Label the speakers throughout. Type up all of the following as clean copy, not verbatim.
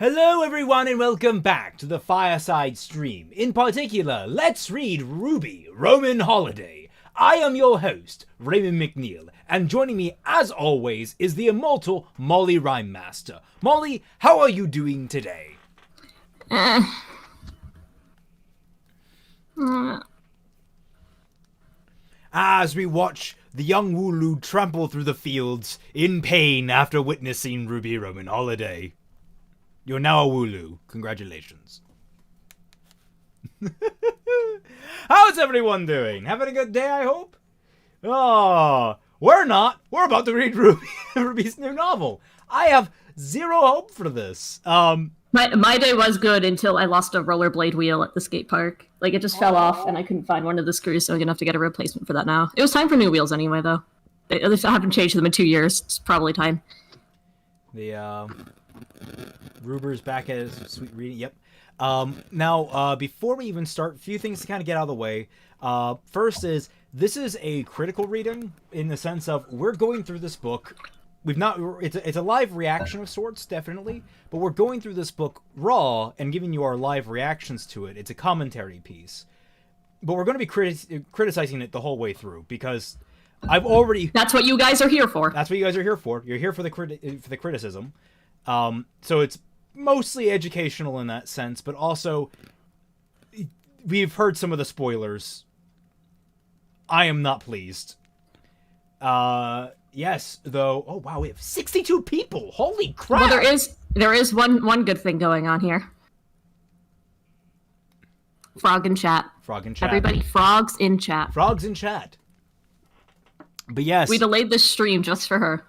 Speaker 1: Hello everyone and welcome back to the Fireside Stream. In particular, let's read RWBY, Roman Holiday. I am your host, Raymond McNeil, and joining me as always is the immortal Mollie Rhymemaster. Mollie, how are you doing today? As we watch the young Wooloo trample through the fields in pain after witnessing RWBY, Roman Holiday. You're now a Wooloo. Congratulations. How's everyone doing? Having a good day, I hope? Oh, we're not. We're about to read RWBY's new novel. I have zero hope for this.
Speaker 2: My day was good until I lost a rollerblade wheel at the skate park. Like, it just fell off, and I couldn't find one of the screws, so I'm gonna have to get a replacement for that now. It was time for new wheels anyway, though. At least I haven't changed them in 2 years. It's probably time.
Speaker 1: The, Ruber's back at his sweet reading. Yep. Now, before we even start, a few things to kind of get out of the way. First is, this is a critical reading in the sense of we're going through this book. It's a live reaction of sorts, definitely, but we're going through this book raw and giving you our live reactions to it. It's a commentary piece. But we're going to be criticizing it the whole way through because That's what you guys are here for. That's what you guys are here for. You're here for the criticism. So it's mostly educational in that sense, but also we've heard some of the spoilers. I am not pleased. Yes, though. Oh wow, we have 62 people. Holy crap!
Speaker 2: Well, there is one good thing going on here. Frog in chat.
Speaker 1: Frog in chat.
Speaker 2: Everybody, frogs in chat.
Speaker 1: Frogs in chat. But yes,
Speaker 2: we delayed this stream just for her.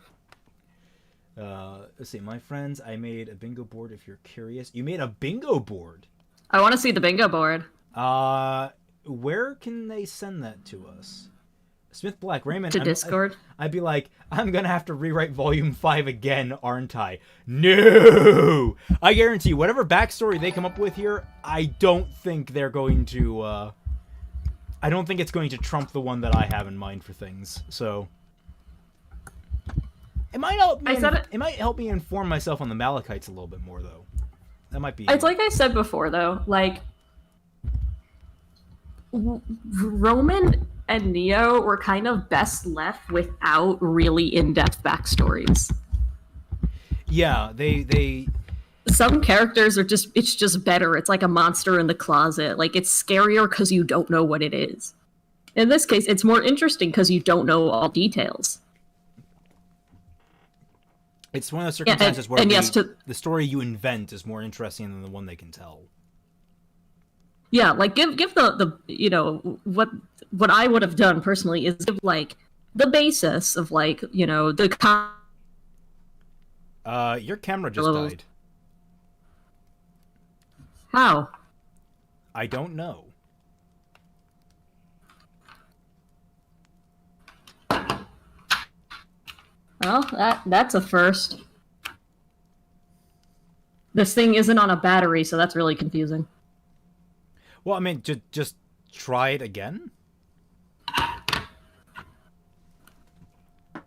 Speaker 1: Let's see, my friends, I made a bingo board if you're curious. You made a bingo board?
Speaker 2: I want to see the bingo board.
Speaker 1: Where can they send that to us? Smith Black, Raymond.
Speaker 2: To Discord?
Speaker 1: I'd be like, I'm gonna have to rewrite Volume 5 again, aren't I? No! I guarantee you, whatever backstory they come up with here, I don't think they're going to, I don't think it's going to trump the one that I have in mind for things, so... It might help me inform myself on the Malachites a little bit more, though. That might be...
Speaker 2: It's like I said before, though. Like, Roman and Neo were kind of best left without really in-depth backstories.
Speaker 1: Yeah, they...
Speaker 2: Some characters are just... It's just better. It's like a monster in the closet. Like, it's scarier because you don't know what it is. In this case, it's more interesting because you don't know all details.
Speaker 1: It's one of those circumstances where
Speaker 2: the
Speaker 1: story you invent is more interesting than the one they can tell.
Speaker 2: Yeah, like give the you know what I would have done personally is give like the basis of like the
Speaker 1: your camera just died.
Speaker 2: How?
Speaker 1: I don't know.
Speaker 2: Well, that's a first. This thing isn't on a battery, so that's really confusing.
Speaker 1: Well, I mean, just try it again? It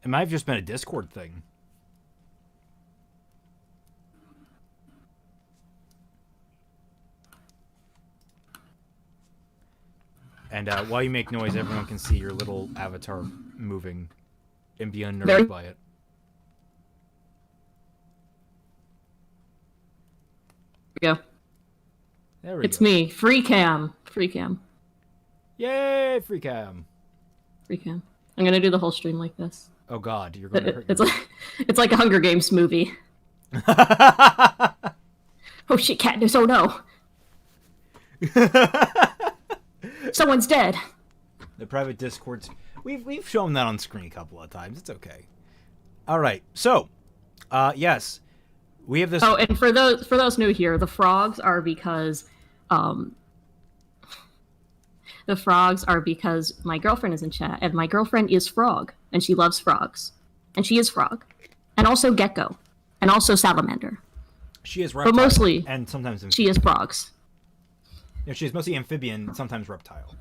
Speaker 1: might have just been a Discord thing. And while you make noise, everyone can see your little avatar moving. And be unnerved by it.
Speaker 2: There we go.
Speaker 1: There we
Speaker 2: it's
Speaker 1: go.
Speaker 2: me, free cam. Free cam.
Speaker 1: Yay, free cam.
Speaker 2: Free cam. I'm gonna do the whole stream like this.
Speaker 1: Oh god, you're gonna hurt
Speaker 2: it's like a Hunger Games movie. Oh shit, Katniss, oh no. Someone's dead.
Speaker 1: The private Discords. We've shown that on screen a couple of times. It's okay. All right. So, yes, we have this.
Speaker 2: Oh, and for those new here, the frogs are because my girlfriend is in chat, and my girlfriend is Frog, and she loves frogs, and she is Frog, and also Gecko, and also Salamander.
Speaker 1: She is reptile,
Speaker 2: but mostly,
Speaker 1: and sometimes
Speaker 2: she is frogs.
Speaker 1: Yeah, she is mostly amphibian, sometimes reptile.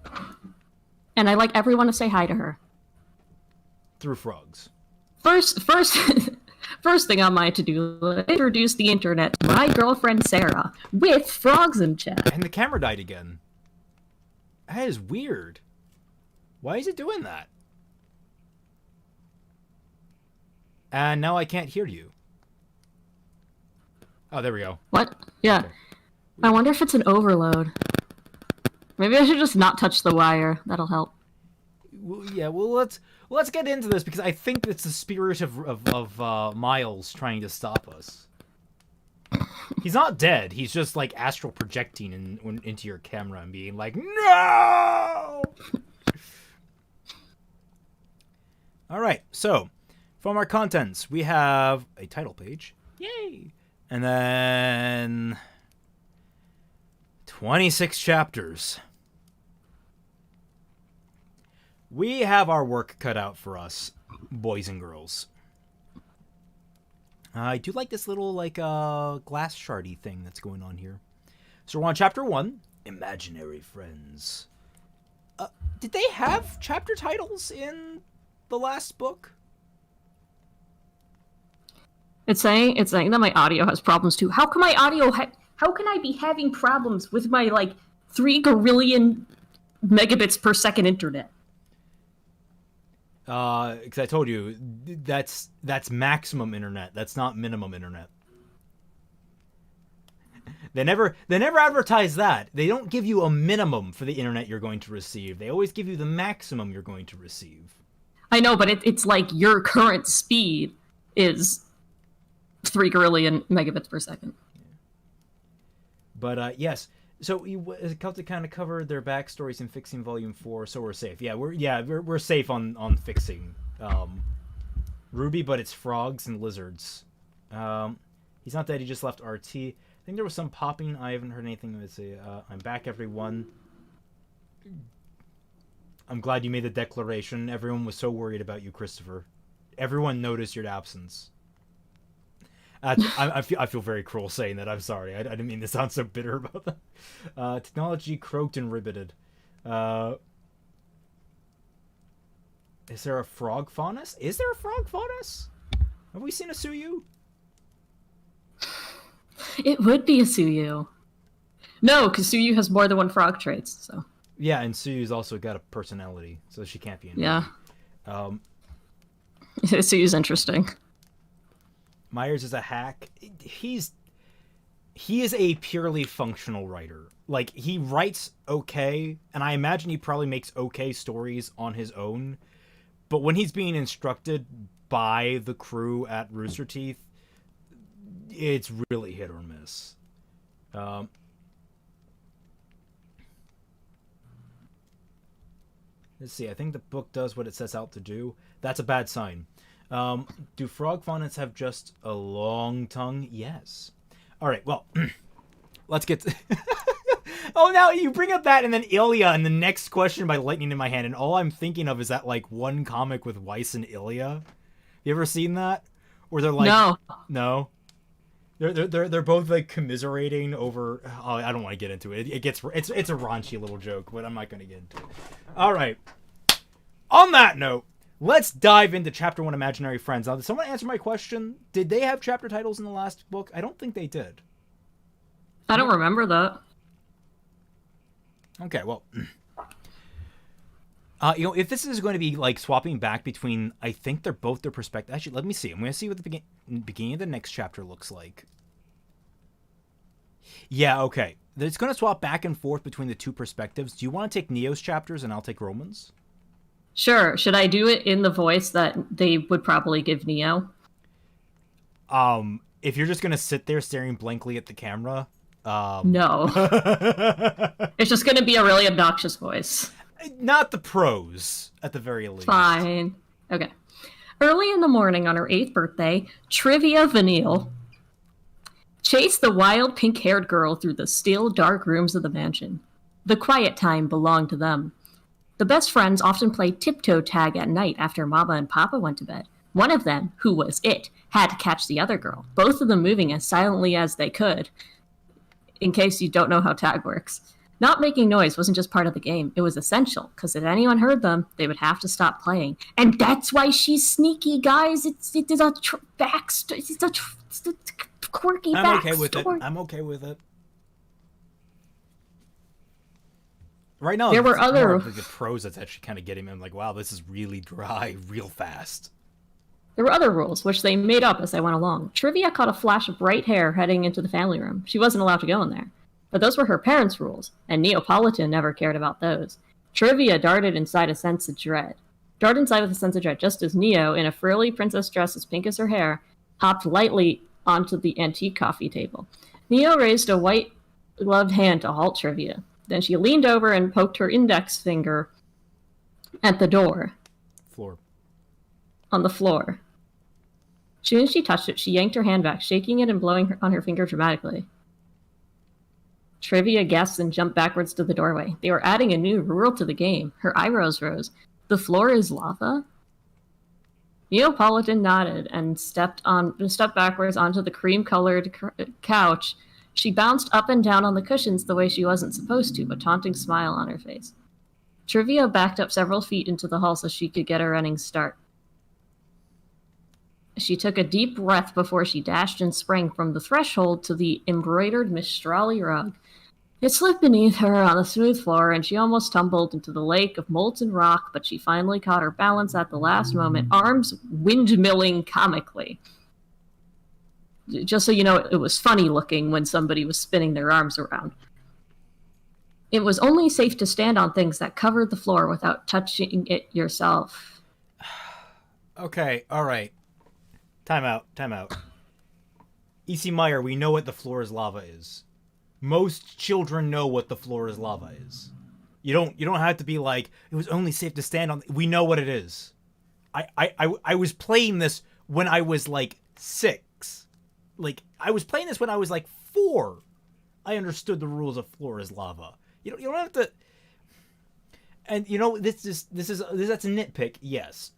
Speaker 2: And I like everyone to say hi to her.
Speaker 1: Through frogs.
Speaker 2: First, First thing on my to-do list, introduce the internet to my girlfriend Sarah with frogs in chat.
Speaker 1: And the camera died again. That is weird. Why is it doing that? And now I can't hear you. Oh, there we go.
Speaker 2: What? Yeah.
Speaker 1: Okay.
Speaker 2: I wonder if it's an overload. Maybe I should just not touch the wire. That'll help.
Speaker 1: Well, yeah, well, let's get into this, because I think it's the spirit of Miles trying to stop us. He's not dead. He's just, like, astral projecting into your camera and being like, no! Alright, so, from our contents, we have a title page. Yay! And then 26 chapters. We have our work cut out for us, boys and girls. I do like this little, like, glass shardy thing that's going on here. So we're on chapter 1, Imaginary Friends. Did they have chapter titles in the last book?
Speaker 2: It's saying that my audio has problems too. How can my audio how can I be having problems with my, like, 3 gorillion megabits per second internet?
Speaker 1: Because I told you, that's maximum internet. That's not minimum internet. They never advertise that. They don't give you a minimum for the internet you're going to receive. They always give you the maximum you're going to receive.
Speaker 2: I know, but it's like your current speed is 3 gorillion megabits per second.
Speaker 1: But yes, so Celtic kind of covered their backstories in fixing Volume 4, so we're safe. Yeah, we're safe on fixing RWBY, but it's frogs and lizards. He's not dead. He just left RT. I think there was some popping. I haven't heard anything. Let's see. I'm back, everyone. I'm glad you made the declaration. Everyone was so worried about you, Christopher. Everyone noticed your absence. I feel very cruel saying that. I'm sorry. I didn't mean to sound so bitter about that. Technology croaked and ribbited. Is there a frog faunus? Is there a frog faunus? Have we seen a Suyu?
Speaker 2: It would be a Suyu. No, because Suyu has more than 1 frog traits, so.
Speaker 1: Yeah, and Suyu's also got a personality, so she can't be in.
Speaker 2: Yeah. Suyu's interesting.
Speaker 1: Meyers is a hack. He is a purely functional writer. Like, he writes okay, and I imagine he probably makes okay stories on his own, but when he's being instructed by the crew at Rooster Teeth, it's really hit or miss. Let's see, I think the book does what it sets out to do. That's a bad sign. Do frog faunus have just a long tongue? Yes. Alright, well, let's get to... Oh, now you bring up that and then Ilya and the next question by lightning in my hand, and all I'm thinking of is that, like, one comic with Weiss and Ilya. You ever seen that? Where they're like...
Speaker 2: No.
Speaker 1: No? They're both, like, commiserating over... Oh, I don't want to get into it. It's a raunchy little joke, but I'm not going to get into it. Alright. On that note, let's dive into Chapter 1, Imaginary Friends. Now, did someone answer my question? Did they have chapter titles in the last book? I don't think they did.
Speaker 2: I don't remember that.
Speaker 1: Okay, well... if this is going to be, like, swapping back between... I think they're both their perspective... Actually, let me see. I'm going to see what the beginning of the next chapter looks like. Yeah, okay. It's going to swap back and forth between the two perspectives. Do you want to take Neo's chapters and I'll take Roman's?
Speaker 2: Sure. Should I do it in the voice that they would probably give Neo?
Speaker 1: If you're just going to sit there staring blankly at the camera...
Speaker 2: No. It's just going to be a really obnoxious voice.
Speaker 1: Not the pros, at the very least.
Speaker 2: Fine. Okay. Early in the morning on her 8th birthday, Trivia Vanille chased the wild pink-haired girl through the still, dark rooms of the mansion. The quiet time belonged to them. The best friends often played tiptoe tag at night after Mama and Papa went to bed. One of them, who was it, had to catch the other girl, both of them moving as silently as they could. In case you don't know how tag works. Not making noise wasn't just part of the game. It was essential, because if anyone heard them, they would have to stop playing. And that's why she's sneaky, guys. It's a backstory. It's a quirky backstory.
Speaker 1: I'm okay with it. I'm okay with it. Right now,
Speaker 2: there were other
Speaker 1: the prose that's actually kind of getting me. I'm like, wow, this is really dry, real fast.
Speaker 2: There were other rules, which they made up as they went along. Trivia caught a flash of bright hair heading into the family room. She wasn't allowed to go in there. But those were her parents' rules, and Neapolitan never cared about those. Trivia darted inside with a sense of dread, just as Neo, in a frilly princess dress as pink as her hair, hopped lightly onto the antique coffee table. Neo raised a white-gloved hand to halt Trivia. Then she leaned over and poked her index finger at the door. On the floor. As soon as she touched it, she yanked her hand back, shaking it and blowing on her finger dramatically. Trivia gasped and jumped backwards to the doorway. They were adding a new rule to the game. Her eyebrows rose. The floor is lava? Neapolitan nodded and stepped backwards onto the cream-colored couch. She bounced up and down on the cushions the way she wasn't supposed to, a taunting smile on her face. Trivia backed up several feet into the hall so she could get a running start. She took a deep breath before she dashed and sprang from the threshold to the embroidered Mistrali rug. It slipped beneath her on the smooth floor, and she almost tumbled into the lake of molten rock, but she finally caught her balance at the last moment, arms windmilling comically. Just so you know, it was funny looking when somebody was spinning their arms around. It was only safe to stand on things that covered the floor without touching it yourself.
Speaker 1: Okay, alright. Time out. E.C. Meyer, we know what the floor is lava is. Most children know what the floor is lava is. You don't have to be like, it was only safe to stand on. We know what it is. I was playing this when I was like 6. Like, I was playing this when I was like 4. I understood the rules of floor is lava. You don't have to. And you know, that's a nitpick, yes.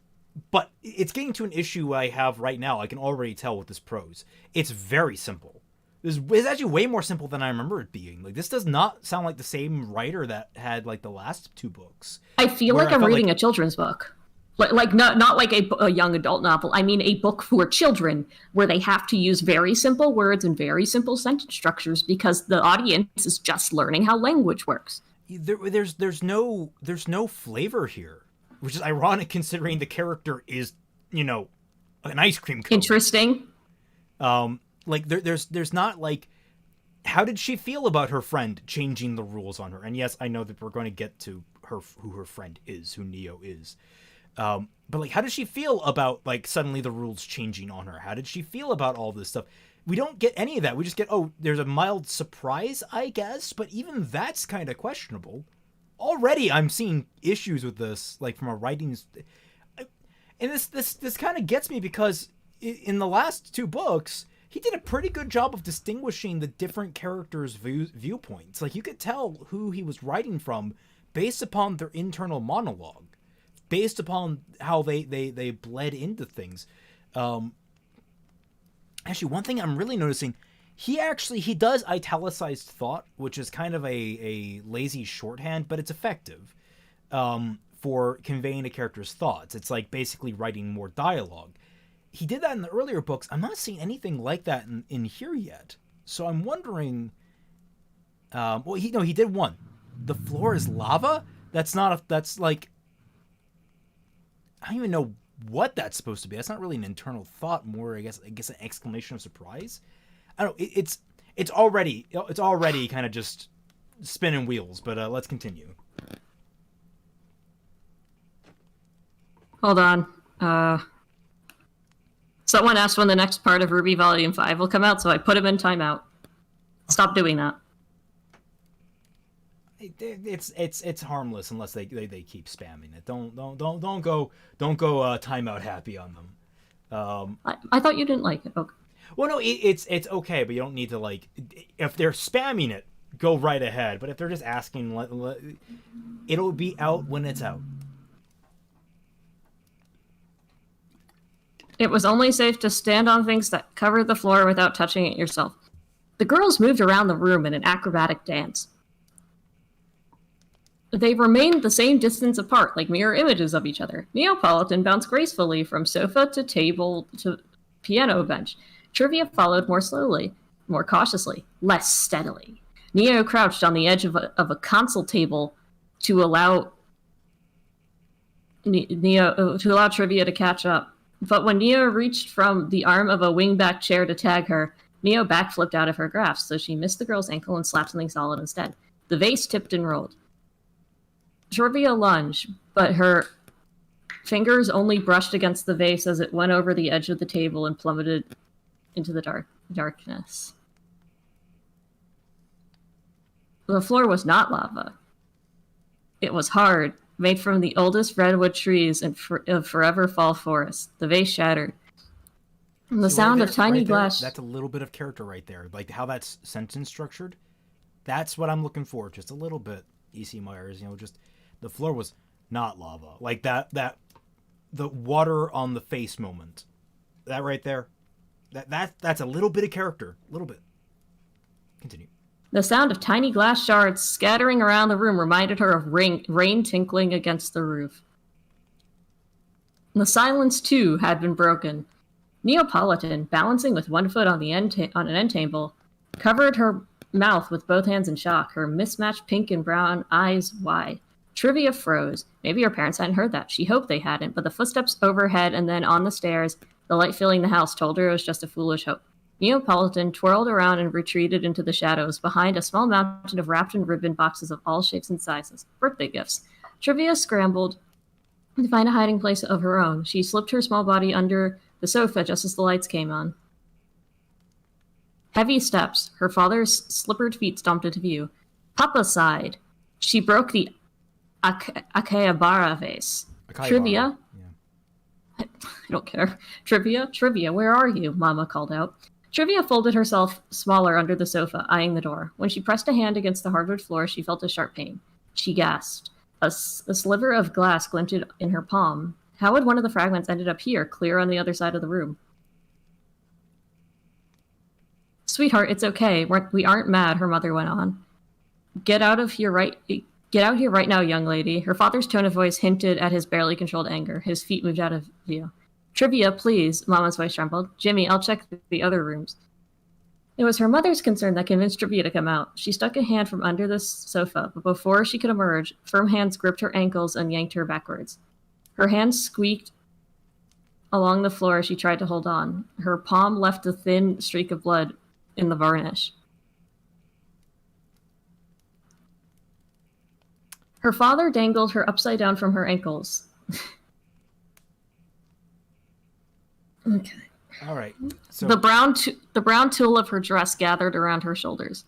Speaker 1: But it's getting to an issue I have right now. I can already tell with this prose. It's very simple. It's actually way more simple than I remember it being. Like, this does not sound like the same writer that had like the last 2 books.
Speaker 2: I feel like I'm reading a children's book. Like not like a young adult novel. I mean a book for children where they have to use very simple words and very simple sentence structures because the audience is just learning how language works.
Speaker 1: There's no flavor here, which is ironic considering the character is, you know, an ice cream cone.
Speaker 2: Interesting.
Speaker 1: Like there's not like, how did she feel about her friend changing the rules on her? And yes, I know that we're going to get to who her friend is, who Neo is. But like, how did she feel about like suddenly the rules changing on her? How did she feel about all this stuff? We don't get any of that. We just get, oh, there's a mild surprise, I guess, but even that's kind of questionable. Already I'm seeing issues with this, like from a writing, and this kind of gets me because in the last 2 books, he did a pretty good job of distinguishing the different characters' viewpoints. Like, you could tell who he was writing from based upon their internal monologue, based upon how they bled into things. Actually, one thing I'm really noticing, he does italicized thought, which is kind of a lazy shorthand, but it's effective for conveying a character's thoughts. It's like basically writing more dialogue. He did that in the earlier books. I'm not seeing anything like that in here yet. So I'm wondering. He did one. The floor is lava? That's like, I don't even know what that's supposed to be. That's not really an internal thought, more I guess an exclamation of surprise. I don't know. It's already kind of just spinning wheels, but let's continue.
Speaker 2: Hold on. Someone asked when the next part of RWBY Volume 5 will come out, so I put him in timeout. Stop doing that.
Speaker 1: It's harmless unless they keep spamming it. Don't go timeout happy on them.
Speaker 2: I thought you didn't like it. Okay.
Speaker 1: Well, no, it's okay, but you don't need to, like, if they're spamming it, go right ahead. But if they're just asking, it'll be out when it's out.
Speaker 2: It was only safe to stand on things that covered the floor without touching it yourself. The girls moved around the room in an acrobatic dance. They remained the same distance apart, like mirror images of each other. Neapolitan bounced gracefully from sofa to table to piano bench. Trivia followed more slowly, more cautiously, less steadily. Neo crouched on the edge of a console table to allow Trivia to catch up. But when Neo reached from the arm of a wingback chair to tag her, Neo backflipped out of her grasp, so she missed the girl's ankle and slapped something solid instead. The vase tipped and rolled. Trivia lunged, but her fingers only brushed against the vase as it went over the edge of the table and plummeted into the darkness. The floor was not lava. It was hard, made from the oldest redwood trees of Forever Fall Forest. The vase shattered. And the sound of tiny glass...
Speaker 1: That's a little bit of character right there. Like, how that's sentence structured. That's what I'm looking for. Just a little bit, E.C. Meyers. Just... The floor was not lava. Like, the water on the face moment. That right there. That's a little bit of character. A little bit. Continue.
Speaker 2: The sound of tiny glass shards scattering around the room reminded her of rain tinkling against the roof. The silence, too, had been broken. Neapolitan, balancing with one foot on an end table, covered her mouth with both hands in shock, her mismatched pink and brown eyes wide. Trivia froze. Maybe her parents hadn't heard that. She hoped they hadn't, but the footsteps overhead and then on the stairs, the light filling the house, told her it was just a foolish hope. Neapolitan twirled around and retreated into the shadows, behind a small mountain of wrapped in ribbon boxes of all shapes and sizes. Birthday gifts. Trivia scrambled to find a hiding place of her own. She slipped her small body under the sofa just as the lights came on. Heavy steps. Her father's slippered feet stomped into view. Papa sighed. She broke the Akihabara vase. Trivia? Yeah. I don't care. Trivia, where are you? Mama called out. Trivia folded herself smaller under the sofa, eyeing the door. When she pressed a hand against the hardwood floor, she felt a sharp pain. She gasped. A sliver of glass glinted in her palm. How had one of the fragments ended up here, clear on the other side of the room? Sweetheart, it's okay. We aren't mad, her mother went on. Get out here right now, young lady. Her father's tone of voice hinted at his barely controlled anger. His feet moved out of view. Trivia, please, Mama's voice trembled. Jimmy, I'll check the other rooms. It was her mother's concern that convinced Trivia to come out. She stuck a hand from under the sofa, but before she could emerge, firm hands gripped her ankles and yanked her backwards. Her hands squeaked along the floor as she tried to hold on. Her palm left a thin streak of blood in the varnish. Her father dangled her upside down from her ankles. Okay.
Speaker 1: All right. So
Speaker 2: the brown tulle of her dress gathered around her shoulders.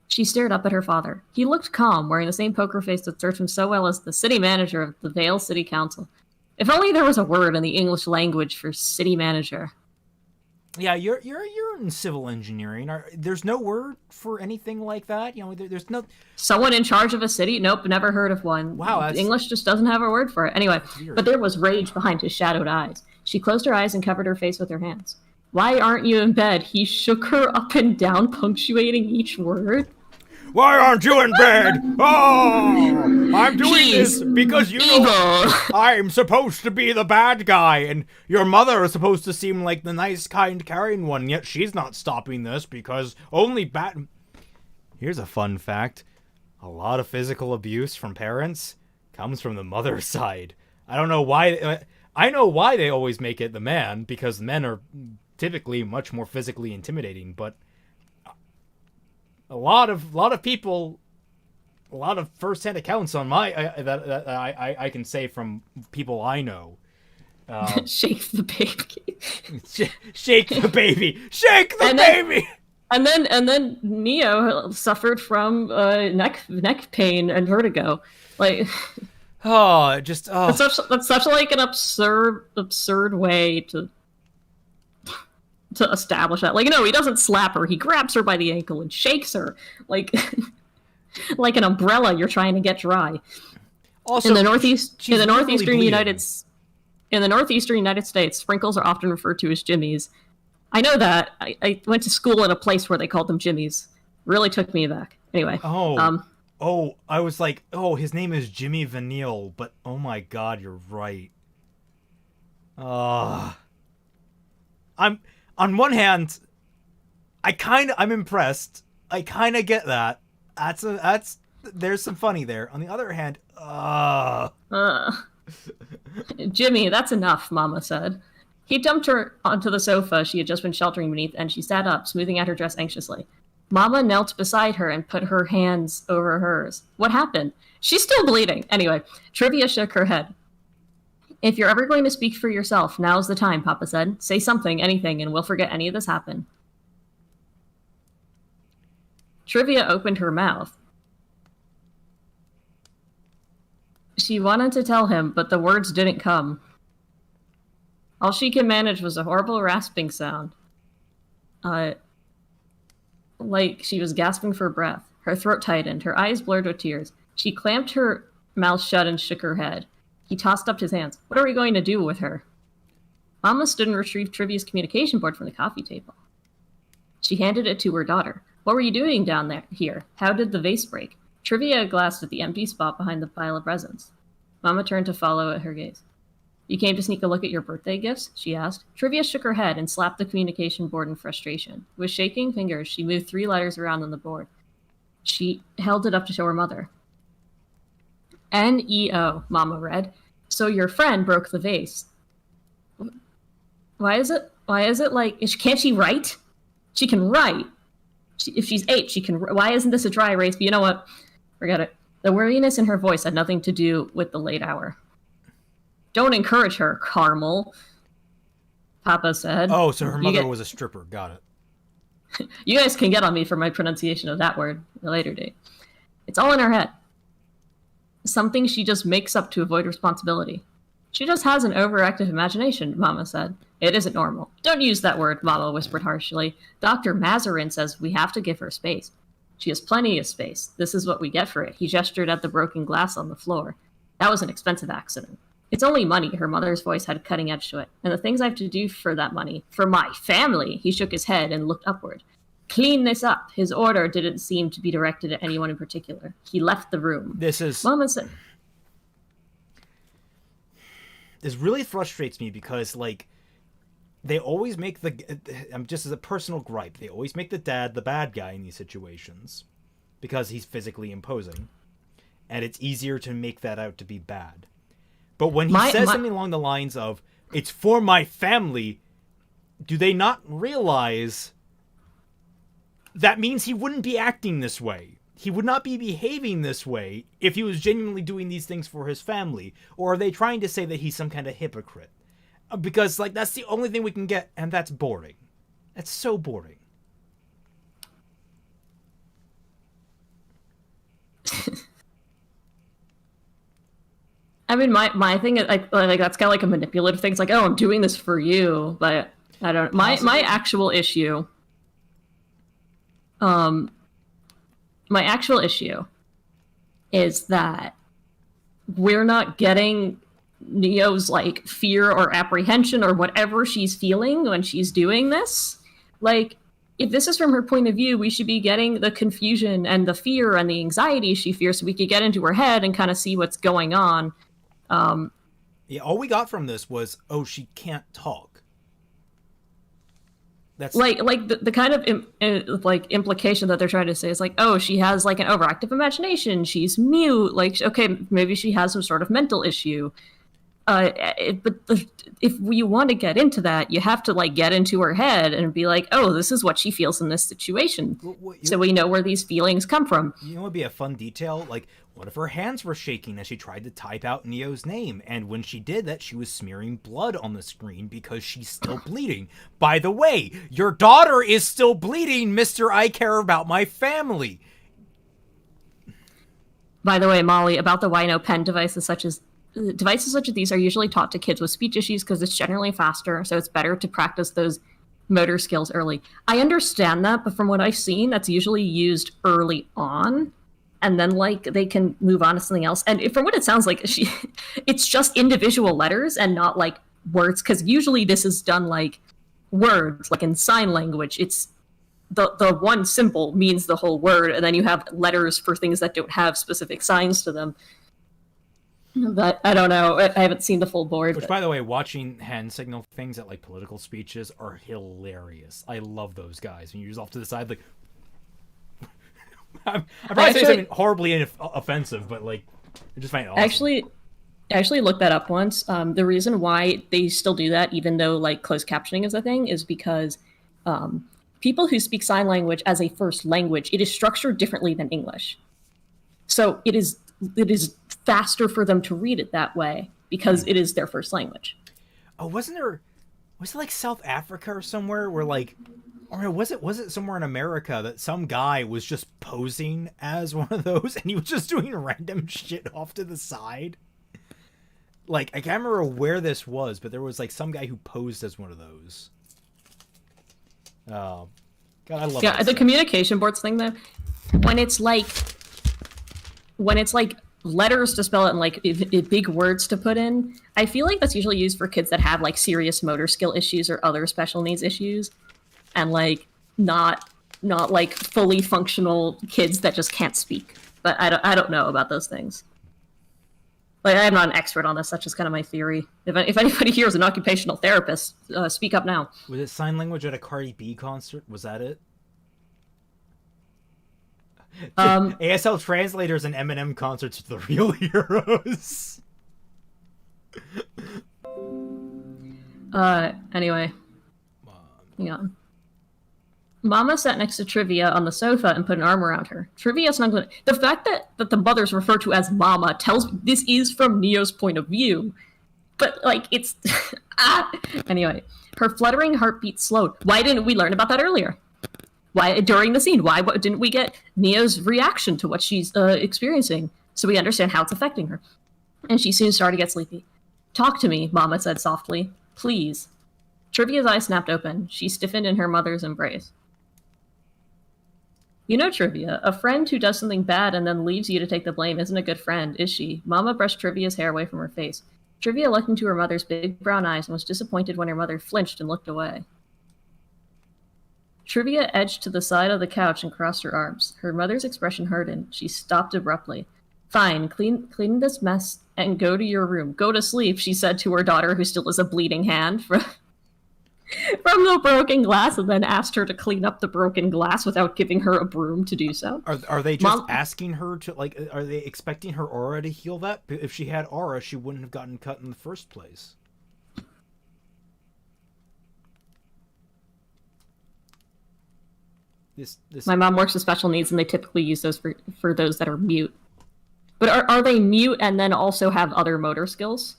Speaker 2: She stared up at her father. He looked calm, wearing the same poker face that served him so well as the city manager of the Vale City Council. If only there was a word in the English language for city manager.
Speaker 1: Yeah, you're in civil engineering. There's no word for anything like that. There's no
Speaker 2: someone in charge of a city. Nope, never heard of one.
Speaker 1: Wow,
Speaker 2: English just doesn't have a word for it. Anyway, but there was rage behind his shadowed eyes. She closed her eyes and covered her face with her hands. Why aren't you in bed? He shook her up and down, punctuating each word.
Speaker 1: Why aren't you in bed? Oh, I'm doing this because I'm supposed to be the bad guy, and your mother is supposed to seem like the nice, kind, caring one, yet she's not stopping this because only Here's a fun fact. A lot of physical abuse from parents comes from the mother's side. I don't know why... I know why they always make it the man, because men are typically much more physically intimidating, but... A lot of people, a lot of first-hand accounts on that I can say from people I know.
Speaker 2: Shake the baby.
Speaker 1: Shake the baby. Shake the baby.
Speaker 2: And then Neo suffered from neck pain and vertigo. Like, that's such like an absurd way to establish that. Like, no, he doesn't slap her. He grabs her by the ankle and shakes her like like an umbrella you're trying to get dry. Also, in the northeastern United States, sprinkles are often referred to as jimmies. I know that. I went to school in a place where they called them jimmies. Really took me aback. Anyway.
Speaker 1: Oh, I was like, oh, his name is Jimmy Vanille, but oh my god, you're right. I'm on one hand, I'm impressed. I kind of get that. There's some funny there. On the other hand,
Speaker 2: Jimmy, that's enough, Mama said. He dumped her onto the sofa she had just been sheltering beneath, and she sat up, smoothing out her dress anxiously. Mama knelt beside her and put her hands over hers. What happened? She's still bleeding. Anyway, Trivia shook her head. If you're ever going to speak for yourself, now's the time, Papa said. Say something, anything, and we'll forget any of this happened. Trivia opened her mouth. She wanted to tell him, but the words didn't come. All she could manage was a horrible rasping sound. Like she was gasping for breath. Her throat tightened, her eyes blurred with tears. She clamped her mouth shut and shook her head. He tossed up his hands. What are we going to do with her? Mama stood and retrieved Trivia's communication board from the coffee table. She handed it to her daughter. What were you doing down there? Here. How did the vase break? Trivia glanced at the empty spot behind the pile of presents. Mama turned to follow her gaze. You came to sneak a look at your birthday gifts? She asked. Trivia shook her head and slapped the communication board in frustration. With shaking fingers, she moved 3 letters around on the board. She held it up to show her mother. N-E-O, Mama read. So your friend broke the vase. Why is it like, can't she write? She can write. If she's 8, she can. Why isn't this a dry erase? But you know what? Forget it. The weariness in her voice had nothing to do with the late hour. Don't encourage her, Carmel, Papa said.
Speaker 1: Oh, so her mother was a stripper. Got it.
Speaker 2: You guys can get on me for my pronunciation of that word at a later date. It's all in her head. Something she just makes up to avoid responsibility. She just has an overactive imagination, Mama said. It isn't normal. Don't use that word, Mama whispered harshly. Dr. Mazarin says we have to give her space. She has plenty of space. This is what we get for it. He gestured at the broken glass on the floor. That was an expensive accident. It's only money, her mother's voice had a cutting edge to it. And the things I have to do for that money, for my family, he shook his head and looked upward. Clean this up. His order didn't seem to be directed at anyone in particular. He left the room. Mama said...
Speaker 1: This really frustrates me because, like, they always make just as a personal gripe, they always make the dad the bad guy in these situations because he's physically imposing. And it's easier to make that out to be bad. But when he says something along the lines of, it's for my family, do they not realize that means he wouldn't be acting this way? He would not be behaving this way if he was genuinely doing these things for his family. Or are they trying to say that he's some kind of hypocrite? Because, like, that's the only thing we can get, and that's boring. That's so boring.
Speaker 2: I mean, my thing is, like that's kind of like a manipulative thing. It's like, oh, I'm doing this for you, but I don't... My actual issue... my actual issue is that we're not getting Neo's, like, fear or apprehension or whatever she's feeling when she's doing this. Like, if this is from her point of view, we should be getting the confusion and the fear and the anxiety she fears so we could get into her head and kind of see what's going on.
Speaker 1: Yeah, all we got from this was, oh, she can't talk. That's
Speaker 2: like the kind of like implication that they're trying to say is like, oh, she has like an overactive imagination. She's mute. Like, okay, maybe she has some sort of mental issue. But if you want to get into that, you have to like get into her head and be like, oh, this is what she feels in this situation. So we know where these feelings come from.
Speaker 1: You know what would be a fun detail? Like, what if her hands were shaking as she tried to type out Neo's name? And when she did that, she was smearing blood on the screen because she's still bleeding. By the way, your daughter is still bleeding, Mr. I care about my family.
Speaker 2: By the way, Molly, about the Wino pen devices such as these are usually taught to kids with speech issues because it's generally faster, so it's better to practice those motor skills early. I understand that, but from what I've seen, that's usually used early on, and then like they can move on to something else. And from what it sounds like, it's just individual letters and not like words, because usually this is done like words, like in sign language. It's the one symbol means the whole word, and then you have letters for things that don't have specific signs to them. But I don't know. I haven't seen the full board.
Speaker 1: Which, by the way, watching hand signal things at like political speeches are hilarious. I love those guys. When you're just off to the side, like I'm probably saying something horribly offensive, but like I just find it awesome.
Speaker 2: I actually looked that up once. The reason why they still do that, even though like closed captioning is a thing, is because people who speak sign language as a first language, it is structured differently than English. So it is faster for them to read it that way because it is their first language.
Speaker 1: Oh, was it like South Africa or somewhere where like, or was it somewhere in America that some guy was just posing as one of those and he was just doing random shit off to the side? Like, I can't remember where this was, but there was like some guy who posed as one of those. Oh, God, I love
Speaker 2: the
Speaker 1: stuff.
Speaker 2: Communication boards thing though, when it's like letters to spell it and like big words to put in, I feel like that's usually used for kids that have like serious motor skill issues or other special needs issues, and like not like fully functional kids that just can't speak. But I don't know about those things. Like, I'm not an expert on this. That's just kind of my theory. If anybody here is an occupational therapist, speak up now.
Speaker 1: Was it sign language at a Cardi B concert? Was that it? ASL translators and Eminem concerts are the real heroes.
Speaker 2: Anyway. Hang on. Mama sat next to Trivia on the sofa and put an arm around her. Trivia snuggled. The fact that the mother's referred to as Mama tells me this is from Neo's point of view. But, like, it's... Anyway, her fluttering heartbeat slowed. Why didn't we learn about that earlier? Why, during the scene, why didn't we get Neo's reaction to what she's experiencing so we understand how it's affecting her? And she soon started to get sleepy. Talk to me, Mama said softly. Please. Trivia's eyes snapped open. She stiffened in her mother's embrace. You know, Trivia, a friend who does something bad and then leaves you to take the blame isn't a good friend, is she? Mama brushed Trivia's hair away from her face. Trivia looked into her mother's big brown eyes and was disappointed when her mother flinched and looked away. Trivia edged to the side of the couch and crossed her arms. Her mother's expression hardened. She stopped abruptly. Fine, clean this mess and go to your room. Go to sleep, she said to her daughter, who still has a bleeding hand from the broken glass, and then asked her to clean up the broken glass without giving her a broom to do so.
Speaker 1: Are they just asking her to, like, are they expecting her aura to heal that? If she had aura, she wouldn't have gotten cut in the first place.
Speaker 2: My mom works with special needs, and they typically use those for those that are mute. But are they mute and then also have other motor skill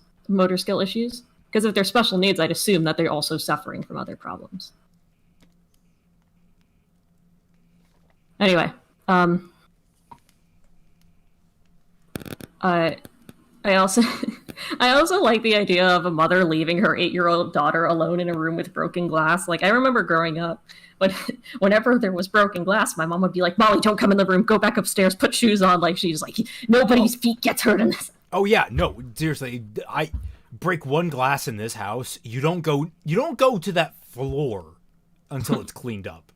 Speaker 2: issues? Because if they're special needs, I'd assume that they're also suffering from other problems. Anyway, I also like the idea of a mother leaving her 8-year-old daughter alone in a room with broken glass. Like, I remember growing up, whenever there was broken glass, my mom would be like, Molly, don't come in the room, go back upstairs, put shoes on. Like, she's like, nobody's feet gets hurt in this.
Speaker 1: Oh yeah, no, seriously, I break one glass in this house, you don't go to that floor until it's cleaned up.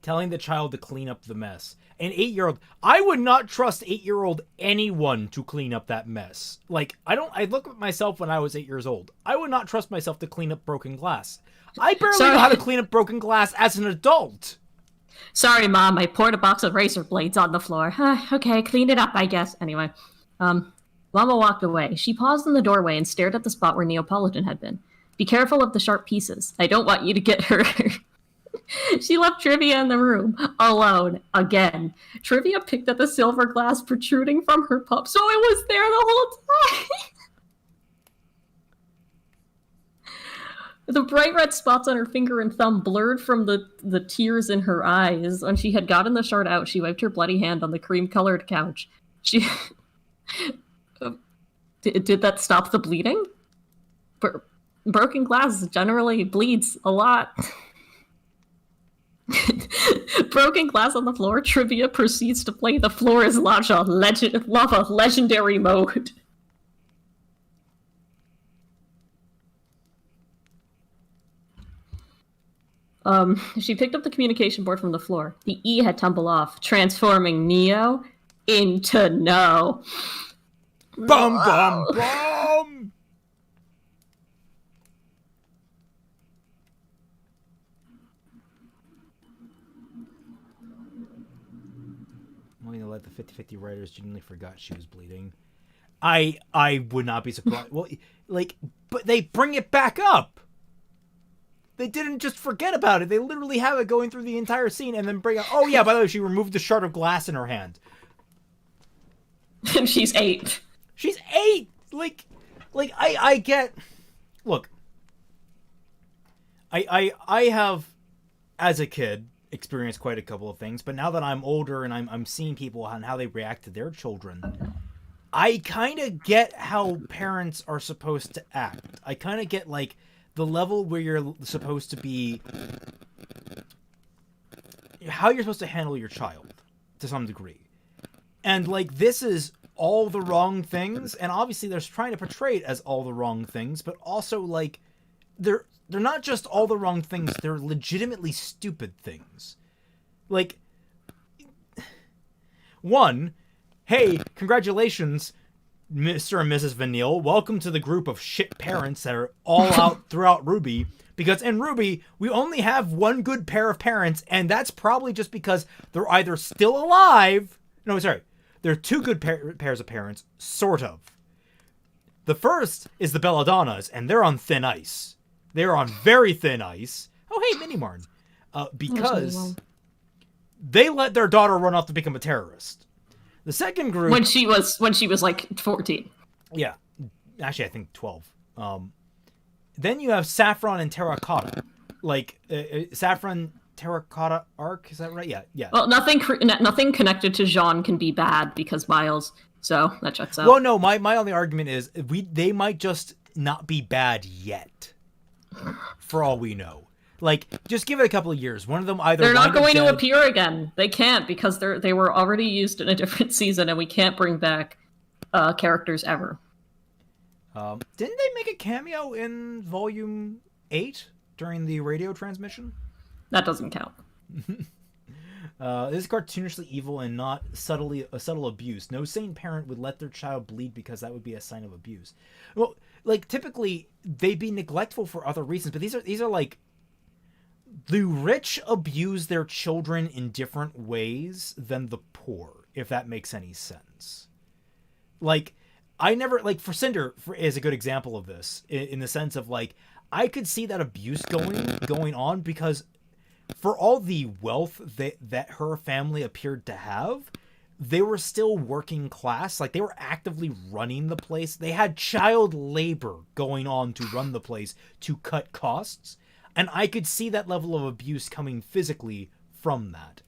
Speaker 1: Telling the child to clean up the mess. An 8-year-old, I would not trust 8-year-old anyone to clean up that mess. Like, I look at myself when I was 8 years old. I would not trust myself to clean up broken glass. I barely know how to clean up broken glass as an adult.
Speaker 2: Sorry, Mom, I poured a box of razor blades on the floor. Okay, clean it up, I guess. Anyway, Mama walked away. She paused in the doorway and stared at the spot where Neapolitan had been. Be careful of the sharp pieces. I don't want you to get hurt. She left Trivia in the room, alone, again. Trivia picked at the silver glass protruding from her pup, so it was there the whole time. The bright red spots on her finger and thumb blurred from the tears in her eyes. When she had gotten the shard out, she wiped her bloody hand on the cream-colored couch. She... Did that stop the bleeding? Broken glass generally bleeds a lot. Broken glass on the floor, Trivia proceeds to play The Floor is Lava legendary mode. She picked up the communication board from the floor. The E had tumbled off, transforming Neo into No.
Speaker 1: Bum, bum, bum! I'm going to let the 50-50 writers genuinely forgot she was bleeding. I would not be surprised. Well, like, but they bring it back up. They didn't just forget about it. They literally have it going through the entire scene and then bring up, oh yeah, by the way, she removed the shard of glass in her hand.
Speaker 2: And she's 8.
Speaker 1: She's 8! Like, I get... Look. I have, as a kid, experienced quite a couple of things, but now that I'm older and I'm seeing people and how they react to their children, I kind of get how parents are supposed to act. I kind of get, like, the level where you're supposed to be... how you're supposed to handle your child, to some degree. And, like, this is all the wrong things, and obviously they're trying to portray it as all the wrong things, but also, like, they're not just all the wrong things, they're legitimately stupid things. Like, one, hey, congratulations, Mr. and Mrs. Vanille, welcome to the group of shit parents that are all out throughout RWBY, because in RWBY, we only have one good pair of parents, and that's probably just because they're either still alive... No, sorry. There are two good pairs of parents, sort of. The first is the Belladonnas, and they're on thin ice. They're on very thin ice. Oh, hey, Minimarn. Because they let their daughter run off to become a terrorist. The second group... When she was like 14.
Speaker 2: Yeah.
Speaker 1: Actually, I think 12. Then you have Saffron and Terracotta. Like, Saffron... Terracotta Arc, is that right? Yeah.
Speaker 2: Well, nothing connected to Jean can be bad because Miles, so that checks out.
Speaker 1: Well, no, my only argument is they might just not be bad yet, for all we know. Like, just give it a couple of years. One of them either
Speaker 2: they're not going to appear again. They can't because they were already used in a different season, and we can't bring back characters ever.
Speaker 1: Didn't they make a cameo in Volume 8 during the radio transmission?
Speaker 2: That doesn't count.
Speaker 1: This is cartoonishly evil and not subtle abuse. No sane parent would let their child bleed because that would be a sign of abuse. Well, like, typically, they'd be neglectful for other reasons, but these are like... The rich abuse their children in different ways than the poor, if that makes any sense. Like, I never... Like, for Cinder is a good example of this, in the sense of, like, I could see that abuse going on because... For all the wealth that her family appeared to have, they were still working class. Like, they were actively running the place. They had child labor going on to run the place to cut costs. And I could see that level of abuse coming physically from that.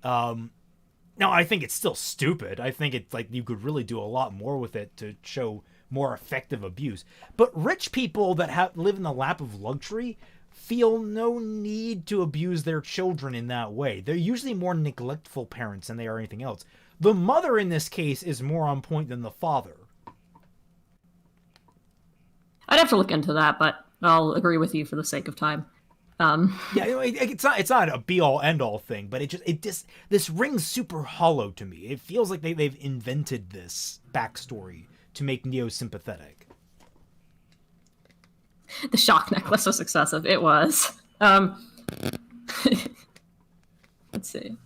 Speaker 1: Now, I think it's still stupid. I think it's like you could really do a lot more with it to show more effective abuse. But rich people that live in the lap of luxury... feel no need to abuse their children in that way. They're usually more neglectful parents than they are anything else. The mother in this case is more on point than the father.
Speaker 2: I'd have to look into that, but I'll agree with you for the sake of time.
Speaker 1: Yeah, it's not a be-all, end-all thing, but this rings super hollow to me. It feels like they've invented this backstory to make Neo sympathetic.
Speaker 2: The shock necklace was excessive. It was. Let's see.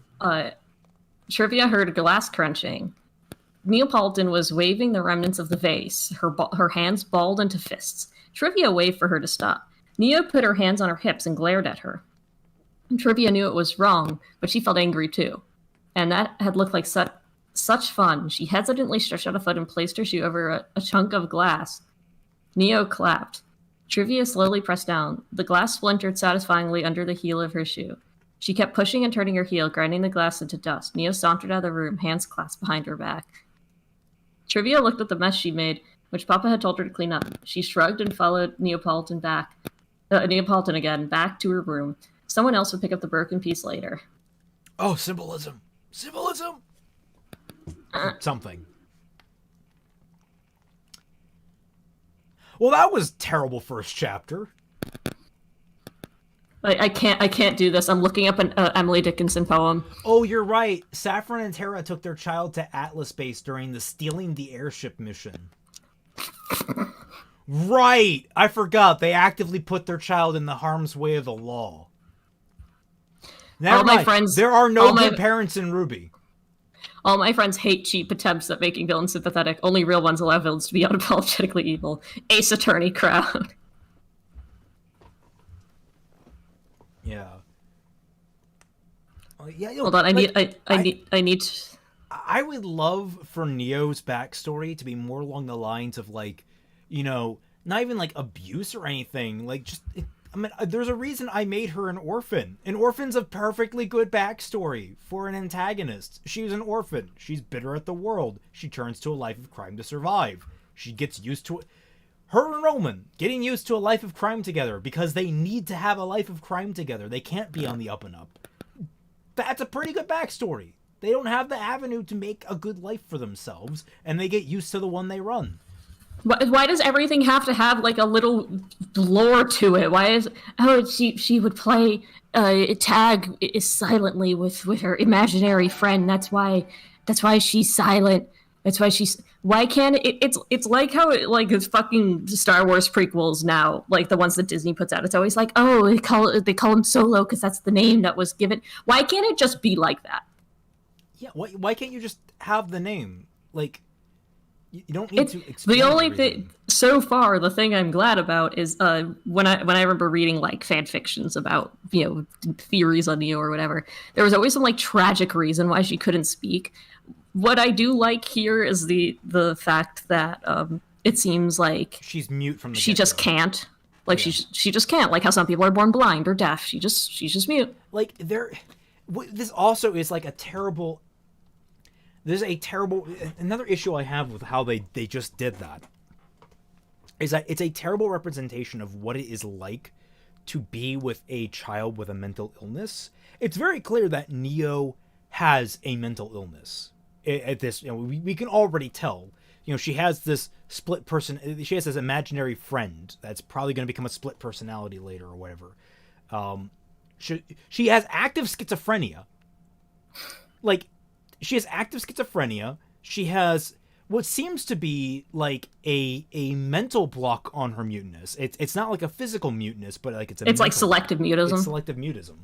Speaker 2: Trivia heard glass crunching. Neapolitan was waving the remnants of the vase, her hands balled into fists. Trivia waved for her to stop. Neo put her hands on her hips and glared at her. Trivia knew it was wrong, but she felt angry too. And that had looked like such fun. She hesitantly stretched out a foot and placed her shoe over a chunk of glass. Neo clapped. Trivia slowly pressed down. The glass splintered satisfyingly under the heel of her shoe. She kept pushing and turning her heel, grinding the glass into dust. Neo sauntered out of the room, hands clasped behind her back. Trivia looked at the mess she made, which Papa had told her to clean up. She shrugged and followed Neapolitan again, back to her room. Someone else would pick up the broken piece later.
Speaker 1: Oh, symbolism. Symbolism! Something. Well, that was terrible first chapter.
Speaker 2: I can't do this. I'm looking up an Emily Dickinson poem.
Speaker 1: Oh, you're right. Saffron and Tara took their child to Atlas Base during the Stealing the Airship mission. Right! I forgot. They actively put their child in the harm's way of the law. Never mind. There are no good parents in RWBY.
Speaker 2: All my friends hate cheap attempts at making villains sympathetic. Only real ones allow villains to be unapologetically evil. Ace Attorney crowd.
Speaker 1: Yeah. Yeah.
Speaker 2: Hold on. I need.
Speaker 1: I would love for Neo's backstory to be more along the lines of like, you know, not even like abuse or anything. Like just, I mean, there's a reason I made her an orphan. An orphan's a perfectly good backstory for an antagonist. She was an orphan. She's bitter at the world. She turns to a life of crime to survive. She gets used to it. Her and Roman getting used to a life of crime together because they need to have a life of crime together. They can't be on the up and up. That's a pretty good backstory. They don't have the avenue to make a good life for themselves, and they get used to the one they run.
Speaker 2: Why does everything have to have like a little lore to it? Why is she would play tag silently with her imaginary friend? That's why she's silent. That's why she's. Why can't it's like how it's fucking Star Wars prequels now, like the ones that Disney puts out. It's always like, oh, they call him Solo because that's the name that was given. Why can't it just be like that?
Speaker 1: Yeah, why can't you just have the name? Like, you don't need to explain
Speaker 2: the only
Speaker 1: everything.
Speaker 2: thing so far. The thing I'm glad about is when I remember reading like fan fictions about theories on Neo or whatever. There was always some like tragic reason why she couldn't speak. What I do like here is the fact that it seems like
Speaker 1: she's mute from the
Speaker 2: she just can't. Like she just can't. Like how some people are born blind or deaf. She's just mute.
Speaker 1: Like this also is like a terrible. There's a terrible another issue I have with how they just did that. Is that it's a terrible representation of what it is like to be with a child with a mental illness. It's very clear that Neo has a mental illness. At this, we can already tell. She has this split person. She has this imaginary friend that's probably going to become a split personality later or whatever. She has active schizophrenia. Like, she has active schizophrenia. She has what seems to be like a mental block on her muteness. It's not like a physical muteness, but like it's
Speaker 2: like selective mutism.
Speaker 1: It's selective mutism.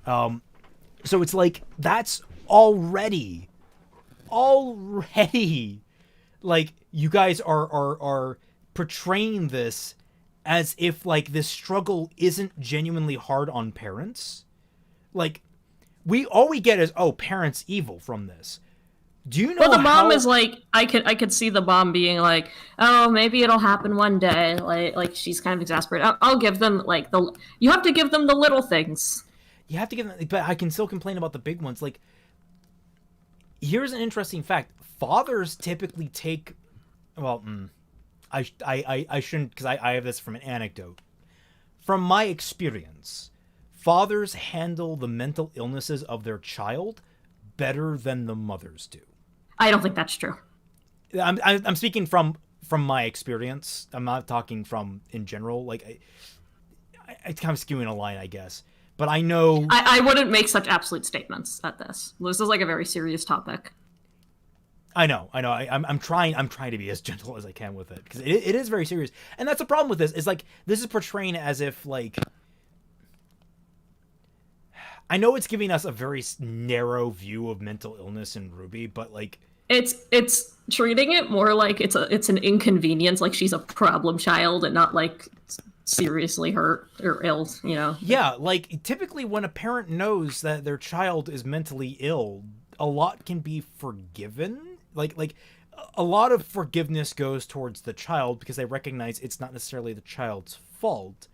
Speaker 1: So it's like that's already like you guys are portraying this as if like this struggle isn't genuinely hard on parents. Like all we get is parents evil from this. Do you know?
Speaker 2: Well, the mom is like I could see the mom being like, oh, maybe it'll happen one day. Like she's kind of exasperated. I'll give them like you have to give them the little things.
Speaker 1: You have to give them, but I can still complain about the big ones. Like, here's an interesting fact: fathers typically take. Well, I shouldn't, because I have this from an anecdote. From my experience, fathers handle the mental illnesses of their child better than the mothers do.
Speaker 2: I don't think that's true.
Speaker 1: I'm speaking from my experience. I'm not talking from in general. Like, it's kind of skewing a line, I guess. But I know
Speaker 2: I wouldn't make such absolute statements at this. This is like a very serious topic.
Speaker 1: I know. I'm trying to be as gentle as I can with it, because it is very serious. And that's the problem with this. Is like this is portraying as if like I know it's giving us a very narrow view of mental illness in RWBY, but like
Speaker 2: it's treating it more like it's an inconvenience, like she's a problem child and not like seriously hurt or ill,
Speaker 1: Yeah, like typically when a parent knows that their child is mentally ill, a lot can be forgiven. Like a lot of forgiveness goes towards the child because they recognize it's not necessarily the child's fault.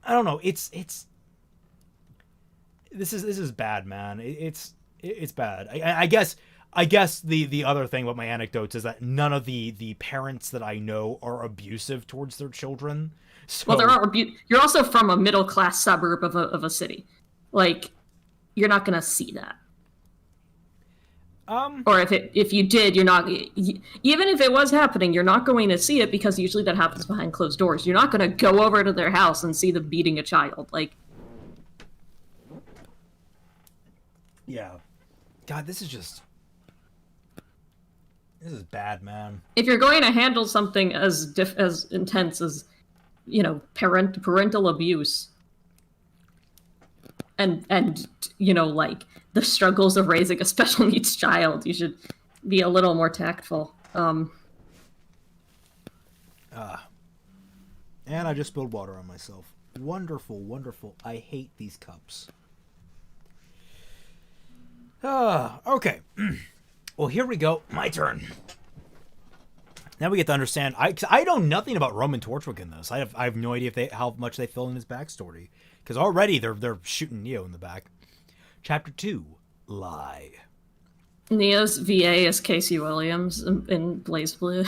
Speaker 1: I don't know. This is bad, man. It's bad. I guess the other thing about my anecdotes is that none of the parents that I know are abusive towards their children. So,
Speaker 2: well, there are you're also from a middle class suburb of a city. Like, you're not gonna see that. Or if you did, you're not. Even if it was happening, you're not going to see it because usually that happens behind closed doors. You're not going to go over to their house and see them beating a child. Like,
Speaker 1: Yeah. God, this is bad, man.
Speaker 2: If you're going to handle something as intense as, parental abuse, and like the struggles of raising a special needs child, you should be a little more tactful.
Speaker 1: And I just spilled water on myself. Wonderful, wonderful. I hate these cups. Okay. Well, here we go. My turn. Now we get to understand. I know nothing about Roman Torchwick in this. I have no idea how much they fill in his backstory, because already they're shooting Neo in the back. Chapter 2, Lie.
Speaker 2: Neo's VA is Casey Williams in Blaze Blue.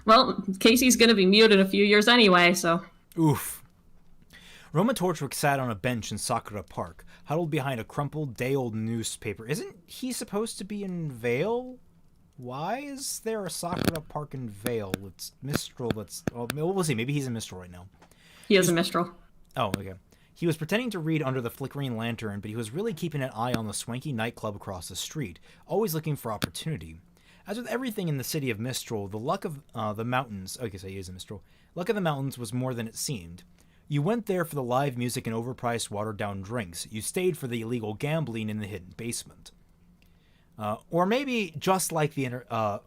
Speaker 2: Well, Casey's gonna be mute in a few years anyway, so.
Speaker 1: Oof. Roman Torchwick sat on a bench in Sakura Park, huddled behind a crumpled, day-old newspaper. Isn't he supposed to be in Vale? Why is there a Sakura Park in Vale? It's Mistral. We'll see. Maybe he's in Mistral right now.
Speaker 2: He is in Mistral.
Speaker 1: Oh, okay. He was pretending to read under the flickering lantern, but he was really keeping an eye on the swanky nightclub across the street, always looking for opportunity. As with everything in the city of Mistral, the luck of the mountains... Okay, so he is in Mistral. Luck of the mountains was more than it seemed. You went there for the live music and overpriced, watered-down drinks. You stayed for the illegal gambling in the hidden basement. Or maybe just like the or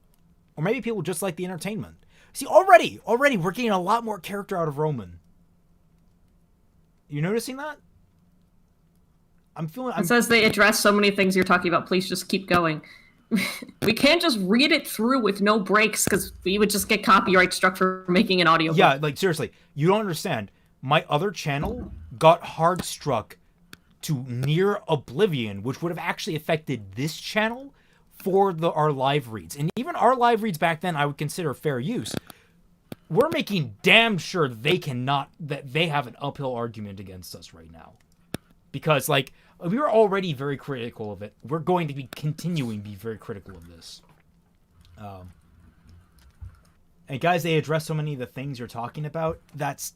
Speaker 1: maybe people just like the entertainment. See, already we're getting a lot more character out of Roman. You noticing that?
Speaker 2: It says they address so many things you're talking about. Please just keep going. We can't just read it through with no breaks, because we would just get copyright struck for making an audiobook.
Speaker 1: Yeah, like seriously, you don't understand. My other channel got hard struck to near oblivion, which would have actually affected this channel for our live reads. And even our live reads back then, I would consider fair use. We're making damn sure that they have an uphill argument against us right now. Because, like, we were already very critical of it. We're going to be continuing to be very critical of this. And guys, they address so many of the things you're talking about. That's...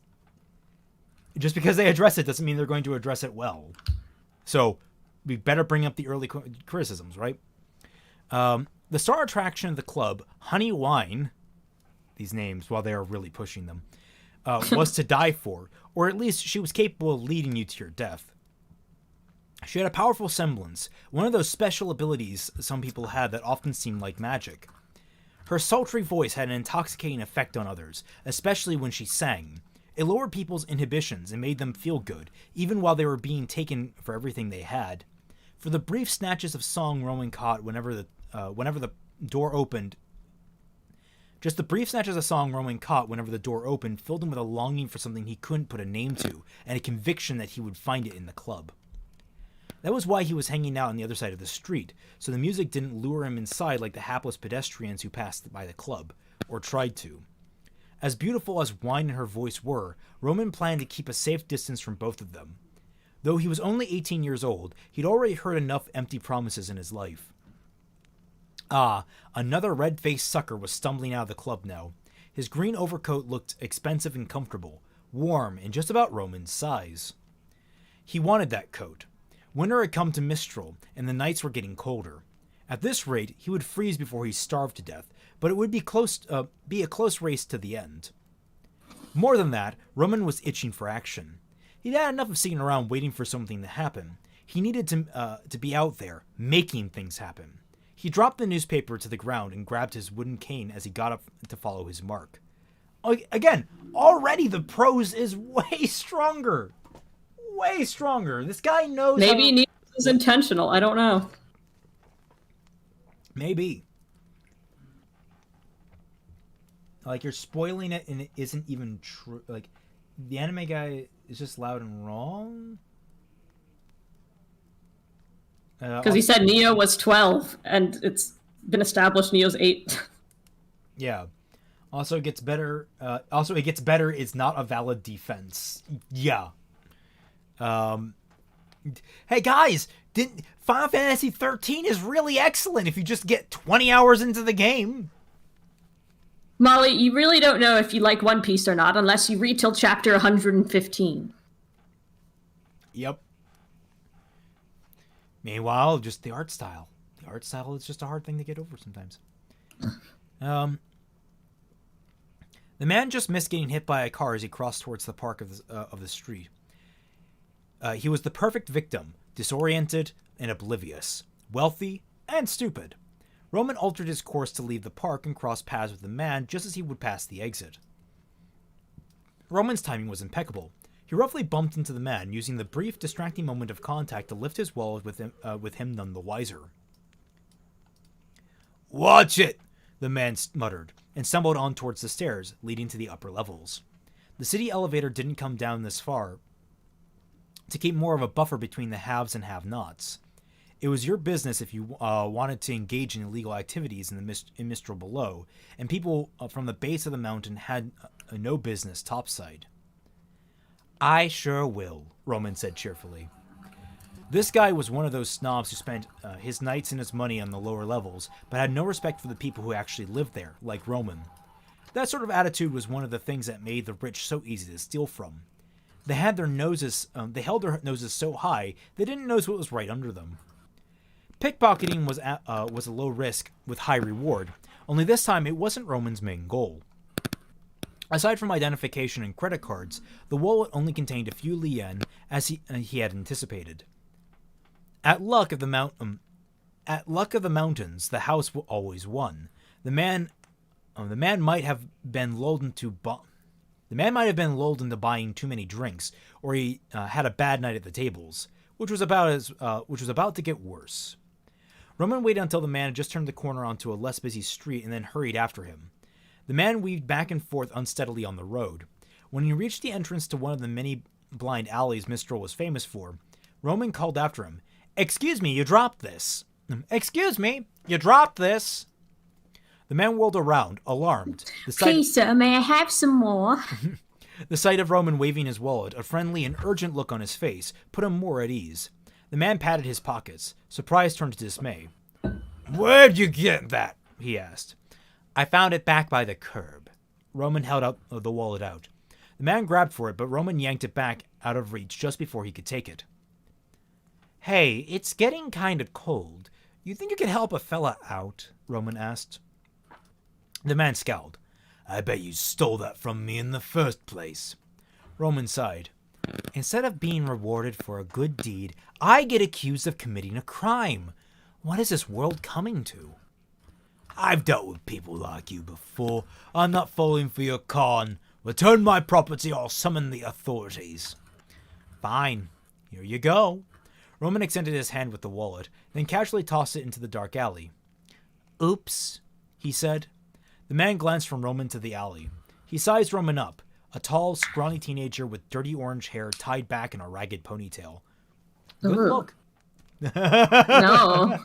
Speaker 1: Just because they address it doesn't mean they're going to address it well. So, we better bring up the early criticisms, right? The star attraction of the club, Honey Wine, these names, while they are really pushing them, was to die for, or at least she was capable of leading you to your death. She had a powerful semblance, one of those special abilities some people had that often seemed like magic. Her sultry voice had an intoxicating effect on others, especially when she sang. It lowered people's inhibitions and made them feel good, even while they were being taken for everything they had. For the brief snatches of song Roman caught whenever the door opened, just the brief snatches of song Roman caught whenever the door opened filled him with a longing for something he couldn't put a name to, and a conviction that he would find it in the club. That was why he was hanging out on the other side of the street, so the music didn't lure him inside like the hapless pedestrians who passed by the club, or tried to. As beautiful as Wine and her voice were, Roman planned to keep a safe distance from both of them. Though he was only 18 years old, he'd already heard enough empty promises in his life. Another red-faced sucker was stumbling out of the club now. His green overcoat looked expensive and comfortable, warm and just about Roman's size. He wanted that coat. Winter had come to Mistral, and the nights were getting colder. At this rate, he would freeze before he starved to death, but it would be a close race to the end. More than that, Roman was itching for action. He'd had enough of sitting around waiting for something to happen. He needed to be out there, making things happen. He dropped the newspaper to the ground and grabbed his wooden cane as he got up to follow his mark. Again, already the prose is way stronger. Way stronger. This guy knows.
Speaker 2: Maybe Neil was intentional. I don't know.
Speaker 1: Maybe. Like, you're spoiling it and it isn't even true. Like, the anime guy is just loud and wrong.
Speaker 2: Because he said Neo was 12, and it's been established Neo's 8.
Speaker 1: Yeah. Also, it gets better. It gets better is not a valid defense. Yeah. Hey guys, Final Fantasy 13 is really excellent if you just get 20 hours into the game.
Speaker 2: Molly, you really don't know if you like One Piece or not unless you read till chapter 115.
Speaker 1: Yep. Meanwhile, just the art style. The art style is just a hard thing to get over sometimes. The man just missed getting hit by a car as he crossed towards the park of the street. He was the perfect victim, disoriented and oblivious, wealthy and stupid. Roman altered his course to leave the park and cross paths with the man just as he would pass the exit. Roman's timing was impeccable. He roughly bumped into the man, using the brief, distracting moment of contact to lift his wallet with him none the wiser. "Watch it!" the man muttered, and stumbled on towards the stairs, leading to the upper levels. The city elevator didn't come down this far to keep more of a buffer between the haves and have-nots. It was your business if you wanted to engage in illegal activities in Mistral below, and people from the base of the mountain had no business topside. "I sure will," Roman said cheerfully. This guy was one of those snobs who spent his nights and his money on the lower levels, but had no respect for the people who actually lived there, like Roman. That sort of attitude was one of the things that made the rich so easy to steal from. They held their noses so high they didn't notice what was right under them. Pickpocketing was a low risk with high reward, only this time it wasn't Roman's main goal. Aside from identification and credit cards, the wallet only contained a few lien, as he had anticipated. At luck of the mountains, the house always won. The man might have been lulled into buying too many drinks, or he had a bad night at the tables, which was about to get worse. Roman waited until the man had just turned the corner onto a less busy street and then hurried after him. The man weaved back and forth unsteadily on the road. When he reached the entrance to one of the many blind alleys Mistral was famous for, Roman called after him, "Excuse me, you dropped this." "Excuse me, you dropped this." The man whirled around, alarmed.
Speaker 2: "Please, sir, may I have some more?"
Speaker 1: The sight of Roman waving his wallet, a friendly and urgent look on his face, put him more at ease. The man patted his pockets. Surprise turned to dismay. "Where'd you get that?" he asked. "I found it back by the curb." Roman held the wallet out. The man grabbed for it, but Roman yanked it back out of reach just before he could take it. "Hey, it's getting kind of cold. You think you could help a fella out?" Roman asked. The man scowled. "I bet you stole that from me in the first place." Roman sighed. "Instead of being rewarded for a good deed, I get accused of committing a crime. What is this world coming to?" "I've dealt with people like you before. I'm not falling for your con. Return my property or I'll summon the authorities." "Fine. Here you go." Roman extended his hand with the wallet, then casually tossed it into the dark alley. "Oops," he said. The man glanced from Roman to the alley. He sized Roman up, a tall, scrawny teenager with dirty orange hair tied back in a ragged ponytail. Good look.
Speaker 2: No.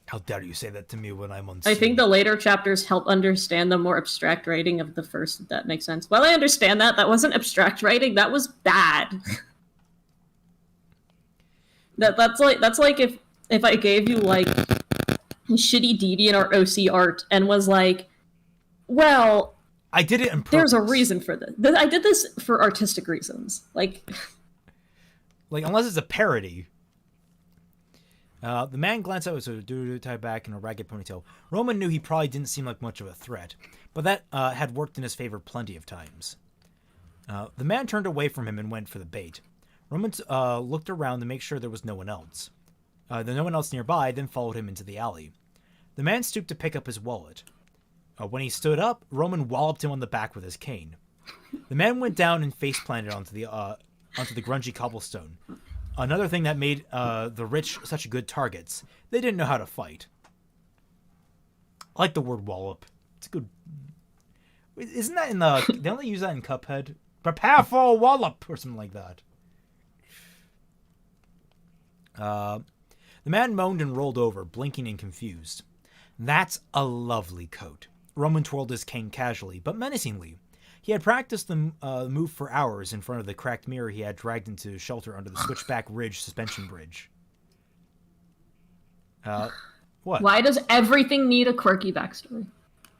Speaker 1: How dare you say that to me when I'm on
Speaker 2: I think the later chapters help understand the more abstract writing of the first, if that makes sense. Well, I understand that. That wasn't abstract writing. That was bad. That's like if I gave you like shitty DeviantArt OC art and was like, well,
Speaker 1: I did it on purpose.
Speaker 2: There's a reason for this. I did this for artistic reasons. Like
Speaker 1: unless it's a parody. The man glanced out with a tied back in a ragged ponytail. Roman knew he probably didn't seem like much of a threat, but that had worked in his favor plenty of times. The man turned away from him and went for the bait. Roman looked around to make sure there was no one else. No one else nearby, then followed him into the alley. The man stooped to pick up his wallet. When he stood up, Roman walloped him on the back with his cane. The man went down and face-planted onto the grungy cobblestone. Another thing that made the rich such good targets. They didn't know how to fight. I like the word wallop. It's a good... Isn't that in the... Don't they use that in Cuphead? Prepare for a wallop! Or something like that. The man moaned and rolled over, blinking and confused. "That's a lovely coat." Roman twirled his cane casually, but menacingly. He had practiced the move for hours in front of the cracked mirror he had dragged into shelter under the Switchback Ridge suspension bridge. What?
Speaker 2: Why does everything need a quirky backstory?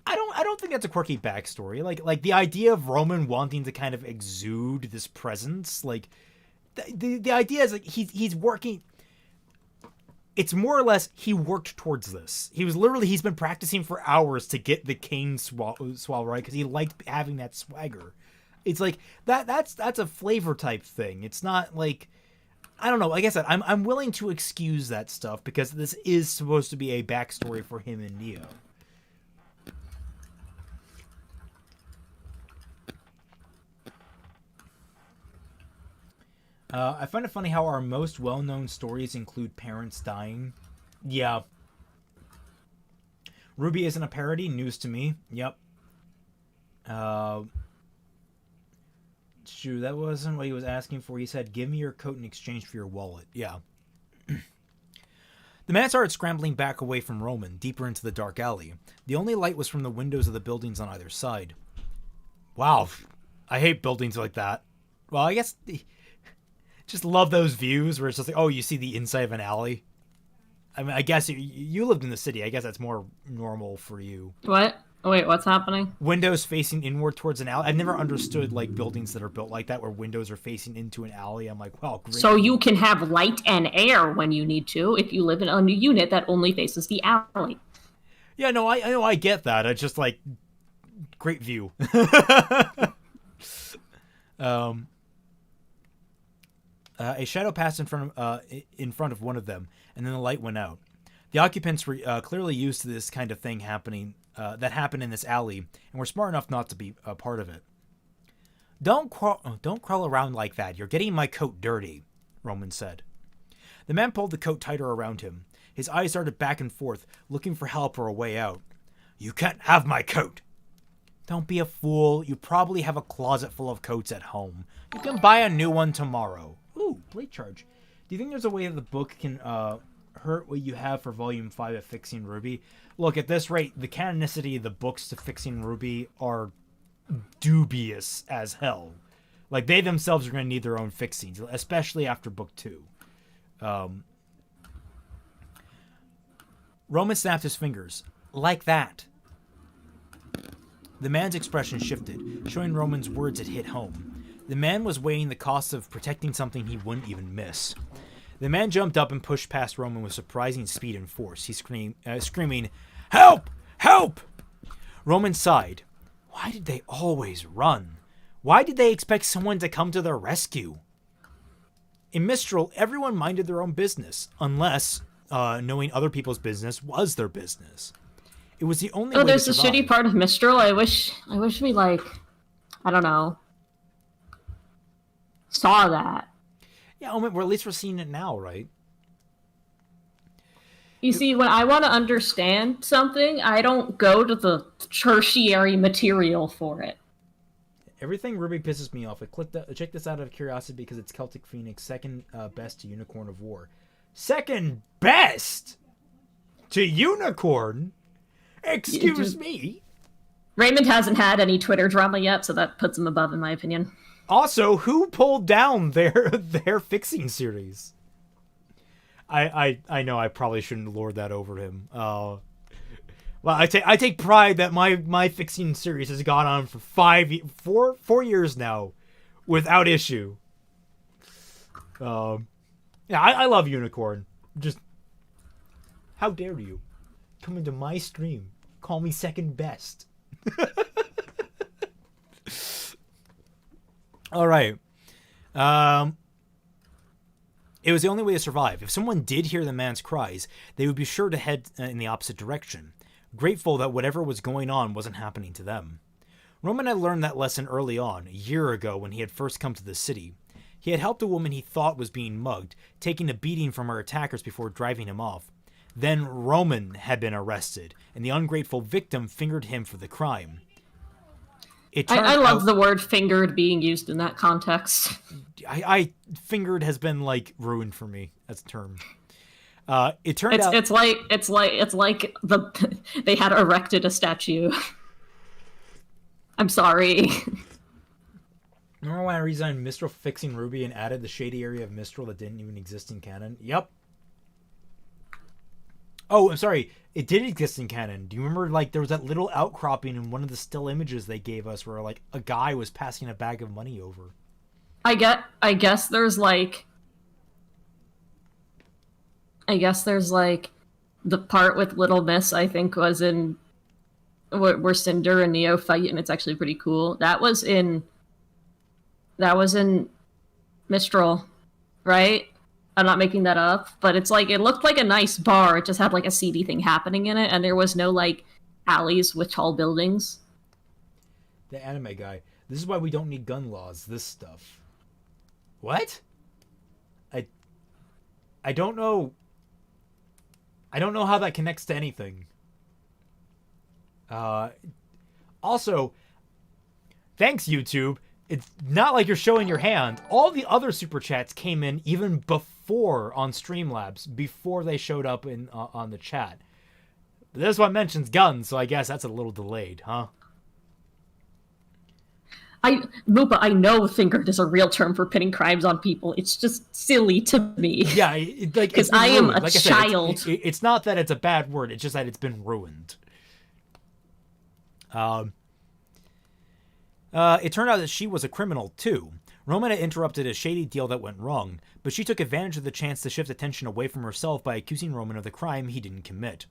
Speaker 1: I don't think that's a quirky backstory. Like the idea of Roman wanting to kind of exude this presence, like the idea is like he's working. It's more or less he worked towards this. He's been practicing for hours to get the cane swallow right because he liked having that swagger. It's like that's a flavor type thing. It's not like, I don't know. Like I said, I'm willing to excuse that stuff because this is supposed to be a backstory for him and Neo. I find it funny how our most well-known stories include parents dying. Yeah. RWBY isn't a parody. News to me. Yep. Shoot, that wasn't what he was asking for. He said, give me your coat in exchange for your wallet. Yeah. The man started scrambling back away from Roman, deeper into the dark alley. The only light was from the windows of the buildings on either side. Wow. I hate buildings like that. Well, I guess... Just love those views where it's just like, oh, you see the inside of an alley. I mean, I guess you lived in the city. I guess that's more normal for you.
Speaker 2: What? Oh, wait, what's happening?
Speaker 1: Windows facing inward towards an alley. I've never understood like buildings that are built like that where windows are facing into an alley. I'm like, wow, great.
Speaker 2: So you can have light and air when you need to if you live in a unit that only faces the alley.
Speaker 1: Yeah, no, I know, I get that. It's just like, great view. A shadow passed in front of one of them, and then the light went out. The occupants were clearly used to this kind of thing happening that happened in this alley, and were smart enough not to be a part of it. Don't crawl around like that. You're getting my coat dirty, Roman said. The man pulled the coat tighter around him. His eyes darted back and forth, looking for help or a way out. You can't have my coat. Don't be a fool. You probably have a closet full of coats at home. You can buy a new one tomorrow. Ooh, blade charge. Do you think there's a way that the book can hurt what you have for Volume 5 of Fixing RWBY? Look, at this rate, the canonicity of the books to Fixing RWBY are dubious as hell. Like, they themselves are going to need their own fixings, especially after Book 2. Roman snapped his fingers. Like that. The man's expression shifted, showing Roman's words had hit home. The man was weighing the cost of protecting something he wouldn't even miss. The man jumped up and pushed past Roman with surprising speed and force. He screaming, "Help! Help!" Roman sighed. Why did they always run? Why did they expect someone to come to their rescue? In Mistral, everyone minded their own business, unless knowing other people's business was their business. It was the only way
Speaker 2: there's
Speaker 1: to
Speaker 2: a
Speaker 1: survive.
Speaker 2: shitty part of Mistral. I wish we, like, I don't know, saw that.
Speaker 1: Yeah, well, at least we're seeing it now, right?
Speaker 2: You see, when I want to understand something, I don't go to the tertiary material for it.
Speaker 1: Everything RWBY pisses me off. Check this out out of curiosity because it's Celtic Phoenix, second best to Unicorn of War. Second best to Unicorn? Excuse me?
Speaker 2: Raymond hasn't had any Twitter drama yet, so that puts him above, in my opinion.
Speaker 1: Also, who pulled down their fixing series? I know I probably shouldn't lord that over him. Well, I take pride that my fixing series has gone on for 4 years now, without issue. Yeah, I love Unicorn. Just how dare you come into my stream, call me second best. All right. It was the only way to survive. If someone did hear the man's cries, they would be sure to head in the opposite direction, grateful that whatever was going on wasn't happening to them. Roman had learned that lesson early on, a year ago when he had first come to the city. He had helped a woman he thought was being mugged, taking a beating from her attackers before driving him off. Then Roman had been arrested, and the ungrateful victim fingered him for the crime.
Speaker 2: I love the word fingered being used in that context.
Speaker 1: I fingered has been like ruined for me as a term. It turned out
Speaker 2: it's like they had erected a statue. I'm sorry.
Speaker 1: Remember when I redesigned Mistral Fixing RWBY and added the shady area of Mistral that didn't even exist in canon? Yep. Oh, I'm sorry. It did exist in canon. Do you remember, like, there was that little outcropping in one of the still images they gave us where, like, a guy was passing a bag of money over?
Speaker 2: I guess there's like the part with Little Miss, I think, was in where Cinder and Neo fight, and it's actually pretty cool. That was in Mistral, right? I'm not making that up, but it's like it looked like a nice bar. It just had like a seedy thing happening in it, and there was no like alleys with tall buildings.
Speaker 1: The anime guy. This is why we don't need gun laws. This stuff. What? I don't know. I don't know how that connects to anything. Also, thanks YouTube. It's not like you're showing your hand. All the other super chats came in even before on Streamlabs, before they showed up in on the chat. But this one mentions guns, so I guess that's a little delayed, huh?
Speaker 2: Moopa, I know fingered is a real term for pinning crimes on people. It's just silly to me.
Speaker 1: Yeah,
Speaker 2: because I am a child.
Speaker 1: It's not that it's a bad word. It's just that it's been ruined. It turned out that she was a criminal, too. Roman had interrupted a shady deal that went wrong, but she took advantage of the chance to shift attention away from herself by accusing Roman of the crime he didn't commit.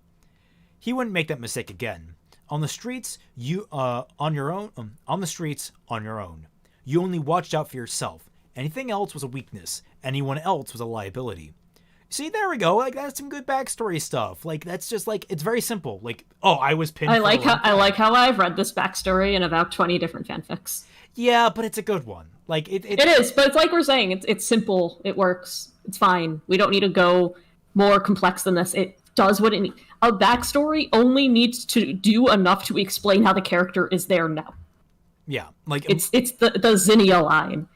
Speaker 1: He wouldn't make that mistake again. On the streets, on your own. You only watched out for yourself. Anything else was a weakness. Anyone else was a liability. See, there we go. Like, that's some good backstory stuff. Like, that's just like, it's very simple. Like, oh, I was pinned.
Speaker 2: I like how I've read this backstory in about 20 different fanfics.
Speaker 1: Yeah, but it's a good one. Like it
Speaker 2: is, but it's like we're saying, it's simple. It works. It's fine. We don't need to go more complex than this. It does what it needs. A backstory only needs to do enough to explain how the character is there now.
Speaker 1: Yeah, like
Speaker 2: it's the Zinnia line.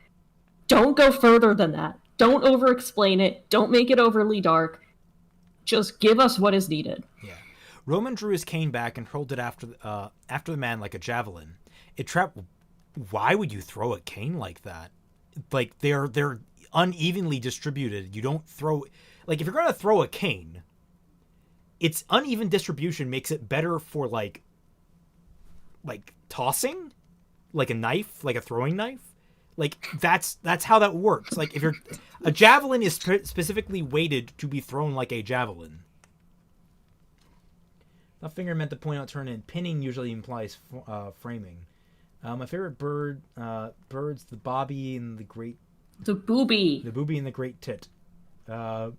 Speaker 2: Don't go further than that. Don't over-explain it. Don't make it overly dark. Just give us what is needed.
Speaker 1: Yeah. Roman drew his cane back and hurled it after the man like a javelin. It trapped. Why would you throw a cane like that? Like, they're unevenly distributed. You don't throw... Like, if you're going to throw a cane, its uneven distribution makes it better for, like tossing? Like a knife? Like a throwing knife? Like, that's how that works. Like, if you're... A javelin is specifically weighted to be thrown like a javelin. That finger meant to point out turn in. Pinning usually implies framing. My favorite birds, the bobby and the great...
Speaker 2: The booby.
Speaker 1: The booby and the great tit.
Speaker 2: I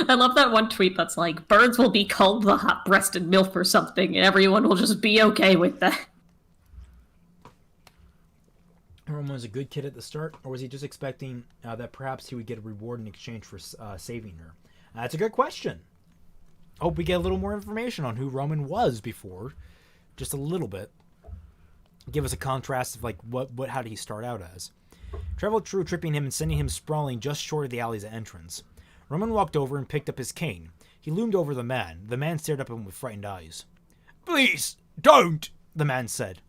Speaker 2: love that one tweet that's like, birds will be called the hot-breasted MILF or something, and everyone will just be okay with that.
Speaker 1: Roman was a good kid at the start, or was he just expecting that perhaps he would get a reward in exchange for saving her? That's a good question. Hope we get a little more information on who Roman was before. Just a little bit. Give us a contrast of like how did he start out as. Travel through, tripping him and sending him sprawling just short of the alley's entrance. Roman walked over and picked up his cane. He loomed over the man. The man stared up at him with frightened eyes. "Please, don't," the man said.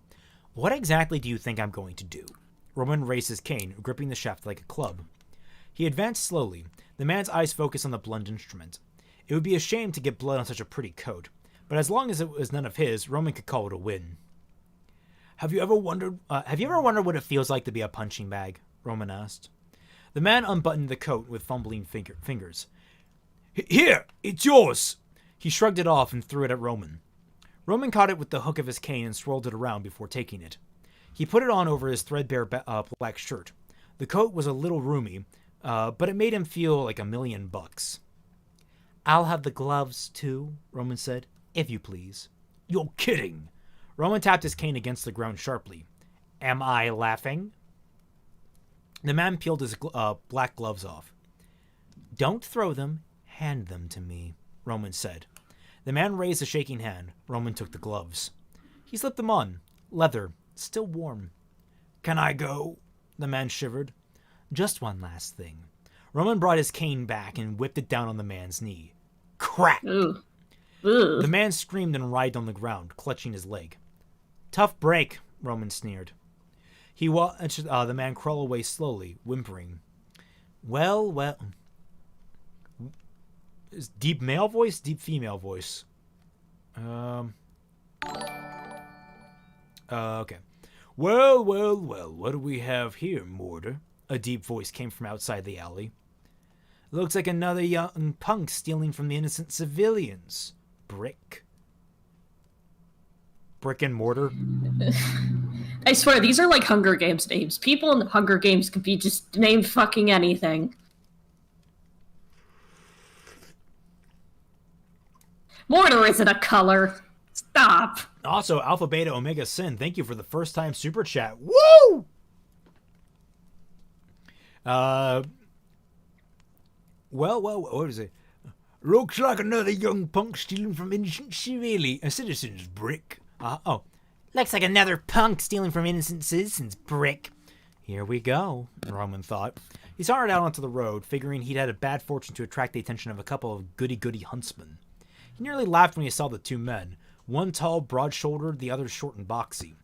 Speaker 1: "What exactly do you think I'm going to do?" Roman raised his cane, gripping the shaft like a club. He advanced slowly. The man's eyes focused on the blunt instrument. It would be a shame to get blood on such a pretty coat, but as long as it was none of his, Roman could call it a win. Have you ever wondered what it feels like to be a punching bag?" Roman asked. The man unbuttoned the coat with fumbling fingers. "Here, it's yours." He shrugged it off and threw it at Roman. Roman caught it with the hook of his cane and swirled it around before taking it. He put it on over his threadbare black shirt. The coat was a little roomy, but it made him feel like $1,000,000. "I'll have the gloves, too," Roman said. "If you please." "You're kidding." Roman tapped his cane against the ground sharply. "Am I laughing?" The man peeled his black gloves off. "Don't throw them. Hand them to me," Roman said. The man raised a shaking hand. Roman took the gloves. He slipped them on. Leather. Still warm. "Can I go?" The man shivered. "Just one last thing." Roman brought his cane back and whipped it down on the man's knee. Crack!
Speaker 2: Ooh.
Speaker 1: The man screamed and writhed on the ground, clutching his leg. "Tough break," Roman sneered. He watched the man crawl away slowly, whimpering. Well. Is deep male voice, deep female voice? Okay. Well, what do we have here, Mortar? A deep voice came from outside the alley. Looks like another young punk stealing from the innocent civilians. Brick and Mortar.
Speaker 2: I swear, these are like Hunger Games names. People in the Hunger Games could be just named fucking anything. Mortar isn't a color. Stop.
Speaker 1: Also, AlphaBetaOmegaSin, thank you for the first time super chat. Woo! Well, what is it? Looks like another young punk stealing from innocent citizens, Brick. Looks like another punk stealing from innocent citizens, Brick. Here we go, Roman thought. He sauntered out onto the road, figuring he'd had a bad fortune to attract the attention of a couple of goody-goody huntsmen. He nearly laughed when he saw the two men, one tall, broad-shouldered, the other short and boxy.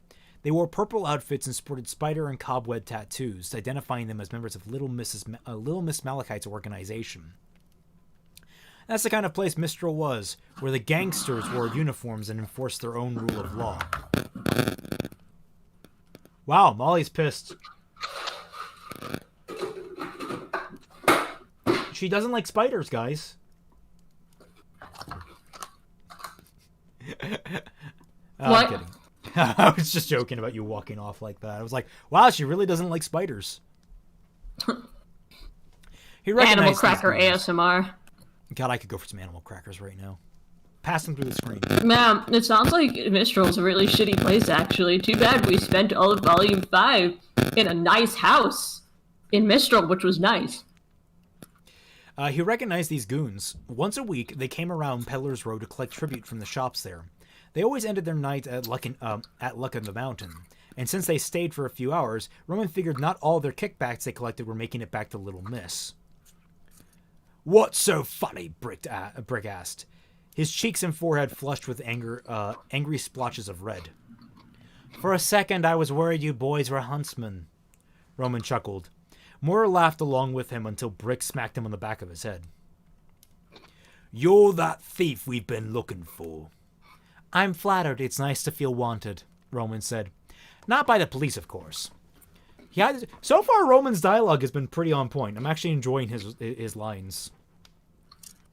Speaker 1: They wore purple outfits and sported spider and cobweb tattoos, identifying them as members of Little Miss Malachite's organization. That's the kind of place Mistral was, where the gangsters wore uniforms and enforced their own rule of law. Wow, Mollie's pissed. She doesn't like spiders, guys. I'm kidding. I was just joking about you walking off like that. I was like, wow, she really doesn't like spiders.
Speaker 2: Animal cracker ASMR.
Speaker 1: God, I could go for some animal crackers right now. Pass them through the screen.
Speaker 2: Man, it sounds like Mistral's a really shitty place, actually. Too bad we spent all of Volume 5 in a nice house in Mistral, which was nice.
Speaker 1: He recognized these goons. Once a week, they came around Peddler's Row to collect tribute from the shops there. They always ended their night at Luck in the Mountain. And since they stayed for a few hours, Roman figured not all their kickbacks they collected were making it back to Little Miss. What's so funny? Brick asked. His cheeks and forehead flushed with angry splotches of red. For a second, I was worried you boys were huntsmen. Roman chuckled. Moore laughed along with him until Brick smacked him on the back of his head. You're that thief we've been looking for. I'm flattered. It's nice to feel wanted, Roman said. Not by the police, of course. So far, Roman's dialogue has been pretty on point. I'm actually enjoying his lines.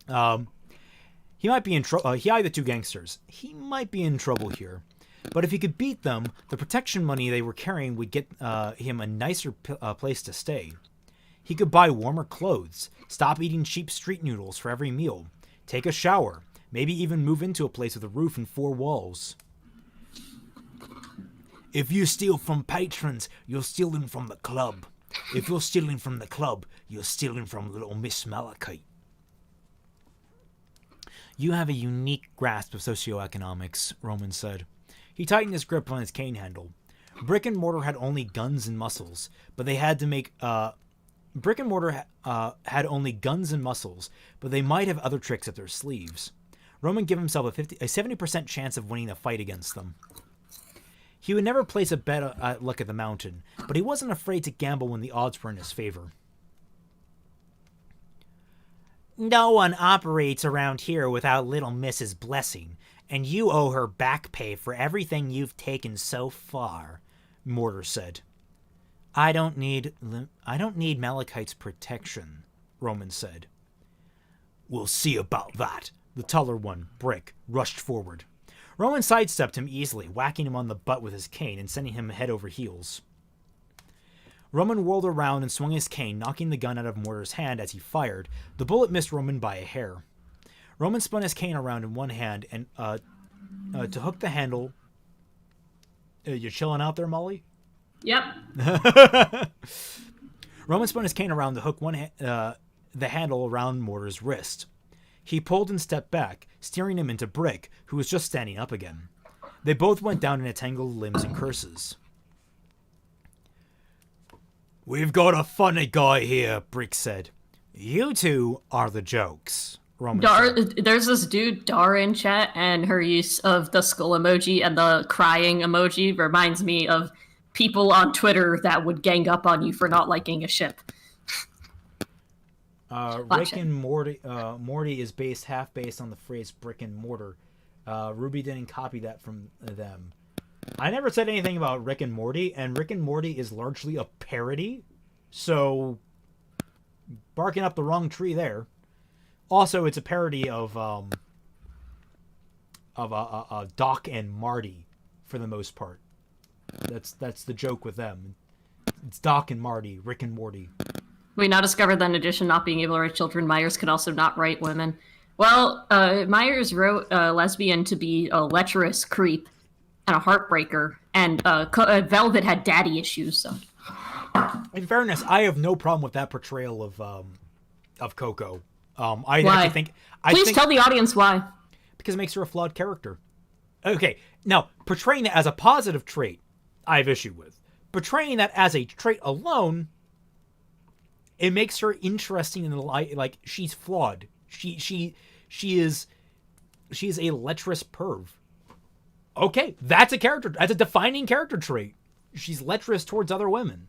Speaker 1: He might be in trouble. He eyed the two gangsters. He might be in trouble here. But if he could beat them, the protection money they were carrying would get him a nicer place to stay. He could buy warmer clothes, stop eating cheap street noodles for every meal, take a shower, maybe even move into a place with a roof and 4 walls. If you steal from patrons, you're stealing from the club. If you're stealing from the club, you're stealing from Little Miss Malachite. You have a unique grasp of socioeconomics, Roman said. He tightened his grip on his cane handle. Brick and Mortar had only guns and muscles, but they had to make Brick and Mortar had only guns and muscles, but they might have other tricks up their sleeves. Roman gave himself a 70% chance of winning a fight against them. He would never place a bet at Luck at the Mountain, but he wasn't afraid to gamble when the odds were in his favor. No one operates around here without Little Miss's blessing, and you owe her back pay for everything you've taken so far, Mortar said. I don't need Malachite's protection, Roman said. We'll see about that. The taller one, Brick, rushed forward. Roman sidestepped him easily, whacking him on the butt with his cane and sending him head over heels. Roman whirled around and swung his cane, knocking the gun out of Mortar's hand as he fired. The bullet missed Roman by a hair. Roman spun his cane around in one hand and to hook the handle. You chilling out there, Molly?
Speaker 2: Yep.
Speaker 1: Roman spun his cane around to hook the handle around Mortar's wrist. He pulled and stepped back, steering him into Brick, who was just standing up again. They both went down in a tangle of limbs and curses. We've got a funny guy here, Brick said. You two are the jokes, Roman said.
Speaker 2: There's this dude, Dara, in chat, and her use of the skull emoji and the crying emoji reminds me of people on Twitter that would gang up on you for not liking a ship. Watch
Speaker 1: Rick
Speaker 2: it.
Speaker 1: and Morty is half based on the phrase brick and mortar. RWBY didn't copy that from them. I never said anything about Rick and Morty, and Rick and Morty is largely a parody, so barking up the wrong tree there. Also, it's a parody of Doc and Marty for the most part. That's the joke with them. It's Doc and Marty, Rick and Morty.
Speaker 2: We now discovered that in addition to not being able to write children, Meyers could also not write women. Well, Meyers wrote lesbian to be a lecherous creep and a heartbreaker, and Velvet had daddy issues. So,
Speaker 1: in fairness, I have no problem with that portrayal of Coco. I
Speaker 2: why?
Speaker 1: actually think.
Speaker 2: Please tell the audience why.
Speaker 1: Because it makes her a flawed character. Okay, now portraying that as a positive trait, I have issue with. Portraying that as a trait alone, it makes her interesting in the light. Like, she's flawed. She is a lecherous perv. Okay, that's a character. That's a defining character trait. She's lecherous towards other women.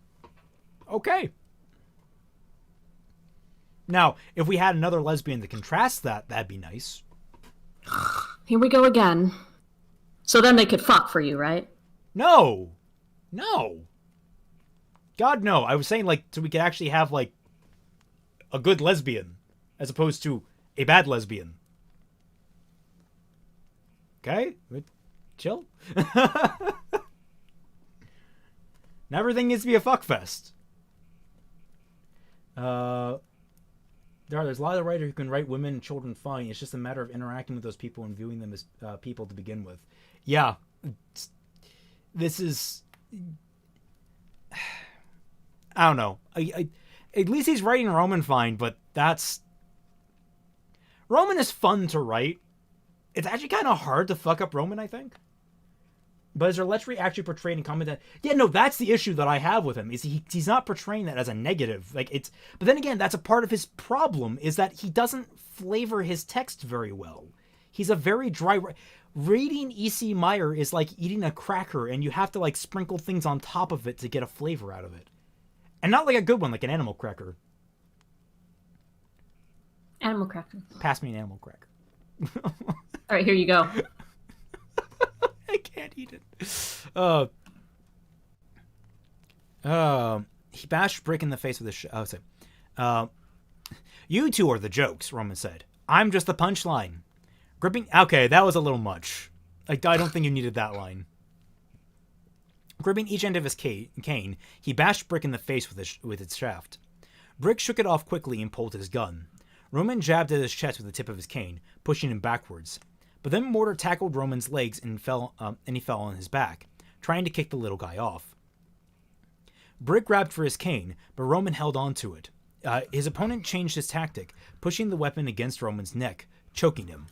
Speaker 1: Okay. Now, if we had another lesbian to contrast that, that'd be nice.
Speaker 2: Here we go again. So then they could fuck for you, right?
Speaker 1: No. God, no. I was saying, like, so we could actually have, like, a good lesbian as opposed to a bad lesbian. Okay? Chill. Now everything needs to be a fuckfest. There's a lot of writers who can write women and children fine. It's just a matter of interacting with those people and viewing them as people to begin with. Yeah. This is... I don't know. At least he's writing Roman fine, but that's... Roman is fun to write. It's actually kind of hard to fuck up Roman, I think. But is Letchery actually portrayed in comedy? Yeah, no, that's the issue that I have with him. Is he's not portraying that as a negative. Like, it's, but then again, that's a part of his problem, is that he doesn't flavor his text very well. He's a very dry... Reading E.C. Meyer is like eating a cracker, and you have to, like, sprinkle things on top of it to get a flavor out of it. And not like a good one, like an animal cracker.
Speaker 2: Animal cracker.
Speaker 1: Pass me an animal cracker.
Speaker 2: All right, here you go.
Speaker 1: I can't eat it. He bashed Brick in the face with his you two are the jokes, Roman said. I'm just the punchline. Gripping... Okay, that was a little much. I don't think you needed that line. Gripping each end of his cane, he bashed Brick in the face with its shaft. Brick shook it off quickly and pulled his gun. Roman jabbed at his chest with the tip of his cane, pushing him backwards. But then Mortar tackled Roman's legs and he fell on his back, trying to kick the little guy off. Brick grabbed for his cane, but Roman held on to it. His opponent changed his tactic, pushing the weapon against Roman's neck, choking him.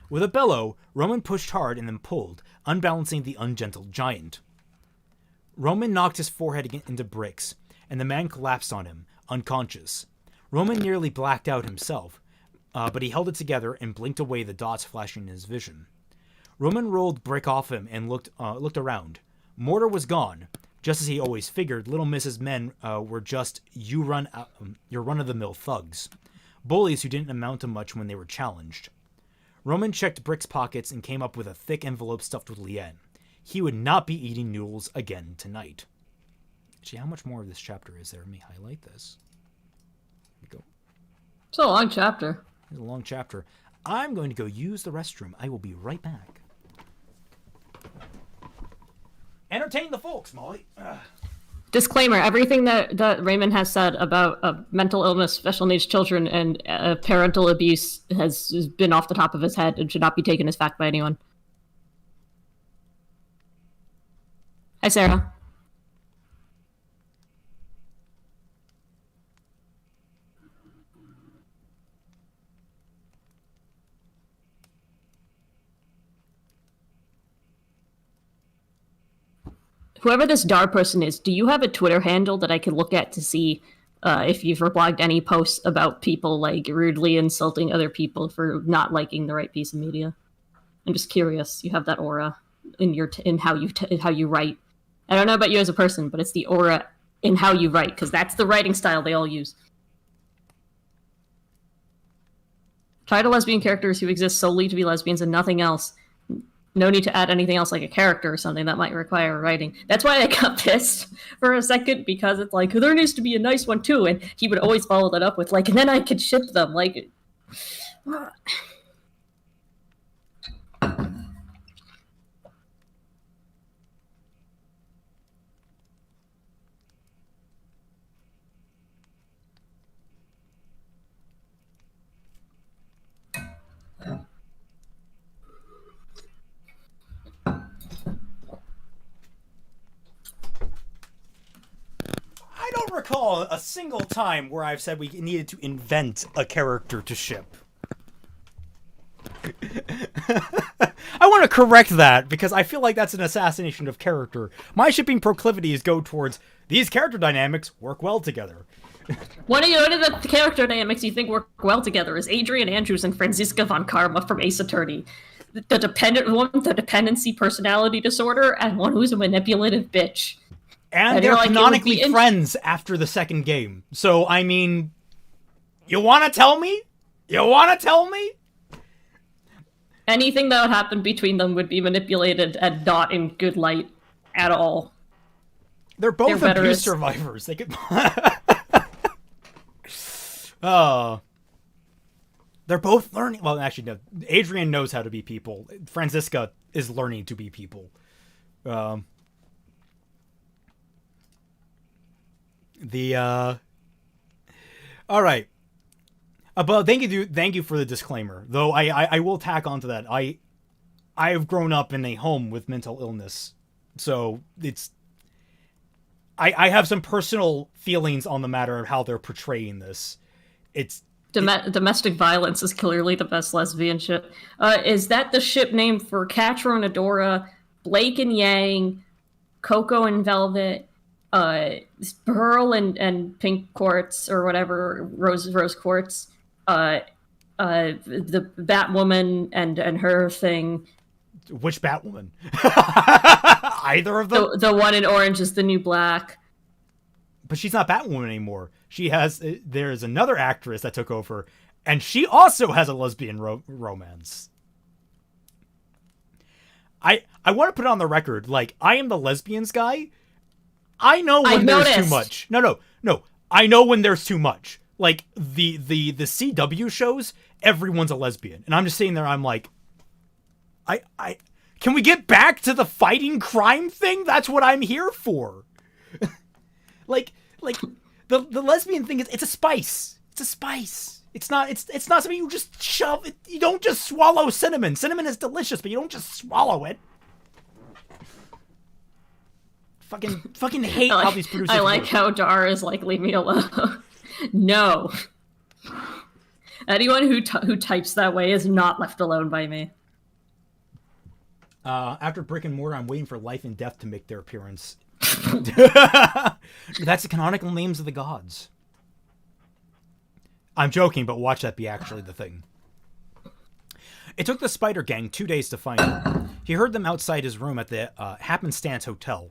Speaker 1: With a bellow, Roman pushed hard and then pulled, unbalancing the ungentle giant. Roman knocked his forehead into Brick's, and the man collapsed on him, unconscious. Roman nearly blacked out himself, but he held it together and blinked away the dots flashing in his vision. Roman rolled Brick off him and looked around. Mortar was gone. Just as he always figured, Little Mrs. Men were just your run-of-the-mill thugs. Bullies who didn't amount to much when they were challenged. Roman checked Brick's pockets and came up with a thick envelope stuffed with Liane. He would not be eating noodles again tonight. Gee, how much more of this chapter is there? Let me highlight this. Here we go.
Speaker 2: It's a long chapter.
Speaker 1: It's a long chapter. I'm going to go use the restroom. I will be right back. Entertain the folks, Molly.
Speaker 2: Disclaimer, everything that Raymond has said about mental illness, special needs children, and parental abuse has been off the top of his head and should not be taken as fact by anyone. Hi, Sarah. Whoever this Dar person is, do you have a Twitter handle that I could look at to see if you've reblogged any posts about people like rudely insulting other people for not liking the right piece of media? I'm just curious. You have that aura in how you write. I don't know about you as a person, but it's the aura in how you write, because that's the writing style they all use. Try to lesbian characters who exist solely to be lesbians and nothing else. No need to add anything else like a character or something that might require writing. That's why I got pissed for a second, because it's like, there needs to be a nice one too, and he would always follow that up with like, and then I could ship them. Like,
Speaker 1: I don't recall a single time where I've said we needed to invent a character to ship. I want to correct that, because I feel like that's an assassination of character. My shipping proclivities go towards these character dynamics work well together.
Speaker 2: one of the character dynamics you think work well together is Adrian Andrews and Franziska von Karma from Ace Attorney. The dependent one with the dependency personality disorder, and one who's a manipulative bitch.
Speaker 1: And they're canonically friends after the second game. So, I mean, you want to tell me? You want to tell me?
Speaker 2: Anything that would happen between them would be manipulated and not in good light at all.
Speaker 1: They're both abuse survivors. They could... They're both learning... Well, actually, no. Adrian knows how to be people. Franziska is learning to be people. All right. But thank you for the disclaimer. Though I will tack onto that. I've grown up in a home with mental illness, so it's I have some personal feelings on the matter of how they're portraying this.
Speaker 2: Domestic violence is clearly the best lesbian ship. Is that the ship name for Catra and Adora, Blake and Yang, Coco and Velvet, Pearl and Pink Quartz, or whatever, Rose Quartz, the Batwoman and her thing.
Speaker 1: Which Batwoman? Either of them?
Speaker 2: The one in orange is the new black.
Speaker 1: But she's not Batwoman anymore. There's another actress that took over, and she also has a lesbian romance. I want to put it on the record, like, I am the lesbians guy. I know when there's too much. No. I know when there's too much. Like, the CW shows, everyone's a lesbian. And I'm just sitting there, I'm like, can we get back to the fighting crime thing? That's what I'm here for. like, the lesbian thing it's a spice. It's a spice. It's not something you just shove. You don't just swallow cinnamon. Cinnamon is delicious, but you don't just swallow it. Fucking hate how these producers.
Speaker 2: I like how Dar is like, leave me alone. No. Anyone who types that way is not left alone by me.
Speaker 1: After Brick and Mortar, I'm waiting for Life and Death to make their appearance. That's the canonical names of the gods. I'm joking, but watch that be actually the thing. It took the Spider Gang 2 days to find him. He heard them outside his room at the Happenstance Hotel.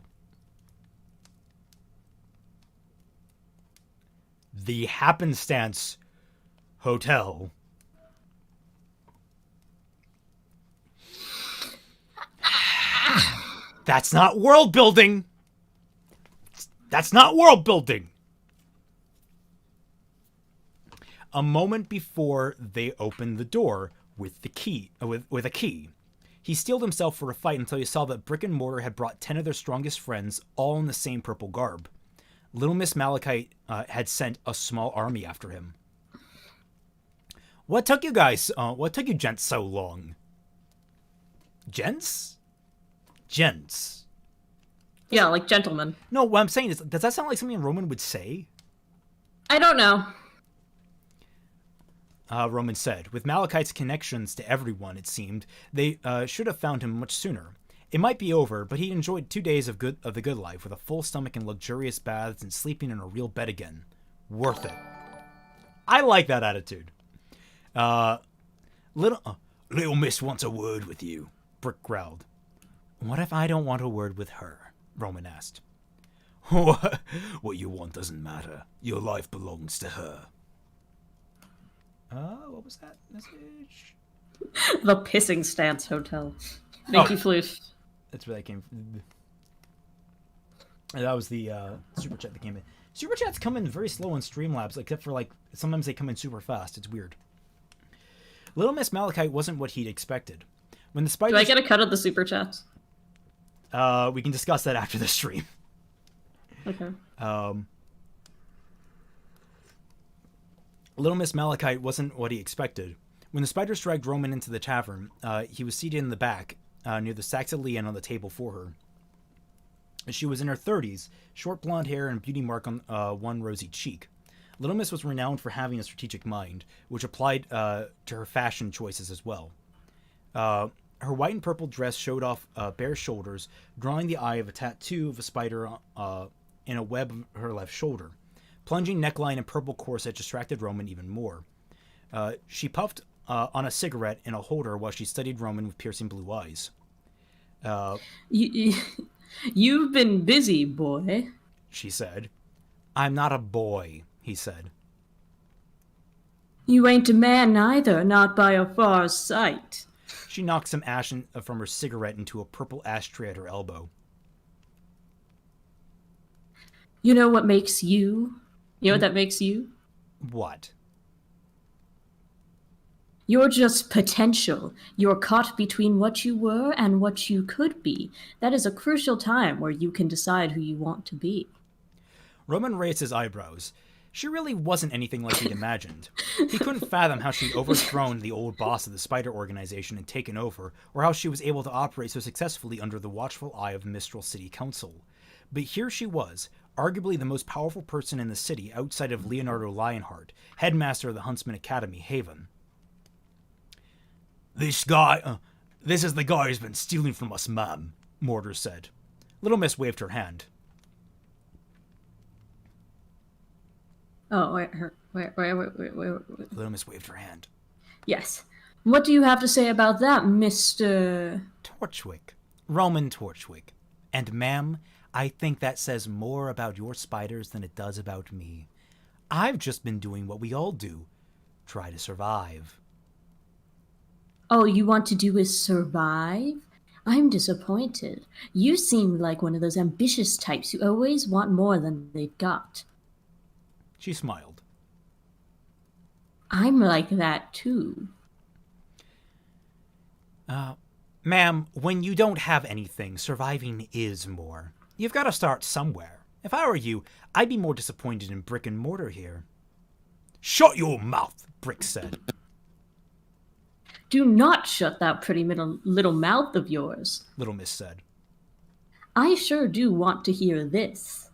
Speaker 1: The Happenstance Hotel. That's not world building. That's not world building. A moment before they opened the door with the key, with a key, he steeled himself for a fight until he saw that Brick and Mortar had brought 10 of their strongest friends, all in the same purple garb. Little Miss Malachite had sent a small army after him. What took you guys? What took you gents so long? Gents? Gents.
Speaker 2: Yeah, like gentlemen.
Speaker 1: No, what I'm saying is, does that sound like something Roman would say?
Speaker 2: I don't know.
Speaker 1: Roman said. With Malachite's connections to everyone, it seemed, they should have found him much sooner. It might be over, but he enjoyed 2 days of the good life, with a full stomach and luxurious baths and sleeping in a real bed again. Worth it. I like that attitude. Little Miss wants a word with you, Brick growled. What if I don't want a word with her? Roman asked. What you want doesn't matter. Your life belongs to her. What was that message?
Speaker 2: The Pissing Stance Hotel. Thank you, Floof.
Speaker 1: That's where that came from. That was the super chat that came in. Super chats come in very slow in Streamlabs, except for like sometimes they come in super fast. It's weird. Little Miss Malachite wasn't what he'd expected. When the spiders...
Speaker 2: Do I get a cut of the super chats?
Speaker 1: We can discuss that after the stream.
Speaker 2: Okay.
Speaker 1: Little Miss Malachite wasn't what he expected. When the spiders dragged Roman into the tavern, he was seated in the back, near the sacks of Leanne on the table for her. She was in her 30s, short blonde hair and a beauty mark on one rosy cheek. Little Miss was renowned for having a strategic mind, which applied to her fashion choices as well. Her white and purple dress showed off bare shoulders, drawing the eye of a tattoo of a spider in a web of her left shoulder. Plunging neckline and purple corset distracted Roman even more. She puffed on a cigarette in a holder while she studied Roman with piercing blue eyes.
Speaker 2: You've been busy, boy,
Speaker 1: she said. I'm not a boy, he said.
Speaker 2: You ain't a man neither, not by a far sight.
Speaker 1: She knocked some ash from her cigarette into a purple ashtray at her elbow.
Speaker 2: You know what makes you? You know what that makes you?
Speaker 1: What?
Speaker 2: You're just potential. You're caught between what you were and what you could be. That is a crucial time where you can decide who you want to be.
Speaker 1: Roman raised his eyebrows. She really wasn't anything like he'd imagined. He couldn't fathom how she'd overthrown the old boss of the Spider Organization and taken over, or how she was able to operate so successfully under the watchful eye of Mistral City Council. But here she was, arguably the most powerful person in the city outside of Leonardo Lionheart, headmaster of the Huntsman Academy, Haven. This is the guy who's been stealing from us, ma'am, Mortar said. Little Miss waved her hand.
Speaker 2: Oh, wait.
Speaker 1: Little Miss waved her hand.
Speaker 2: Yes. What do you have to say about that, Mr.
Speaker 1: Torchwick. Roman Torchwick. And, ma'am, I think that says more about your spiders than it does about me. I've just been doing what we all do. Try to survive.
Speaker 2: All you want to do is survive? I'm disappointed. You seem like one of those ambitious types who always want more than they've got.
Speaker 1: She smiled.
Speaker 2: I'm like that, too.
Speaker 1: Ma'am, when you don't have anything, surviving is more. You've got to start somewhere. If I were you, I'd be more disappointed in Brick and Mortar here. Shut your mouth, Brick said.
Speaker 2: Do not shut that pretty little mouth of yours,
Speaker 1: Little Miss said.
Speaker 2: I sure do want to hear this.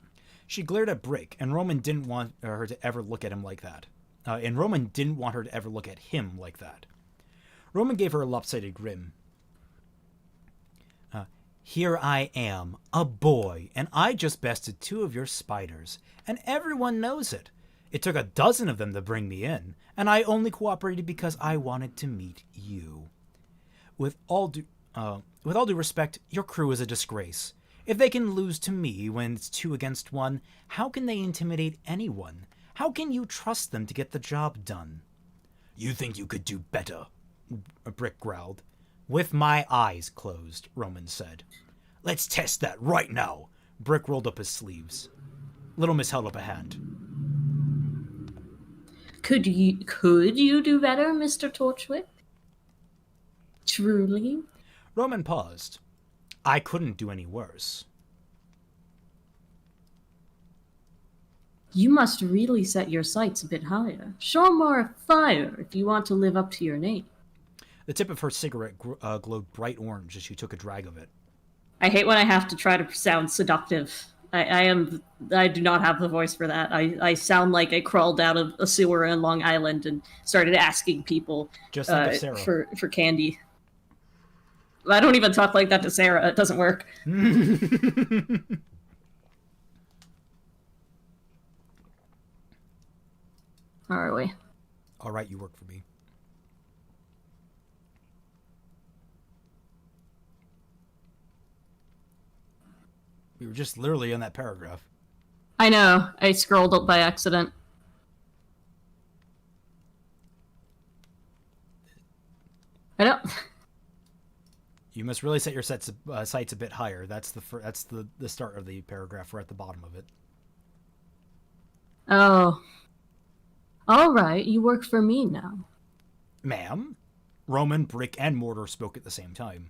Speaker 1: She glared at Brick, and Roman didn't want her to ever look at him like that. Roman gave her a lopsided grin. Here I am, a boy, and I just bested 2 of your spiders, and everyone knows it. It took a dozen of them to bring me in, and I only cooperated because I wanted to meet you. With all due respect, your crew is a disgrace. If they can lose to me when it's 2 against 1, how can they intimidate anyone? How can you trust them to get the job done? You think you could do better, Brick growled. With my eyes closed, Roman said. Let's test that right now. Brick rolled up his sleeves. Little Miss held up a hand.
Speaker 2: Could you do better, Mr. Torchwick? Truly?
Speaker 1: Roman paused. I couldn't do any worse.
Speaker 2: You must really set your sights a bit higher. Show more fire if you want to live up to your name.
Speaker 1: The tip of her cigarette glowed bright orange as she took a drag of it.
Speaker 2: I hate when I have to try to sound seductive. I do not have the voice for that. I sound like I crawled out of a sewer in Long Island and started asking people
Speaker 1: just like Sarah.
Speaker 2: for candy. I don't even talk like that to Sarah. It doesn't work. How are we?
Speaker 1: All right, you work for me. We were just literally on that paragraph.
Speaker 2: I know. I scrolled up by accident. I don't.
Speaker 1: You must really set your sights a bit higher. That's the start of the paragraph. We're at the bottom of it.
Speaker 2: Oh. All right, you work for me now.
Speaker 1: Ma'am? Roman, Brick, and Mortar spoke at the same time.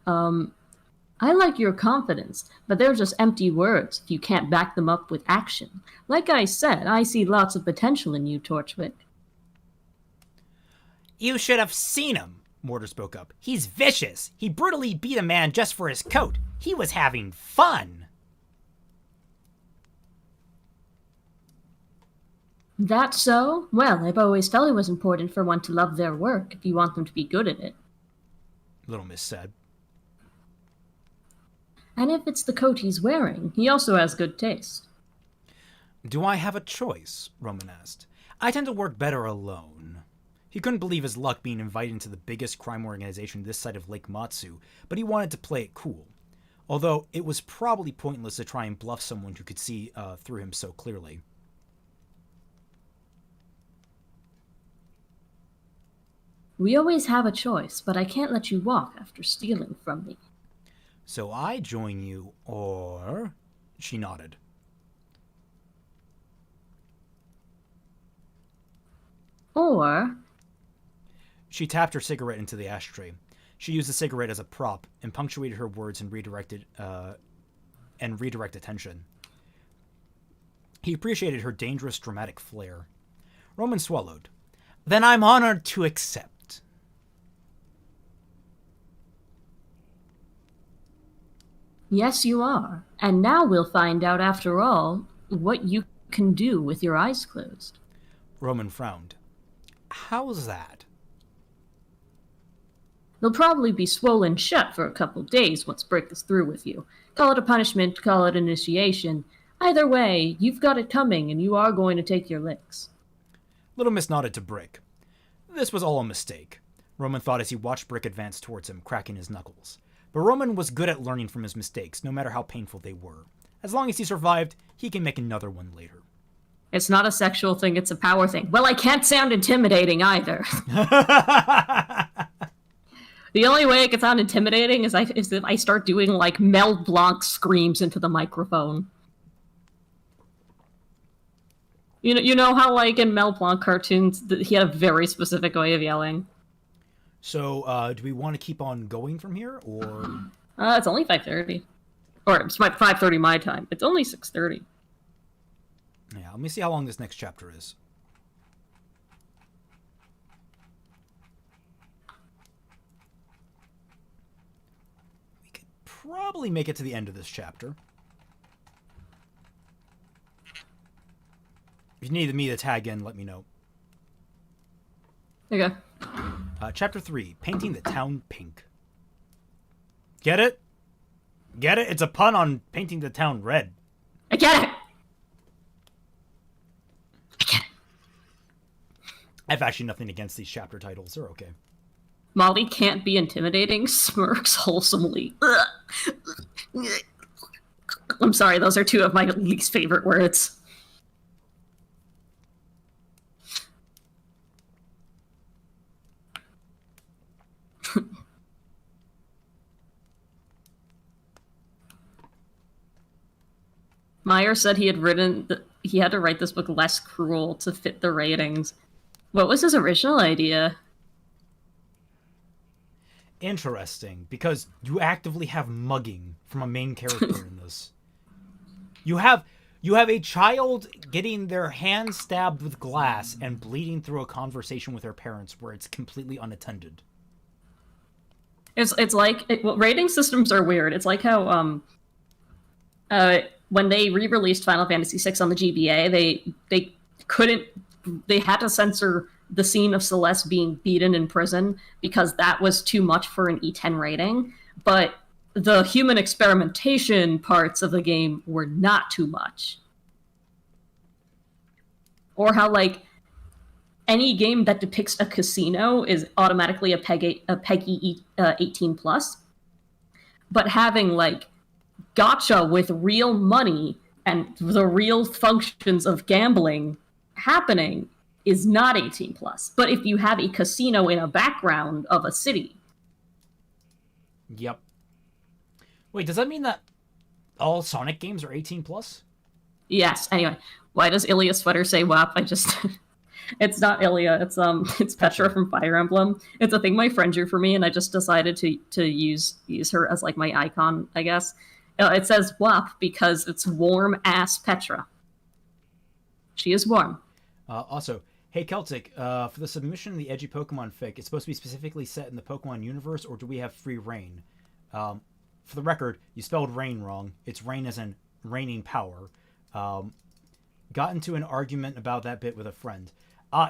Speaker 2: I like your confidence, but they're just empty words if you can't back them up with action. Like I said, I see lots of potential in you, Torchwick.
Speaker 1: You should have seen him, Mortar spoke up. He's vicious. He brutally beat a man just for his coat. He was having fun.
Speaker 2: That so? Well, I've always felt it was important for one to love their work if you want them to be good at it.
Speaker 1: Little Miss said.
Speaker 2: And if it's the coat he's wearing, he also has good taste.
Speaker 1: Do I have a choice? Roman asked. I tend to work better alone. He couldn't believe his luck being invited into the biggest crime organization this side of Lake Matsu, but he wanted to play it cool. Although it was probably pointless to try and bluff someone who could see through him so clearly.
Speaker 2: We always have a choice, but I can't let you walk after stealing from me.
Speaker 1: So I join you, or... She nodded.
Speaker 2: Or...
Speaker 1: She tapped her cigarette into the ashtray. She used the cigarette as a prop and punctuated her words and redirect attention. He appreciated her dangerous, dramatic flair. Roman swallowed. Then I'm honored to accept.
Speaker 2: Yes, you are. And now we'll find out, after all, what you can do with your eyes closed.
Speaker 1: Roman frowned. How's that?
Speaker 2: They'll probably be swollen shut for a couple days once Brick is through with you. Call it a punishment, call it initiation. Either way, you've got it coming, and you are going to take your licks.
Speaker 1: Little Miss nodded to Brick. This was all a mistake, Roman thought as he watched Brick advance towards him, cracking his knuckles. But Roman was good at learning from his mistakes, no matter how painful they were. As long as he survived, he can make another one later.
Speaker 2: It's not a sexual thing, it's a power thing. Well, I can't sound intimidating either. The only way it can sound intimidating is if I start doing, like, Mel Blanc screams into the microphone. You know how, like, in Mel Blanc cartoons, he had a very specific way of yelling?
Speaker 1: So, do we want to keep on going from here, or...?
Speaker 2: It's only 5:30. Or, it's 5:30 my time. It's only 6:30.
Speaker 1: Yeah, let me see how long this next chapter is. We could probably make it to the end of this chapter. If you need me to tag in, let me know.
Speaker 2: Okay.
Speaker 1: Chapter 3, Painting the Town Pink. Get it? Get it? It's a pun on painting the town red.
Speaker 2: I get it! I get it.
Speaker 1: I have actually nothing against these chapter titles. They're okay.
Speaker 2: Molly can't be intimidating, smirks wholesomely. I'm sorry, those are two of my least favorite words. Meyers said he had to write this book less cruel to fit the ratings. What was his original idea?
Speaker 1: Interesting, because you actively have mugging from a main character in this. You have a child getting their hand stabbed with glass and bleeding through a conversation with their parents where it's completely unattended.
Speaker 2: It's like rating systems are weird. It's like how when they re-released Final Fantasy VI on the GBA, they had to censor the scene of Celeste being beaten in prison because that was too much for an E10 rating. But the human experimentation parts of the game were not too much. Or how, like, any game that depicts a casino is automatically a PEGI 18+. But having, like, gacha with real money and the real functions of gambling happening is not 18 plus. But if you have a casino in a background of a city.
Speaker 1: Yep. Wait, does that mean that all Sonic games are 18 plus?
Speaker 2: Yes. Anyway, why does Ilya's sweater say WAP? It's not Ilya. It's Petra from Fire Emblem. It's a thing my friend drew for me, and I just decided to use her as like my icon, I guess. It says WAP because it's warm ass Petra. She is warm.
Speaker 1: Also, hey Celtic, for the submission of the edgy Pokemon fic, it's supposed to be specifically set in the Pokemon universe, or do we have free reign? For the record, you spelled rain wrong. It's rain as in raining power. Got into an argument about that bit with a friend.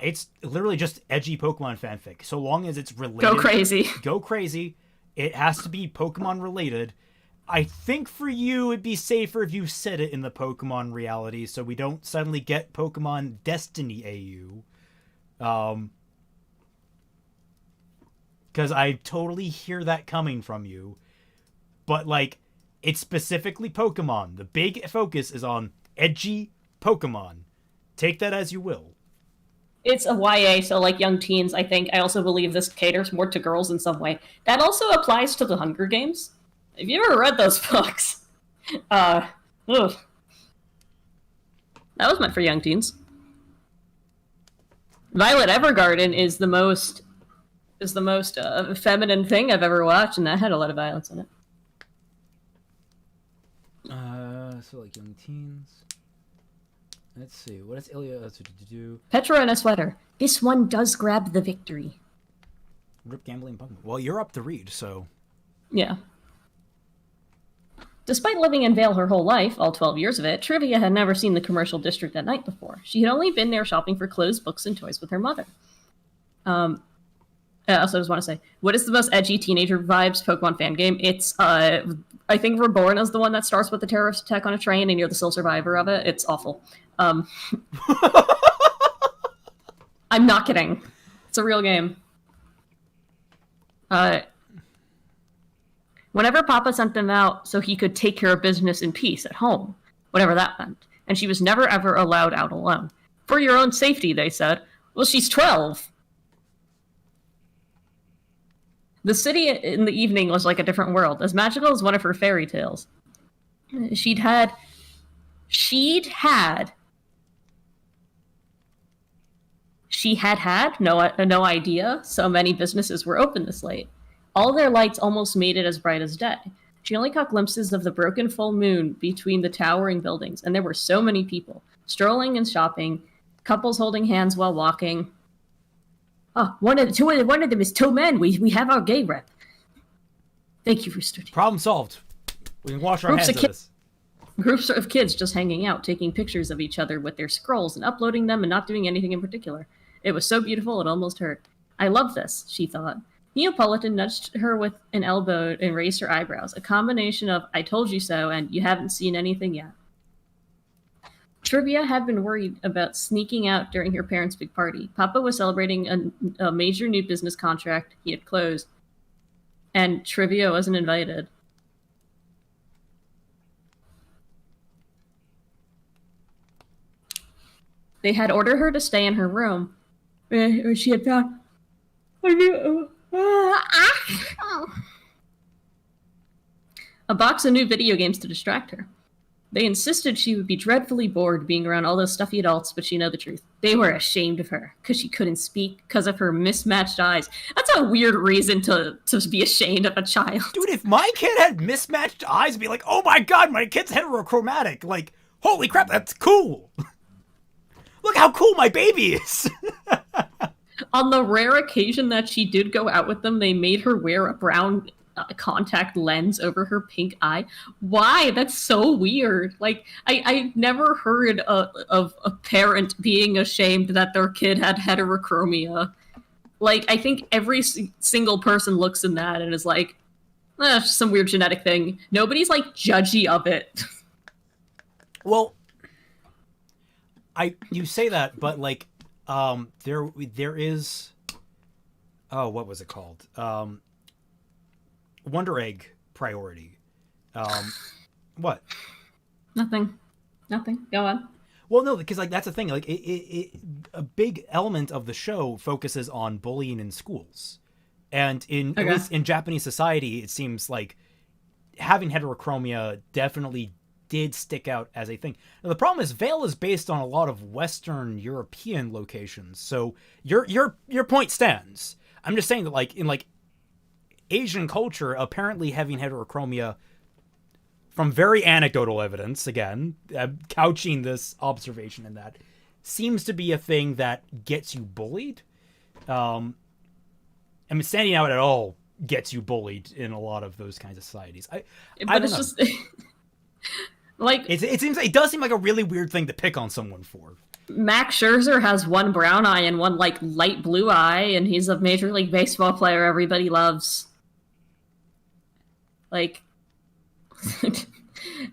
Speaker 1: It's literally just edgy Pokemon fanfic. So long as it's related.
Speaker 2: Go crazy.
Speaker 1: Go crazy. It has to be Pokemon related. I think for you, it'd be safer if you said it in the Pokemon reality so we don't suddenly get Pokemon Destiny AU. Because I totally hear that coming from you. But, like, it's specifically Pokemon. The big focus is on edgy Pokemon. Take that as you will.
Speaker 2: It's a YA, so like young teens, I think. I also believe this caters more to girls in some way. That also applies to the Hunger Games. Have you ever read those books? That was meant for young teens. Violet Evergarden is the most feminine thing I've ever watched, and that had a lot of violence in it.
Speaker 1: So like young teens. Let's see. What is Ilya to do?
Speaker 2: Petra in a sweater. This one does grab the victory.
Speaker 1: Rip gambling Pokemon. Well, you're up to read, so.
Speaker 2: Yeah. Despite living in Vale her whole life, all 12 years of it, Trivia had never seen the commercial district at night before. She had only been there shopping for clothes, books, and toys with her mother. I also just want to say, what is the most edgy teenager vibes Pokemon fan game? It's, I think Reborn is the one that starts with the terrorist attack on a train and you're the sole survivor of it. It's awful. I'm not kidding. It's a real game. Whenever Papa sent them out so he could take care of business in peace at home, whatever that meant, and she was never ever allowed out alone. For your own safety, they said. Well, she's 12. The city in the evening was like a different world, as magical as one of her fairy tales. She'd had no idea so many businesses were open this late. All their lights almost made it as bright as day. She only caught glimpses of the broken full moon between the towering buildings, and there were so many people, strolling and shopping, couples holding hands while walking. Oh, one of them is two men. We have our gay rep. Thank you for studying.
Speaker 1: Problem solved. We can wash our hands of this.
Speaker 2: Groups of kids just hanging out, taking pictures of each other with their scrolls and uploading them and not doing anything in particular. It was so beautiful it almost hurt. I love this, she thought. Neapolitan nudged her with an elbow and raised her eyebrows, a combination of I told you so and you haven't seen anything yet. Trivia had been worried about sneaking out during her parents' big party. Papa was celebrating a major new business contract he had closed, and Trivia wasn't invited. They had ordered her to stay in her room, where she had found a box of new video games to distract her. They insisted she would be dreadfully bored being around all those stuffy adults, but she knew the truth. They were ashamed of her because she couldn't speak because of her mismatched eyes. That's a weird reason to be ashamed of a child.
Speaker 1: Dude, if my kid had mismatched eyes, I'd be like, oh my god, my kid's heterochromatic. Like, holy crap, that's cool. Look how cool my baby is.
Speaker 2: On the rare occasion that she did go out with them, they made her wear a brown contact lens over her pink eye. Why? That's so weird. Like, I've never heard of a parent being ashamed that their kid had heterochromia. Like, I think every single person looks in that and is like, it's just some weird genetic thing. Nobody's, like, judgy of it.
Speaker 1: Well, you say that, but, like, there is, what was it called? Wonder Egg priority. What?
Speaker 2: Nothing. Go on.
Speaker 1: Well, no, because like that's the thing. Like a big element of the show focuses on bullying in schools, and at least in Japanese society, it seems like having heterochromia definitely did stick out as a thing. Now, the problem is Vale is based on a lot of Western European locations, so your point stands. I'm just saying that like in like Asian culture, apparently having heterochromia, from very anecdotal evidence, again, couching this observation in that, seems to be a thing that gets you bullied. I mean, standing out at all gets you bullied in a lot of those kinds of societies. I don't know.
Speaker 2: Just like
Speaker 1: it does seem like a really weird thing to pick on someone for.
Speaker 2: Max Scherzer has one brown eye and one like light blue eye, and he's a Major League Baseball player everybody loves. Like,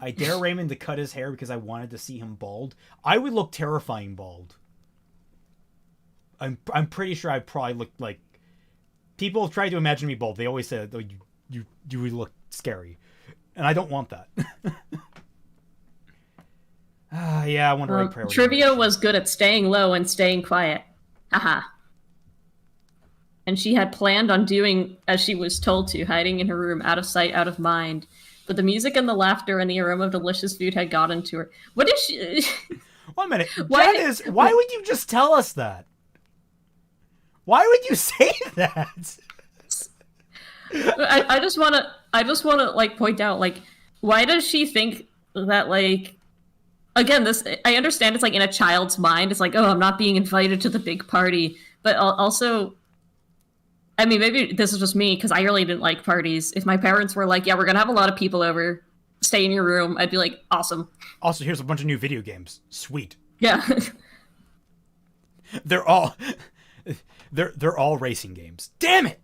Speaker 1: I dare Raymond to cut his hair because I wanted to see him bald. I would look terrifying bald. I'm pretty sure I probably look like... People have tried to imagine me bald. They always say, oh, you would look scary. And I don't want that. Yeah, I wonder why prayer.
Speaker 2: Trivia was good at staying low and staying quiet. Haha. And she had planned on doing as she was told to, hiding in her room, out of sight, out of mind. But the music and the laughter and the aroma of delicious food had gotten to her. What is she...
Speaker 1: 1 minute. Why would you just tell us that? Why would you say that?
Speaker 2: I just want to like point out, like, why does she think that, like, again, this, I understand it's like in a child's mind, it's like, oh, I'm not being invited to the big party, but also, I mean, maybe this is just me, because I really didn't like parties. If my parents were like, yeah, we're gonna have a lot of people over, stay in your room, I'd be like, awesome.
Speaker 1: Also, here's a bunch of new video games. Sweet.
Speaker 2: Yeah.
Speaker 1: They're all racing games. Damn it!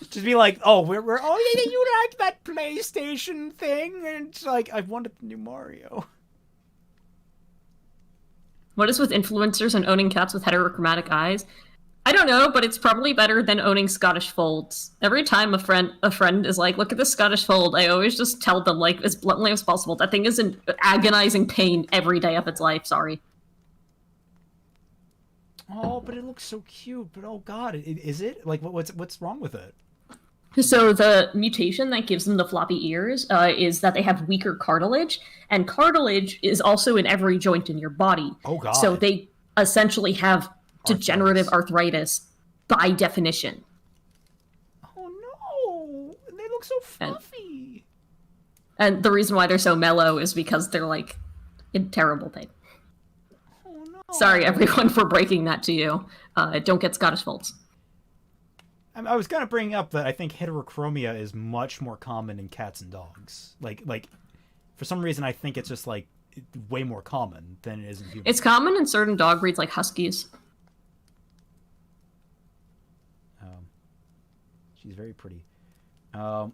Speaker 1: Just be like, oh, we're oh yeah, you like that PlayStation thing, and it's like, I wanted the new Mario.
Speaker 2: What is with influencers and owning cats with heterochromatic eyes? I don't know, but it's probably better than owning Scottish folds. Every time a friend is like, look at this Scottish fold, I always just tell them, like, as bluntly as possible, that thing is in agonizing pain every day of its life, sorry.
Speaker 1: Oh, but it looks so cute. But oh god, is it? Like, what's wrong with it?
Speaker 2: So the mutation that gives them the floppy ears is that they have weaker cartilage, and cartilage is also in every joint in your body.
Speaker 1: Oh god.
Speaker 2: So they essentially have degenerative arthritis by definition.
Speaker 1: Oh no! They look so fluffy.
Speaker 2: And the reason why they're so mellow is because they're, like, in terrible pain.
Speaker 1: Oh no!
Speaker 2: Sorry, everyone, for breaking that to you. Don't get Scottish folds.
Speaker 1: I was gonna bring up that I think heterochromia is much more common in cats and dogs. Like, for some reason, I think it's just like way more common than it is in humans.
Speaker 2: It's common in certain dog breeds, like huskies.
Speaker 1: She's very pretty. I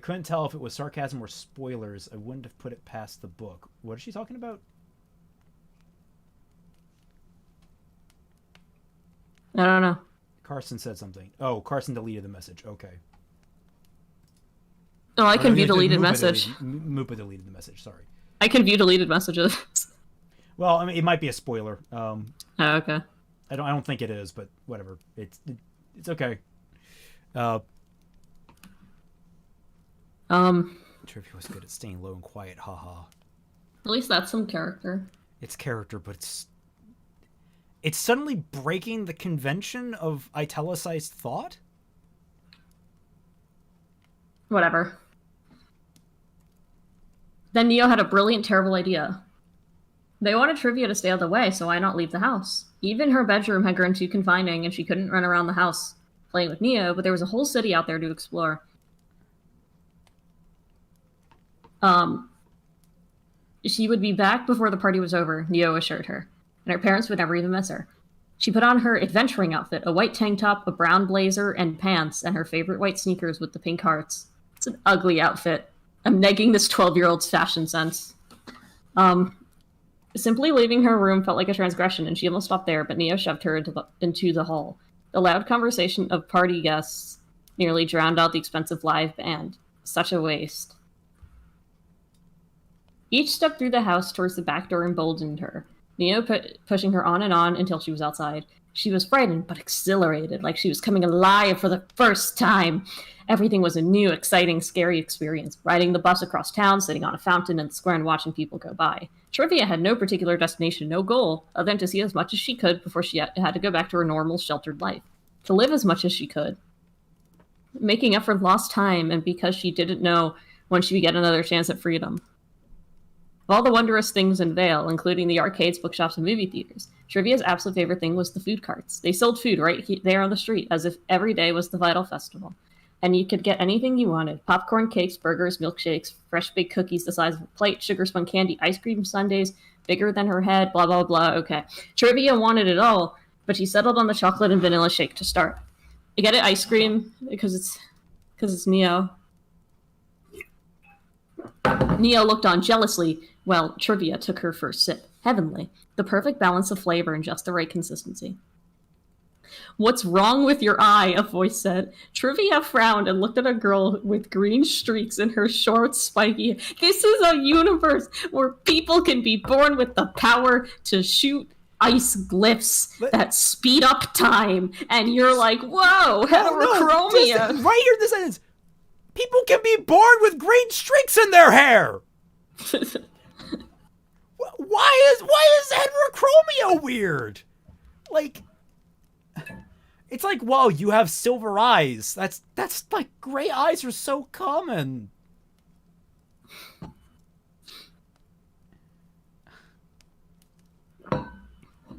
Speaker 1: couldn't tell if it was sarcasm or spoilers. I wouldn't have put it past the book. What is she talking about?
Speaker 2: I don't know.
Speaker 1: Carson said something. Oh, Carson deleted the message. Okay.
Speaker 2: Oh, I can view deleted message.
Speaker 1: Moopa deleted the message. Sorry.
Speaker 2: I can view deleted messages.
Speaker 1: Well, I mean, it might be a spoiler.
Speaker 2: Oh, okay.
Speaker 1: I don't think it is, but whatever. It's okay. Trivia was good at staying low and quiet. Haha.
Speaker 2: At least that's some character.
Speaker 1: It's character, but it's suddenly breaking the convention of italicized thought?
Speaker 2: Whatever. Then Neo had a brilliant, terrible idea. They wanted Trivia to stay out of the way, so why not leave the house? Even her bedroom had grown too confining, and she couldn't run around the house playing with Neo, but there was a whole city out there to explore. She would be back before the party was over, Neo assured her, and her parents would never even miss her. She put on her adventuring outfit, a white tank top, a brown blazer, and pants, and her favorite white sneakers with the pink hearts. It's an ugly outfit. I'm negging this 12-year-old's fashion sense. Simply leaving her room felt like a transgression, and she almost stopped there, but Neo shoved her into the hall. The loud conversation of party guests nearly drowned out the expensive live band. Such a waste. Each step through the house towards the back door emboldened her, Neo pushing her on and on until she was outside. She was frightened, but exhilarated, like she was coming alive for the first time. Everything was a new, exciting, scary experience. Riding the bus across town, sitting on a fountain in the square and watching people go by. Trivia had no particular destination, no goal, other than to see as much as she could before she had to go back to her normal, sheltered life. To live as much as she could. Making up for lost time, and because she didn't know when she would get another chance at freedom. Of all the wondrous things in Vale, including the arcades, bookshops, and movie theaters, Trivia's absolute favorite thing was the food carts. They sold food right there on the street, as if every day was the vital festival. And you could get anything you wanted. Popcorn, cakes, burgers, milkshakes, fresh baked cookies the size of a plate, sugar spun candy, ice cream sundaes, bigger than her head, blah, blah, blah. Okay. Trivia wanted it all, but she settled on the chocolate and vanilla shake to start. You get it ice cream because it's Neo. Neo looked on jealously while Trivia took her first sip. Heavenly. The perfect balance of flavor and just the right consistency. What's wrong with your eye? A voice said. Trivia frowned and looked at a girl with green streaks in her short, spiky. This is a universe where people can be born with the power to shoot ice glyphs that speed up time. And you're like, whoa, heterochromia.
Speaker 1: Right here, this is. People can be born with green streaks in their hair. Why is heterochromia weird? Like, it's like, whoa, you have silver eyes. That's like, gray eyes are so common.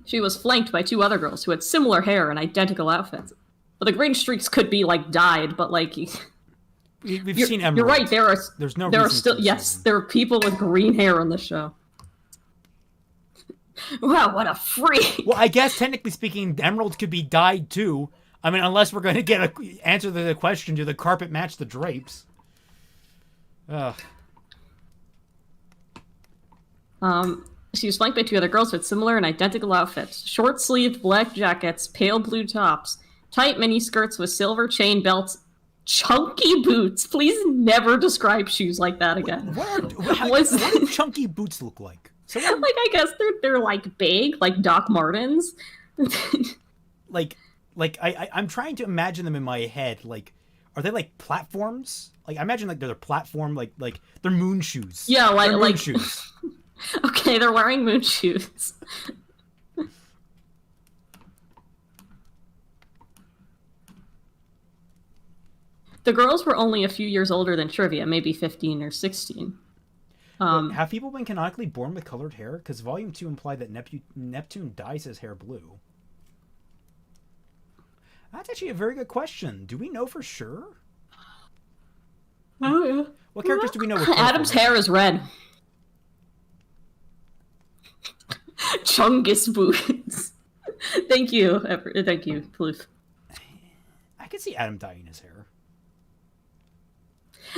Speaker 2: She was flanked by two other girls who had similar hair and identical outfits. But the green streaks could be like dyed, but like
Speaker 1: we've seen Emerald.
Speaker 2: You're right.
Speaker 1: There's no.
Speaker 2: There are still there are people with green hair on the show. Wow, what a freak!
Speaker 1: Well, I guess technically speaking, Emerald could be dyed too. I mean, unless we're going to get an answer to the question: do the carpet match the drapes?
Speaker 2: She was flanked by two other girls with similar and identical outfits: short-sleeved black jackets, pale blue tops, tight mini skirts with silver chain belts. Chunky boots. Please never describe shoes like that again.
Speaker 1: What do chunky boots look like?
Speaker 2: Like, I guess they're like big, like Doc Martens.
Speaker 1: I'm trying to imagine them in my head. Like, are they like platforms? Like, I imagine like they're a platform, like they're moon shoes.
Speaker 2: Yeah,
Speaker 1: moon
Speaker 2: like
Speaker 1: shoes.
Speaker 2: Okay, they're wearing moon shoes. The girls were only a few years older than Trivia, maybe 15 or 16.
Speaker 1: Have people been canonically born with colored hair? Because Volume 2 implied that Neptune dyes his hair blue. That's actually a very good question. Do we know for sure?
Speaker 2: Oh, yeah.
Speaker 1: What characters do we know with
Speaker 2: Adam's hair is red. Chungus boots. Thank you, Plouf.
Speaker 1: I could see Adam dyeing his hair.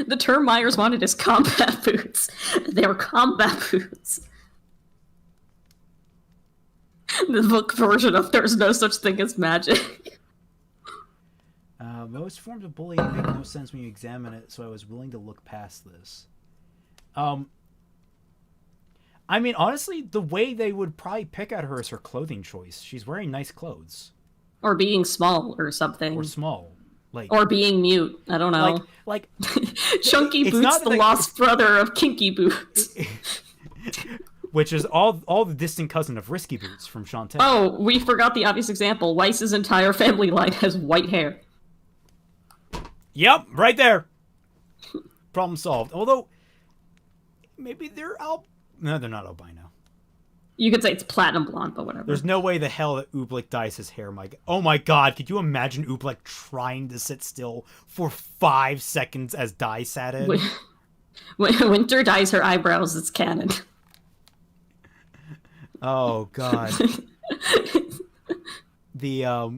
Speaker 2: The term Meyers wanted is combat boots. They were combat boots. The book version of There's No Such Thing as Magic.
Speaker 1: Most forms of bullying make no sense when you examine it, so I was willing to look past this. I mean, honestly, the way they would probably pick at her is her clothing choice. She's wearing nice clothes.
Speaker 2: Or being small or something.
Speaker 1: Or small.
Speaker 2: Or being mute. I don't know.
Speaker 1: Like
Speaker 2: Chunky Boots, the lost brother of Kinky Boots.
Speaker 1: Which is all the distant cousin of Risky Boots from Shantae.
Speaker 2: Oh, we forgot the obvious example. Weiss's entire family line has white hair.
Speaker 1: Yep, right there. Problem solved. Although, maybe they're No, they're not albino.
Speaker 2: You could say it's platinum blonde, but whatever.
Speaker 1: There's no way the hell that Oobleck dyes his hair, Mike. Oh my god, could you imagine Oobleck trying to sit still for 5 seconds as Dye sat in?
Speaker 2: When Winter dyes her eyebrows, it's canon.
Speaker 1: Oh god. Yeah,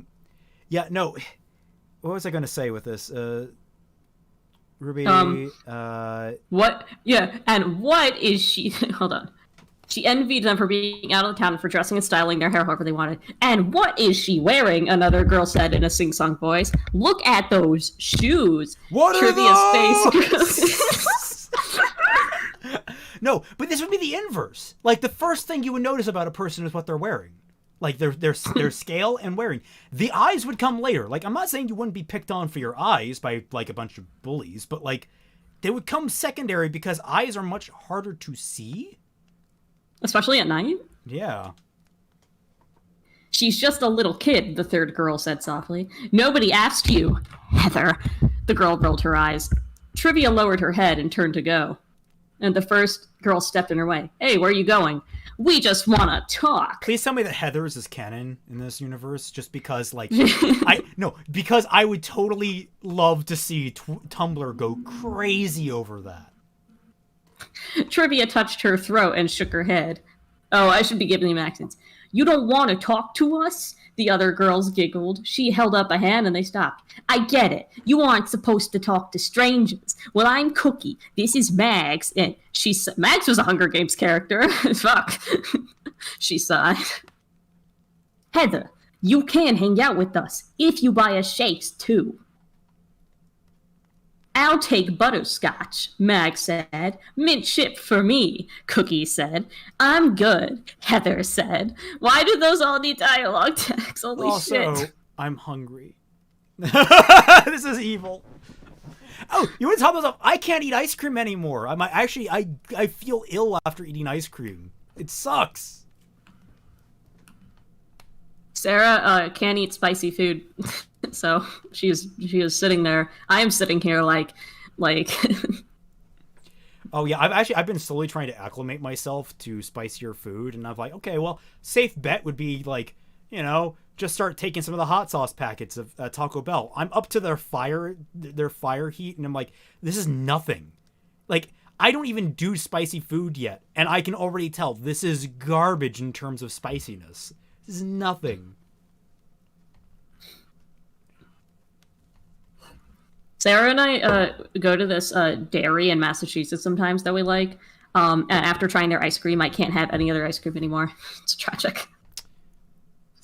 Speaker 1: no. What was I going to say with this? RWBY,
Speaker 2: What? Yeah, and what is she... Hold on. She envied them for being out of town and for dressing and styling their hair however they wanted. And what is she wearing? Another girl said in a sing-song voice. Look at those shoes.
Speaker 1: What are
Speaker 2: Trivia's
Speaker 1: those?
Speaker 2: face.
Speaker 1: No, but this would be the inverse. Like, the first thing you would notice about a person is what they're wearing. Like, their scale and wearing. The eyes would come later. Like, I'm not saying you wouldn't be picked on for your eyes by, like, a bunch of bullies, but, like, they would come secondary because eyes are much harder to see.
Speaker 2: Especially at night?
Speaker 1: Yeah.
Speaker 2: She's just a little kid, the third girl said softly. Nobody asked you, Heather. The girl rolled her eyes. Trivia lowered her head and turned to go. And the first girl stepped in her way. Hey, where are you going? We just want to talk.
Speaker 1: Please tell me that Heather's is canon in this universe, just because, like, because I would totally love to see Tumblr go crazy over that.
Speaker 2: Trivia touched her throat and shook her head. Oh, I should be giving him accents. You don't want to talk to us? The other girls giggled. She held up a hand and they stopped. I get it. You aren't supposed to talk to strangers. Well, I'm Cookie. This is Mags. And Mags was a Hunger Games character. Fuck. She sighed. Heather, you can hang out with us if you buy us shakes too. I'll take butterscotch, Mag said. Mint chip for me, Cookie said. I'm good, Heather said. Why do those all need dialogue tags? Holy shit.
Speaker 1: I'm hungry. This is evil. Oh, you want to talk about stuff? I can't eat ice cream anymore. I feel ill after eating ice cream. It sucks.
Speaker 2: Sarah can't eat spicy food. So she is sitting there. I am sitting here like.
Speaker 1: Oh yeah, I've been slowly trying to acclimate myself to spicier food, and I'm like, okay, well, safe bet would be like, just start taking some of the hot sauce packets of Taco Bell. I'm up to their fire heat, and I'm like, this is nothing. Like, I don't even do spicy food yet, and I can already tell this is garbage in terms of spiciness. This is nothing.
Speaker 2: Sarah and I go to this dairy in Massachusetts sometimes that we like. And after trying their ice cream, I can't have any other ice cream anymore. It's tragic.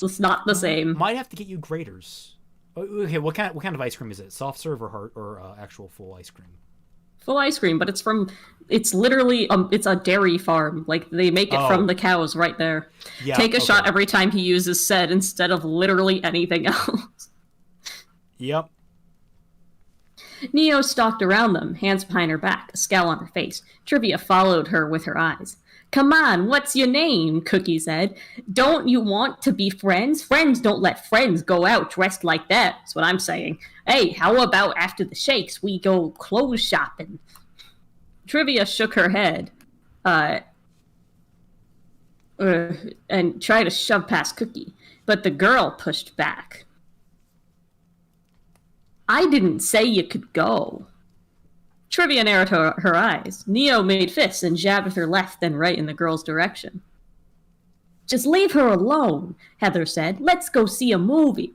Speaker 2: It's not the same.
Speaker 1: Might have to get you graters. Okay, what kind of ice cream is it? Soft serve or actual full ice cream?
Speaker 2: Full ice cream, but it's literally it's a dairy farm. Like, they make it from the cows right there. Yeah, take a shot every time he uses said instead of literally anything else.
Speaker 1: Yep.
Speaker 2: Neo stalked around them, hands behind her back, a scowl on her face. Trivia followed her with her eyes. Come on, what's your name? Cookie said. Don't you want to be friends? Friends don't let friends go out dressed like that. That's what I'm saying. Hey, how about after the shakes we go clothes shopping? Trivia shook her head and tried to shove past Cookie, but the girl pushed back. I didn't say you could go. Trivia narrowed her eyes. Neo made fists and jabbed with her left and right in the girl's direction. Just leave her alone, Heather said. Let's go see a movie.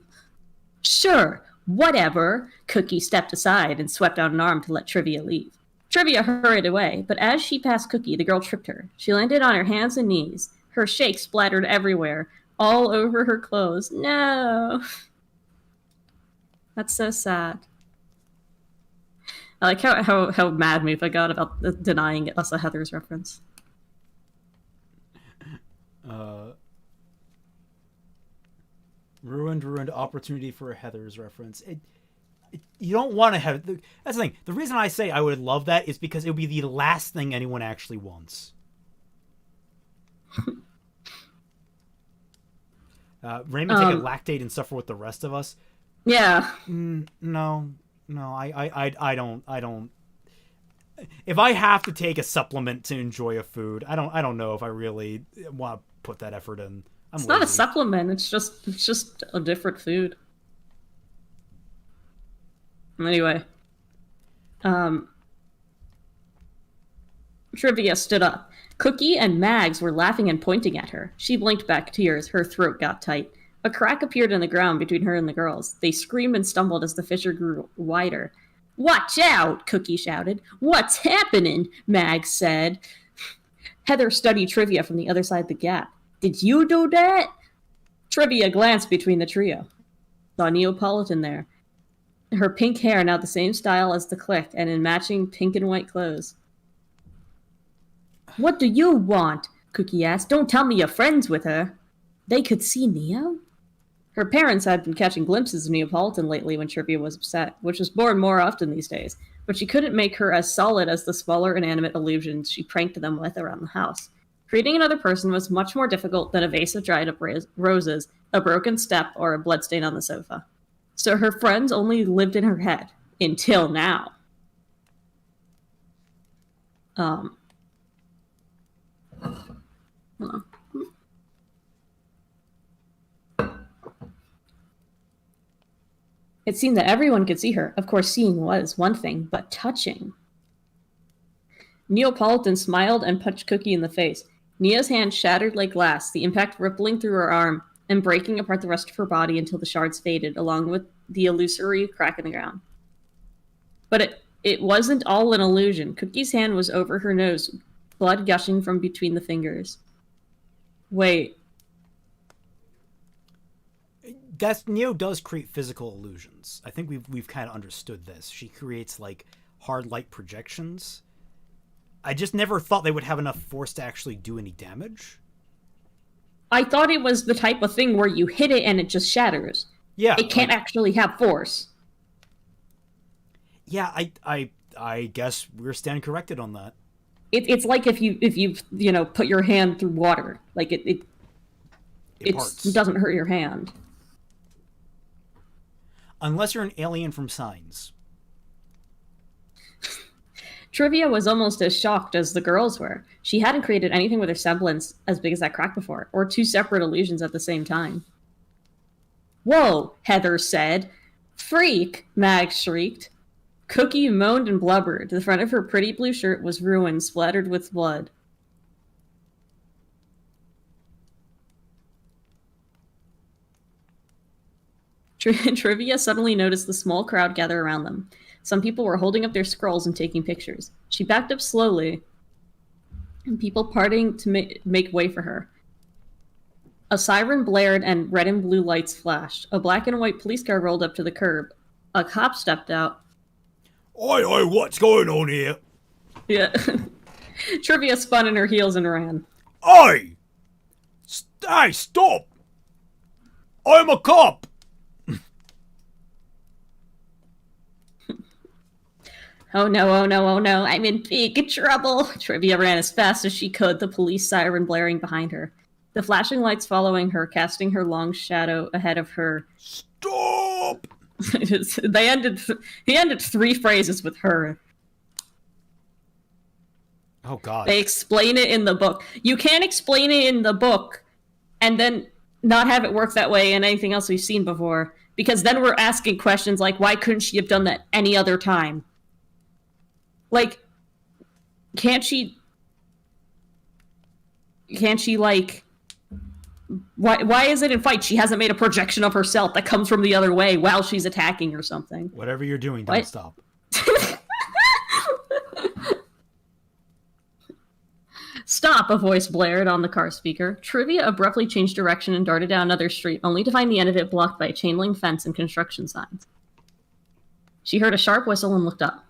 Speaker 2: Sure, whatever. Cookie stepped aside and swept out an arm to let Trivia leave. Trivia hurried away, but as she passed Cookie, the girl tripped her. She landed on her hands and knees. Her shake splattered everywhere, all over her clothes. No. That's so sad. I like how mad Mufa got about denying us a Heather's reference.
Speaker 1: Ruined opportunity for a Heather's reference. You don't want to have... That's the thing. The reason I say I would love that is because it would be the last thing anyone actually wants. Raymond take a lactate and suffer with the rest of us.
Speaker 2: Yeah.
Speaker 1: No, I don't. If I have to take a supplement to enjoy a food, I don't know if I really want to put that effort in.
Speaker 2: It's not a supplement. It's just a different food. Anyway, Trivia stood up. Cookie and Mags were laughing and pointing at her. She blinked back tears. Her throat got tight. A crack appeared in the ground between her and the girls. They screamed and stumbled as the fissure grew wider. Watch out, Cookie shouted. What's happening? Mag said. Heather studied Trivia from the other side of the gap. Did you do that? Trivia glanced between the trio. Saw Neapolitan there. Her pink hair now the same style as the clique and in matching pink and white clothes. What do you want? Cookie asked. Don't tell me you're friends with her. They could see Neo? Her parents had been catching glimpses of Neapolitan lately when Trivia was upset, which was more and more often these days, but she couldn't make her as solid as the smaller inanimate illusions she pranked them with around the house. Creating another person was much more difficult than a vase of dried-up roses, a broken step, or a bloodstain on the sofa. So her friends only lived in her head. Until now. Hold on. It seemed that everyone could see her. Of course, seeing was one thing, but touching. Neapolitan smiled and punched Cookie in the face. Nia's hand shattered like glass, the impact rippling through her arm and breaking apart the rest of her body until the shards faded, along with the illusory crack in the ground. But it wasn't all an illusion. Cookie's hand was over her nose, blood gushing from between the fingers. Wait.
Speaker 1: Neo does create physical illusions. I think we've kind of understood this. She creates like hard light projections. I just never thought they would have enough force to actually do any damage.
Speaker 2: I thought it was the type of thing where you hit it and it just shatters.
Speaker 1: Yeah.
Speaker 2: It can't actually have force.
Speaker 1: Yeah, I guess we're standing corrected on that.
Speaker 2: It's like if you put your hand through water. Like it doesn't hurt your hand.
Speaker 1: Unless you're an alien from Signs.
Speaker 2: Trivia was almost as shocked as the girls were. She hadn't created anything with a semblance as big as that crack before, or two separate illusions at the same time. Whoa, Heather said. Freak, Mag shrieked. Cookie moaned and blubbered. The front of her pretty blue shirt was ruined, splattered with blood. Trivia suddenly noticed the small crowd gather around them. Some people were holding up their scrolls and taking pictures. She backed up slowly, and people parting to make way for her. A siren blared and red and blue lights flashed. A black and white police car rolled up to the curb. A cop stepped out.
Speaker 1: Oi, what's going on here?
Speaker 2: Yeah. Trivia spun in her heels and ran.
Speaker 1: Oi! Hey, stop! I'm a cop!
Speaker 2: Oh no, oh no, oh no, I'm in big trouble. Trivia ran as fast as she could, the police siren blaring behind her. The flashing lights following her, casting her long shadow ahead of her.
Speaker 1: Stop!
Speaker 2: He ended three phrases with her.
Speaker 1: Oh god.
Speaker 2: They explain it in the book. You can't explain it in the book and then not have it work that way in anything else we've seen before. Because then we're asking questions like, why couldn't she have done that any other time? Like, can't she, like, why is it in fight she hasn't made a projection of herself that comes from the other way while she's attacking or something?
Speaker 1: Whatever you're doing, don't stop.
Speaker 2: Stop, a voice blared on the car speaker. Trivia abruptly changed direction and darted down another street, only to find the end of it blocked by a chain link fence and construction signs. She heard a sharp whistle and looked up.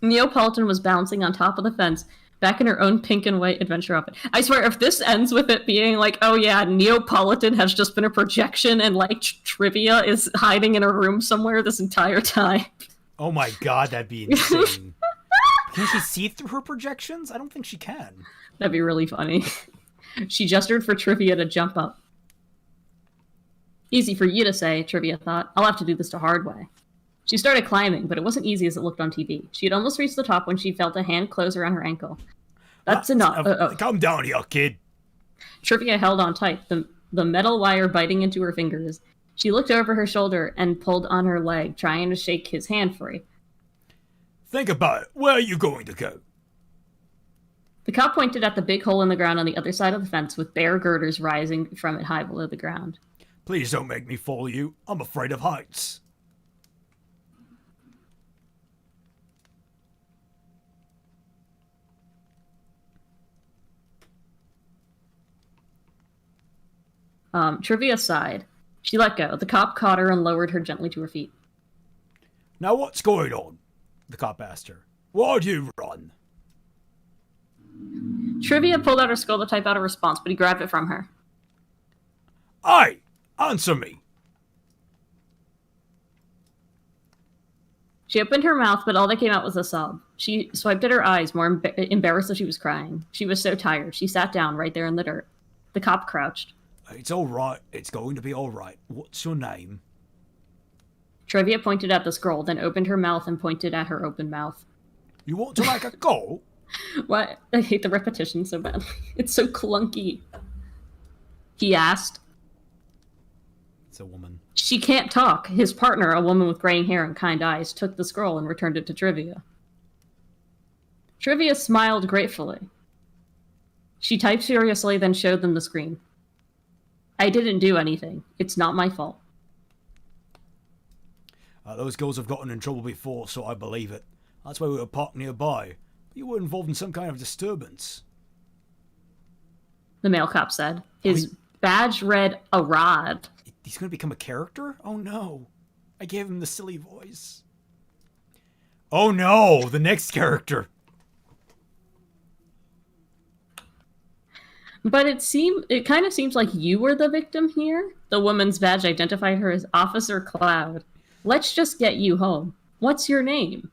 Speaker 2: Neapolitan was bouncing on top of the fence, back in her own pink and white adventure outfit. I swear, if this ends with it being like, oh yeah, Neapolitan has just been a projection and like Trivia is hiding in a room somewhere this entire time.
Speaker 1: Oh my god, that'd be insane. Can she see through her projections? I don't think she can.
Speaker 2: That'd be really funny. She gestured for Trivia to jump up. Easy for you to say, Trivia thought. I'll have to do this the hard way. She started climbing, but it wasn't easy as it looked on TV. She had almost reached the top when she felt a hand close around her ankle. That's enough.
Speaker 1: Calm down here, kid.
Speaker 2: Trivia held on tight, the metal wire biting into her fingers. She looked over her shoulder and pulled on her leg, trying to shake his hand free.
Speaker 1: Think about it. Where are you going to go?
Speaker 2: The cop pointed at the big hole in the ground on the other side of the fence with bare girders rising from it high below the ground.
Speaker 1: Please don't make me follow you. I'm afraid of heights.
Speaker 2: Trivia sighed. She let go. The cop caught her and lowered her gently to her feet.
Speaker 1: Now what's going on? The cop asked her. Why'd you run?
Speaker 2: Trivia pulled out her scroll to type out a response, but he grabbed it from her.
Speaker 1: Aye! Answer me!
Speaker 2: She opened her mouth, but all that came out was a sob. She swiped at her eyes, more embarrassed that she was crying. She was so tired. She sat down right there in the dirt. The cop crouched.
Speaker 1: It's all right. It's going to be all right. What's your name?
Speaker 2: Trivia pointed at the scroll, then opened her mouth and pointed at her open mouth.
Speaker 1: You want to make a go?
Speaker 2: What? I hate the repetition so badly. It's so clunky. He asked.
Speaker 1: It's a woman.
Speaker 2: She can't talk. His partner, a woman with graying hair and kind eyes, took the scroll and returned it to Trivia. Trivia smiled gratefully. She typed furiously, then showed them the screen. I didn't do anything. It's not my fault.
Speaker 1: Those girls have gotten in trouble before, so I believe it. That's why we were parked nearby. But you were involved in some kind of disturbance.
Speaker 2: The male cop said. His badge read a rod.
Speaker 1: He's going to become a character? Oh no. I gave him the silly voice. Oh no, the next character.
Speaker 2: But it kind of seems like you were the victim here. The woman's badge identified her as Officer Cloud. Let's just get you home. What's your name?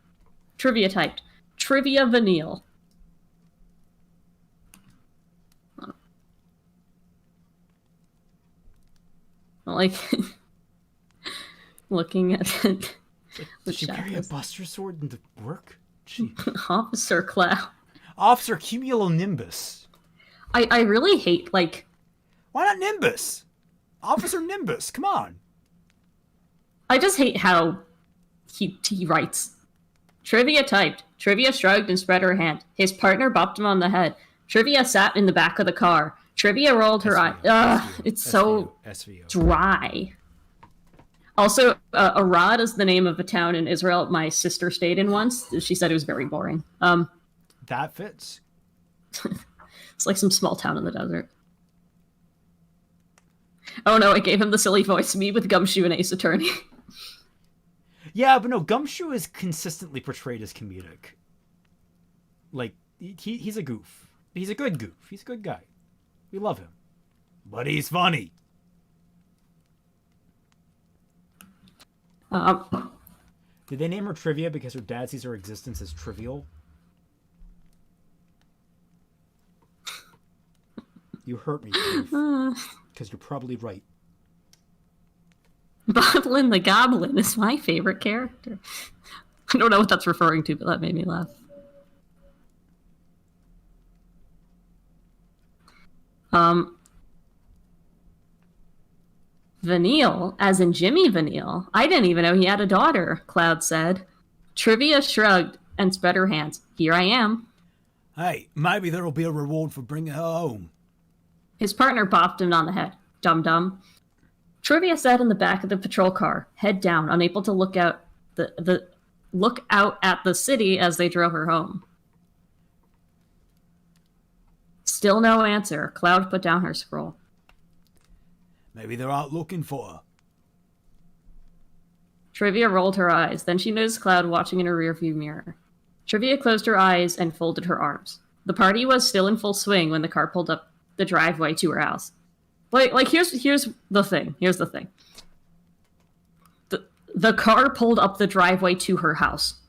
Speaker 2: Trivia typed. Trivia Vanille. Like, looking at it.
Speaker 1: Did she carry a buster sword into work?
Speaker 2: Officer Cloud.
Speaker 1: Officer Cumulonimbus.
Speaker 2: I really hate, like...
Speaker 1: Why not Nimbus? Officer Nimbus, come on.
Speaker 2: I just hate how he writes. Trivia typed. Trivia shrugged and spread her hand. His partner bopped him on the head. Trivia sat in the back of the car. Trivia rolled her eye. Ugh, it's so dry. Also, Arad is the name of a town in Israel my sister stayed in once. She said it was very boring.
Speaker 1: That fits.
Speaker 2: It's like some small town in the desert. Oh no, I gave him the silly voice. Me with Gumshoe and Ace Attorney.
Speaker 1: Yeah, but no, Gumshoe is consistently portrayed as comedic. Like, he's a goof. He's a good goof. He's a good guy. We love him. But he's funny. Did they name her Trivia because her dad sees her existence as trivial? You hurt me, because you're probably right.
Speaker 2: Boblin the Goblin is my favorite character. I don't know what that's referring to, but that made me laugh. Vanille, as in Jimmy Vanille. I didn't even know he had a daughter, Cloud said. Trivia shrugged and spread her hands. Here I am.
Speaker 1: Hey, maybe there'll be a reward for bringing her home.
Speaker 2: His partner bopped him on the head. Dum-dum. Trivia sat in the back of the patrol car, head down, unable to look out look out at the city as they drove her home. Still no answer. Cloud put down her scroll.
Speaker 1: Maybe they're out looking for her.
Speaker 2: Trivia rolled her eyes. Then she noticed Cloud watching in her rearview mirror. Trivia closed her eyes and folded her arms. The party was still in full swing when the car pulled up the driveway to her house. Like here's the thing. Here's the thing. The car pulled up the driveway to her house.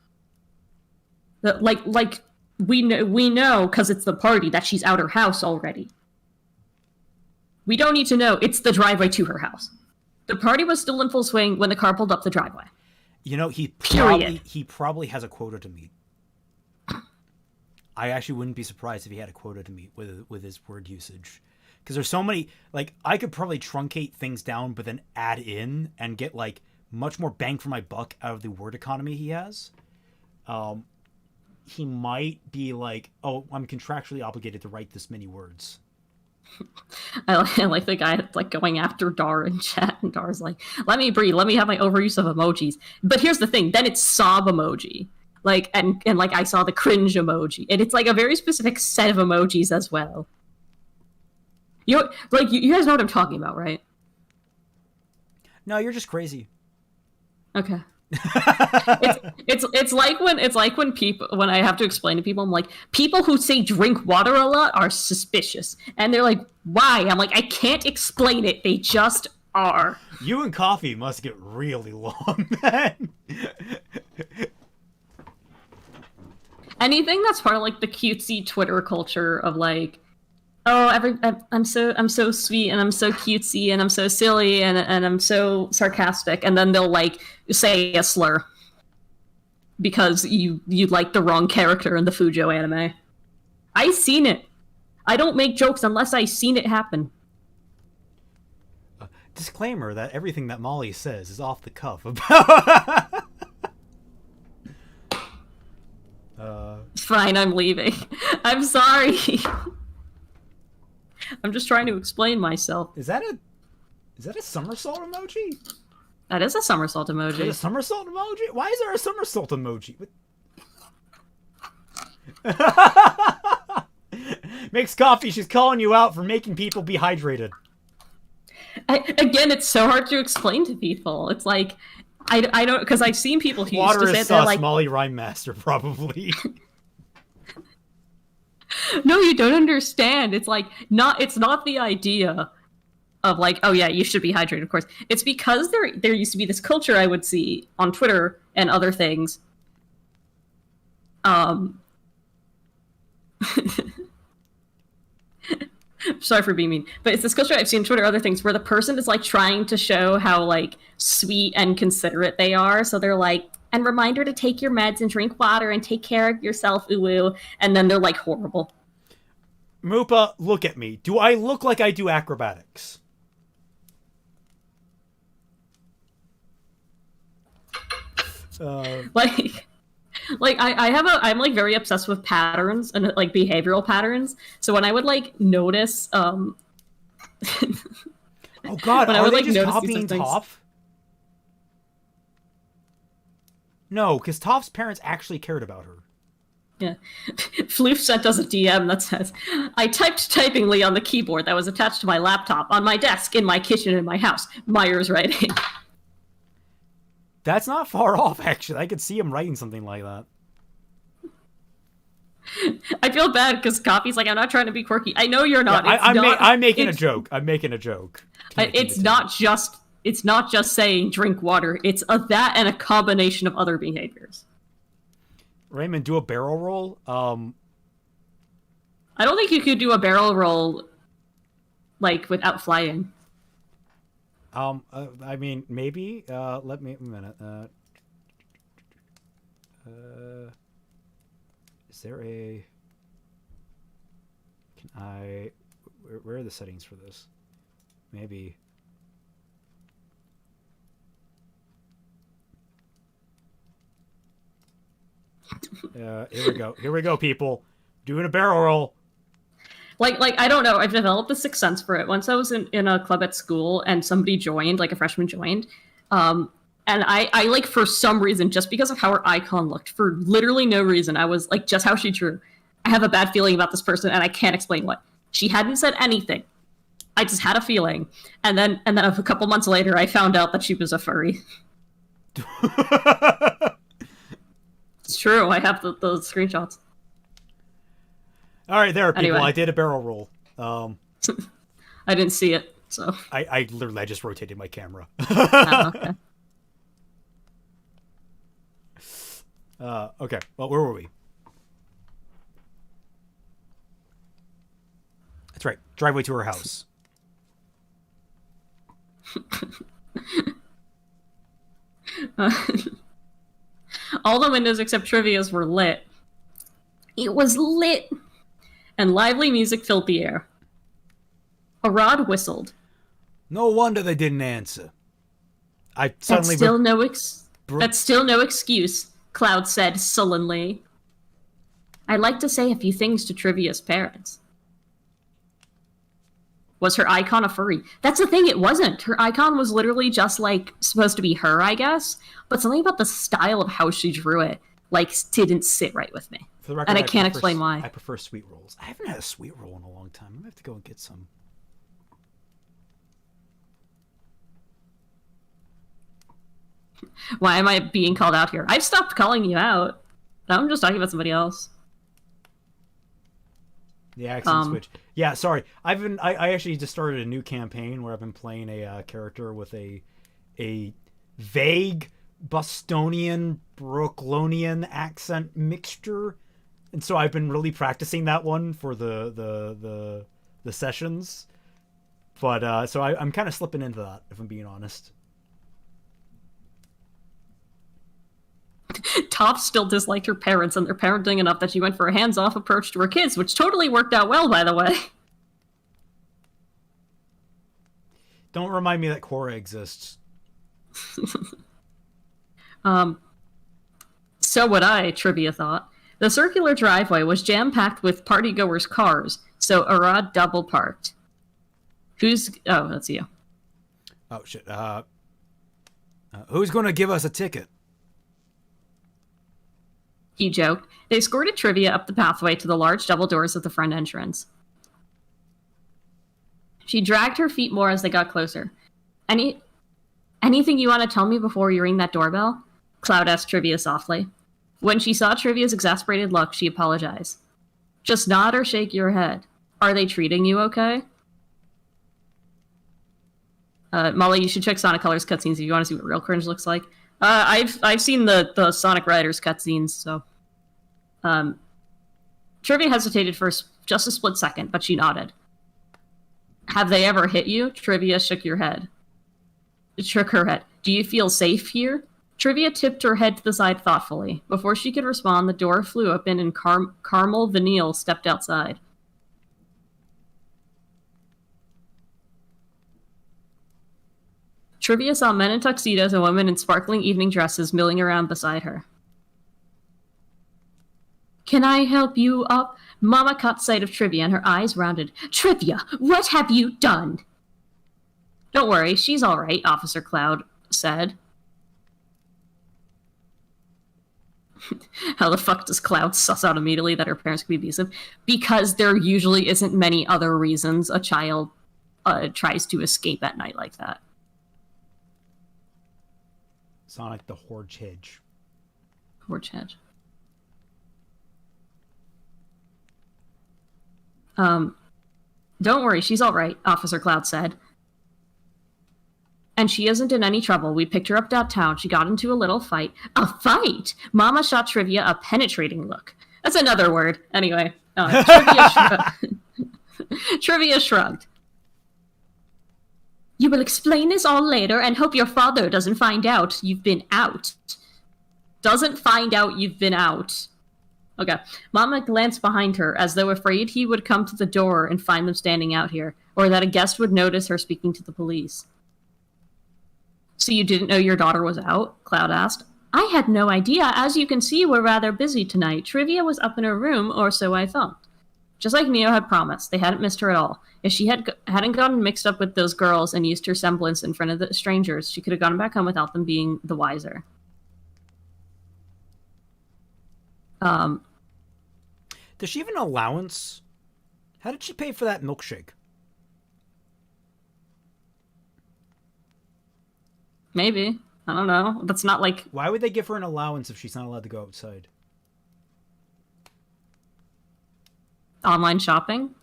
Speaker 2: Like we know because it's the party that she's out her house already. We don't need to know. It's the driveway to her house. The party was still in full swing when the car pulled up the driveway.
Speaker 1: You know, he probably has a quota to meet. I actually wouldn't be surprised if he had a quota to meet with his word usage. Because there's so many, like, I could probably truncate things down, but then add in and get, like, much more bang for my buck out of the word economy he has. He might be like, oh, I'm contractually obligated to write this many words.
Speaker 2: I like the guy that's like going after Dar in chat, and Dar's like, let me breathe, let me have my overuse of emojis. But here's the thing, then it's sob emoji. Like, and like I saw the cringe emoji. And it's like a very specific set of emojis as well. You guys know what I'm talking about, right?
Speaker 1: No, you're just crazy.
Speaker 2: Okay. It's like when people when I have to explain to people, I'm like, people who say drink water a lot are suspicious, and they're like, why? I'm like, I can't explain it. They just are.
Speaker 1: You and coffee must get really long then.
Speaker 2: Anything that's part of like the cutesy Twitter culture of like, oh, I'm so sweet and I'm so cutesy and I'm so silly and I'm so sarcastic, and then they'll like say a slur because you like the wrong character in the Fujo anime. I seen it. I don't make jokes unless I seen it happen.
Speaker 1: Disclaimer that everything that Molly says is off the cuff about.
Speaker 2: Fine, I'm leaving. I'm sorry. I'm just trying to explain myself.
Speaker 1: Is that a somersault emoji?
Speaker 2: That is a somersault emoji.
Speaker 1: Is it a somersault emoji? Why is there a somersault emoji? Makes coffee. She's calling you out for making people be hydrated.
Speaker 2: Again, it's so hard to explain to people. It's like I don't, because I've seen people who
Speaker 1: Water
Speaker 2: used to say
Speaker 1: is
Speaker 2: they're
Speaker 1: sus,
Speaker 2: like,
Speaker 1: Molly Rhyme Master probably.
Speaker 2: no, you don't understand. It's like it's not the idea of like, oh yeah, you should be hydrated, of course. It's because there used to be this culture I would see on Twitter and other things. Sorry for being mean, but it's this culture I've seen on Twitter, other things, where the person is like trying to show how like sweet and considerate they are. So they're like, and reminder to take your meds and drink water and take care of yourself, uwu. And then they're like horrible.
Speaker 1: Moopa, look at me. Do I look like I do acrobatics?
Speaker 2: I'm like very obsessed with patterns and like behavioral patterns. So when I would like notice,
Speaker 1: oh God,
Speaker 2: when
Speaker 1: are
Speaker 2: I would,
Speaker 1: they
Speaker 2: like,
Speaker 1: just
Speaker 2: notice
Speaker 1: copying
Speaker 2: these
Speaker 1: Toph? No, because Toph's parents actually cared about her.
Speaker 2: Yeah. Floof sent us a DM that says, I typed typingly on the keyboard that was attached to my laptop on my desk in my kitchen in my house. Meyers writing.
Speaker 1: That's not far off, actually. I could see him writing something like that.
Speaker 2: I feel bad because Coffee's like, I'm not trying to be quirky. I know you're not.
Speaker 1: Yeah, I'm making a joke. I'm making a joke.
Speaker 2: It's not just saying drink water. It's that and a combination of other behaviors.
Speaker 1: Raymond, do a barrel roll.
Speaker 2: I don't think you could do a barrel roll like without flying.
Speaker 1: I mean, maybe. Let me a minute. Is there a? Can I? Where are the settings for this? Maybe. Here we go. Here we go, people. Doing a barrel roll.
Speaker 2: Like I don't know. I've developed a sixth sense for it. Once I was in a club at school and somebody joined, like a freshman joined, and I like for some reason, just because of how her icon looked, for literally no reason, I was like, just how she drew, I have a bad feeling about this person, and I can't explain what. She hadn't said anything. I just had a feeling, and then a couple months later, I found out that she was a furry. It's true. I have the screenshots.
Speaker 1: All right, there, people.
Speaker 2: Anyway.
Speaker 1: I did a barrel roll.
Speaker 2: I didn't see it, so
Speaker 1: I literally just rotated my camera.
Speaker 2: okay.
Speaker 1: Okay. Well, where were we? That's right. Driveway to her house.
Speaker 2: All the windows except Trivia's were lit. It was lit! And lively music filled the air. A rod whistled.
Speaker 1: No wonder they didn't answer.
Speaker 2: That's still no excuse, Cloud said sullenly. I'd like to say a few things to Trivia's parents. Was her icon a furry? That's the thing, it wasn't. Her icon was literally just, like, supposed to be her, I guess. But something about the style of how she drew it, like, didn't sit right with me.
Speaker 1: For the record,
Speaker 2: and I can't explain why.
Speaker 1: I prefer sweet rolls. I haven't had a sweet roll in a long time. I'm gonna have to go and get some.
Speaker 2: Why am I being called out here? I've stopped calling you out. I'm just talking about somebody else.
Speaker 1: The accent switch. Yeah, sorry. I actually just started a new campaign where I've been playing a character with a vague Bostonian Brooklonian accent mixture, and so I've been really practicing that one for the sessions. But so I'm kind of slipping into that, if I'm being honest.
Speaker 2: Toph still disliked her parents and their parenting enough that she went for a hands-off approach to her kids, which totally worked out well, by the way.
Speaker 1: Don't remind me that Korra exists.
Speaker 2: So would I, Trivia thought. The circular driveway was jam-packed with partygoers' cars, so Arad double parked. Oh, that's you.
Speaker 1: Oh, shit. Who's gonna give us a ticket?
Speaker 2: He joked. They escorted Trivia up the pathway to the large double doors of the front entrance. She dragged her feet more as they got closer. Anything you want to tell me before you ring that doorbell? Cloud asked Trivia softly. When she saw Trivia's exasperated look, she apologized. Just nod or shake your head. Are they treating you okay? Molly, you should check Sonic Colors cutscenes if you want to see what real cringe looks like. I've seen the Sonic Riders cutscenes, so. Trivia hesitated for just a split second, but she nodded. Have they ever hit you? Trivia shook her head. Do you feel safe here? Trivia tipped her head to the side thoughtfully. Before she could respond, the door flew open and Carmel Vanille stepped outside. Trivia saw men in tuxedos and women in sparkling evening dresses milling around beside her. Can I help you up? Mama caught sight of Trivia and her eyes rounded. Trivia, what have you done? Don't worry, she's all right, Officer Cloud said. How the fuck does Cloud suss out immediately that her parents could be abusive? Because there usually isn't many other reasons a child tries to escape at night like that.
Speaker 1: Sonic the Hedgehog.
Speaker 2: Hedgehog. Don't worry, she's all right, Officer Cloud said. And she isn't in any trouble. We picked her up downtown. She got into a little fight. A fight? Mama shot Trivia a penetrating look. That's another word. Anyway, Trivia shrugged. You will explain this all later and hope your father doesn't find out you've been out. Doesn't find out you've been out. Okay. Mama glanced behind her as though afraid he would come to the door and find them standing out here, or that a guest would notice her speaking to the police. So you didn't know your daughter was out? Cloud asked. I had no idea. As you can see, we're rather busy tonight. Trivia was up in her room, or so I thought. Just like Neo had promised, they hadn't missed her at all. If she hadn't gotten mixed up with those girls and used her semblance in front of the strangers, she could have gone back home without them being the wiser.
Speaker 1: Does she have an allowance? How did she pay for that milkshake?
Speaker 2: Maybe. I don't know. That's not like...
Speaker 1: Why would they give her an allowance if she's not allowed to go outside?
Speaker 2: Online shopping?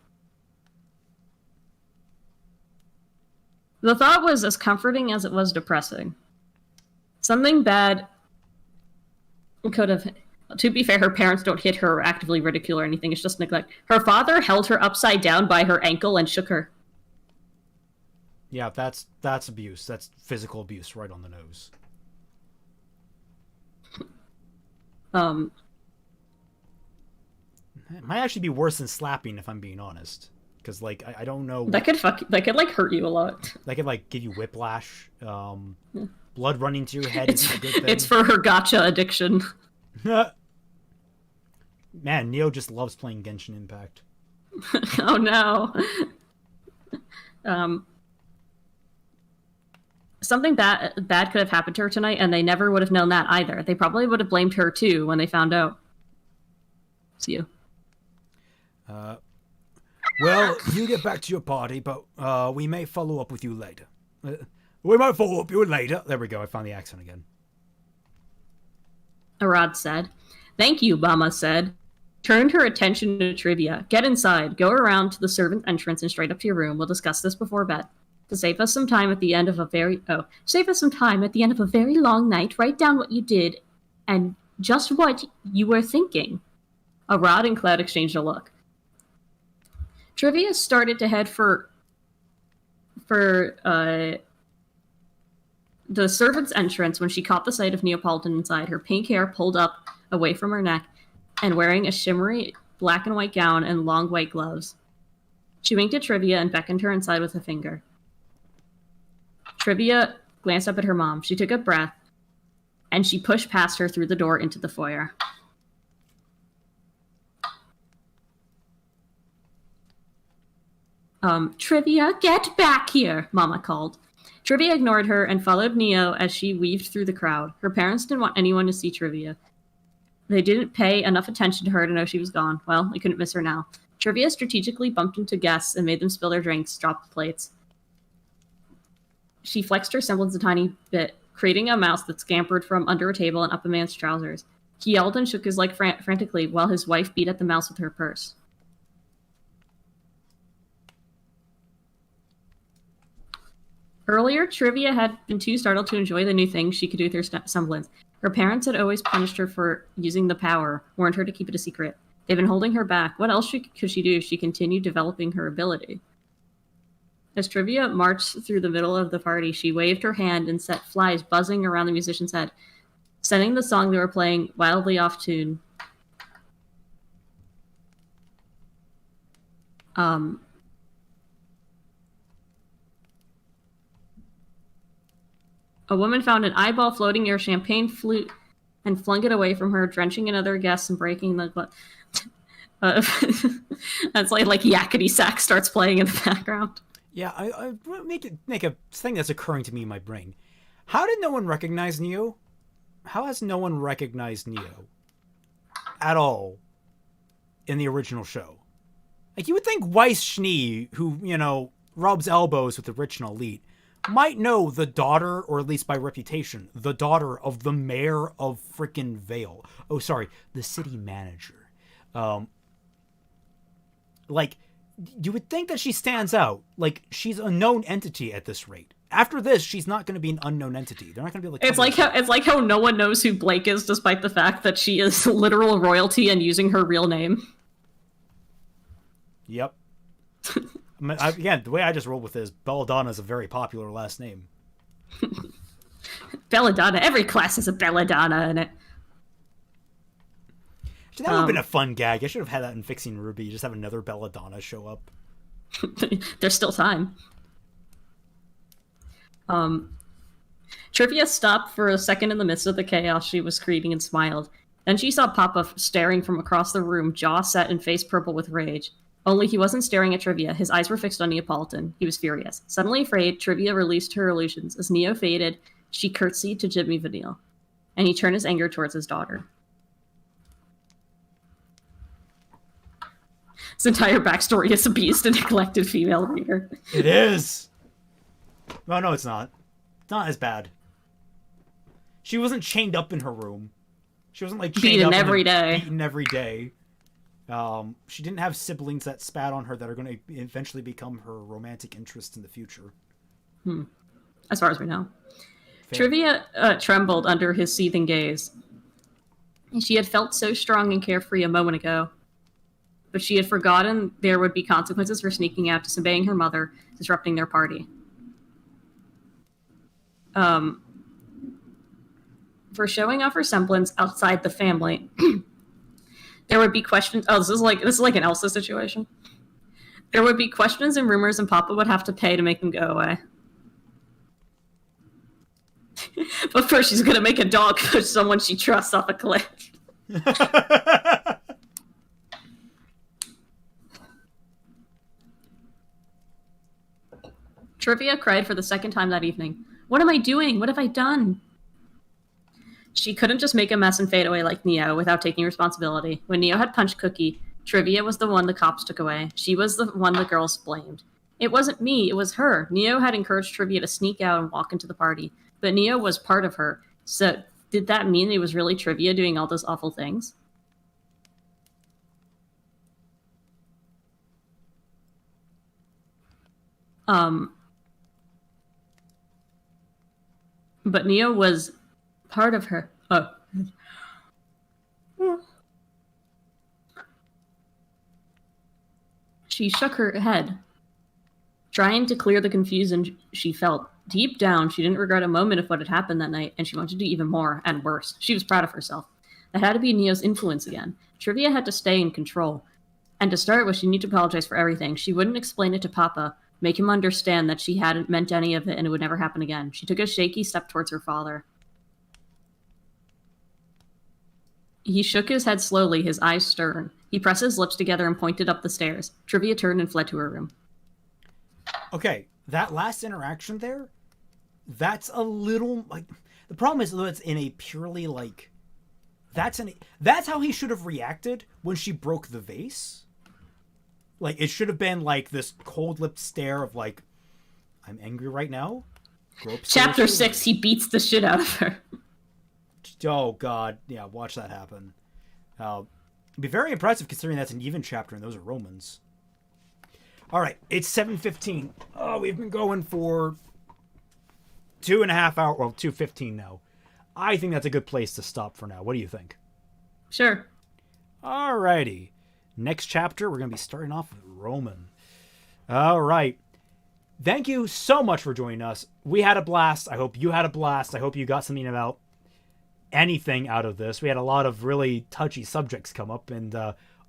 Speaker 2: The thought was as comforting as it was depressing. Something bad could have... To be fair, her parents don't hit her or actively ridicule or anything. It's just neglect. Her father held her upside down by her ankle and shook her.
Speaker 1: Yeah, that's abuse. That's physical abuse right on the nose. It might actually be worse than slapping, if I'm being honest. Because, like, I don't know...
Speaker 2: That could like, hurt you a lot.
Speaker 1: That could, like, give you whiplash. Blood running to your head is a good thing.
Speaker 2: It's for her gacha addiction.
Speaker 1: Man, Neo just loves playing Genshin Impact.
Speaker 2: Oh, no. Something bad could have happened to her tonight, and they never would have known that either. They probably would have blamed her, too, when they found out. See you.
Speaker 1: Well, you get back to your party, but we may follow up with you later. We might follow up with you later. There we go. I found the accent again.
Speaker 2: Arad said. Thank you, Mama said. Turned her attention to Trivia. Get inside. Go around to the servant entrance and straight up to your room. We'll discuss this before bed. To save us some time at the end of a very long night, write down what you did and just what you were thinking. Arad and Cloud exchanged a look. Trivia started to head for the servant's entrance when she caught the sight of Neapolitan inside, her pink hair pulled up away from her neck and wearing a shimmery black and white gown and long white gloves. She winked at Trivia and beckoned her inside with a finger. Trivia glanced up at her mom. She took a breath, and she pushed past her through the door into the foyer. Trivia, get back here, Mama called. Trivia ignored her and followed Neo as she weaved through the crowd. Her parents didn't want anyone to see Trivia. They didn't pay enough attention to her to know she was gone. Well, they couldn't miss her now. Trivia strategically bumped into guests and made them spill their drinks, drop the plates. She flexed her semblance a tiny bit, creating a mouse that scampered from under a table and up a man's trousers. He yelled and shook his leg frantically while his wife beat at the mouse with her purse. Earlier, Trivia had been too startled to enjoy the new things she could do with her semblance. Her parents had always punished her for using the power, warned her to keep it a secret. They'd been holding her back. What else could she do if she continued developing her ability? As Trivia marched through the middle of the party, she waved her hand and set flies buzzing around the musician's head, sending the song they were playing wildly off tune. A woman found an eyeball floating near a champagne flute and flung it away from her, drenching another guest and breaking the... That's like yakety sax starts playing in the background.
Speaker 1: Yeah, I make a thing that's occurring to me in my brain. How did no one recognize Neo? How has no one recognized Neo at all in the original show? Like, you would think Weiss Schnee, who, rubs elbows with the rich and elite, might know the daughter, or at least by reputation, the daughter of the mayor of frickin' Vale. Oh, sorry, the city manager. You would think that she stands out. Like, she's a known entity at this rate. After this, she's not going to be an unknown entity. They're not going to be like...
Speaker 2: It's like how no one knows who Blake is, despite the fact that she is literal royalty and using her real name.
Speaker 1: Yep. Again, the way I just rolled with this, Belladonna is a very popular last name.
Speaker 2: Belladonna. Every class has a Belladonna in it.
Speaker 1: That would have been a fun gag. I should have had that in Fixing RWBY. Just have another Belladonna show up.
Speaker 2: There's still time. Trivia stopped for a second in the midst of the chaos she was creating and smiled. Then she saw Papa staring from across the room, jaw set and face purple with rage. Only he wasn't staring at Trivia. His eyes were fixed on Neapolitan. He was furious. Suddenly afraid, Trivia released her illusions. As Neo faded, she curtsied to Jimmy Vanille. And he turned his anger towards his daughter. His entire backstory is a beast and neglected female reader.
Speaker 1: It is! No, it's not. It's not as bad. She wasn't chained up in her room. She wasn't like chained
Speaker 2: beaten
Speaker 1: up
Speaker 2: every day.
Speaker 1: Beaten every day. She didn't have siblings that spat on her that are going to eventually become her romantic interest in the future.
Speaker 2: As far as we know.
Speaker 1: Fair.
Speaker 2: Trivia trembled under his seething gaze. She had felt so strong and carefree a moment ago. But she had forgotten there would be consequences for sneaking out, disobeying her mother, disrupting their party. For showing off her semblance outside the family, there would be questions. Oh, this is like an Elsa situation. There would be questions and rumors, and Papa would have to pay to make them go away. But first, she's gonna make a dog push someone she trusts off a cliff. Trivia cried for the second time that evening. What am I doing? What have I done? She couldn't just make a mess and fade away like Neo without taking responsibility. When Neo had punched Cookie, Trivia was the one the cops took away. She was the one the girls blamed. It wasn't me, it was her. Neo had encouraged Trivia to sneak out and walk into the party, but Neo was part of her, so did that mean it was really Trivia doing all those awful things? But Neo was part of her. Oh. She shook her head, trying to clear the confusion she felt. Deep down, she didn't regret a moment of what had happened that night, and she wanted to do even more, and worse. She was proud of herself. It had to be Neo's influence again. Trivia had to stay in control. And to start with, she needed to apologize for everything. She wouldn't explain it to Papa, make him understand that she hadn't meant any of it and it would never happen again. She took a shaky step towards her father. He shook his head slowly, his eyes stern. He pressed his lips together and pointed up the stairs. Trivia turned and fled to her room.
Speaker 1: Okay, that last interaction there, that's a little, like, the problem is that it's in a purely, like, that's how he should have reacted when she broke the vase. Like, it should have been, like, this cold-lipped stare of, like, I'm angry right now.
Speaker 2: Chapter 6, he beats the shit out of her.
Speaker 1: Oh, God. Yeah, watch that happen. It'd be very impressive considering that's an even chapter and those are Romans. All right, it's 7:15. Oh, we've been going for 2.5 hours. Well, 2:15 now. I think that's a good place to stop for now. What do you think?
Speaker 2: Sure.
Speaker 1: All righty. Next chapter, we're going to be starting off with Roman. All right. Thank you so much for joining us. We had a blast. I hope you had a blast. I hope you got something about anything out of this. We had a lot of really touchy subjects come up. And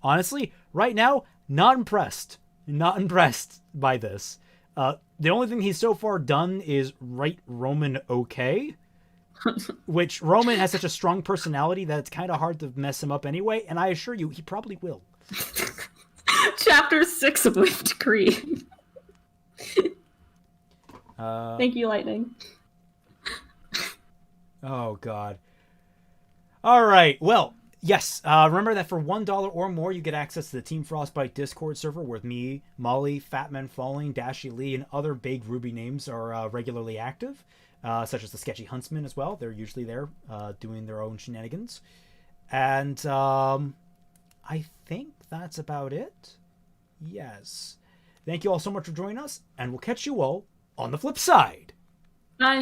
Speaker 1: honestly, right now, not impressed. Not impressed by this. The only thing he's so far done is write Roman okay. Which Roman has such a strong personality that it's kind of hard to mess him up anyway. And I assure you, he probably will.
Speaker 2: Chapter 6 of Whipped Cream. Thank you, Lightning.
Speaker 1: Oh, God. All right. Well, yes. Remember that for $1 or more, you get access to the Team Frostbite Discord server with me, Molly, Fatman Falling, Dashy Lee, and other big RWBY names are regularly active, such as the Sketchy Huntsman as well. They're usually there doing their own shenanigans. And I think that's about it. Yes. Thank you all so much for joining us, and we'll catch you all on the flip side.
Speaker 2: Bye.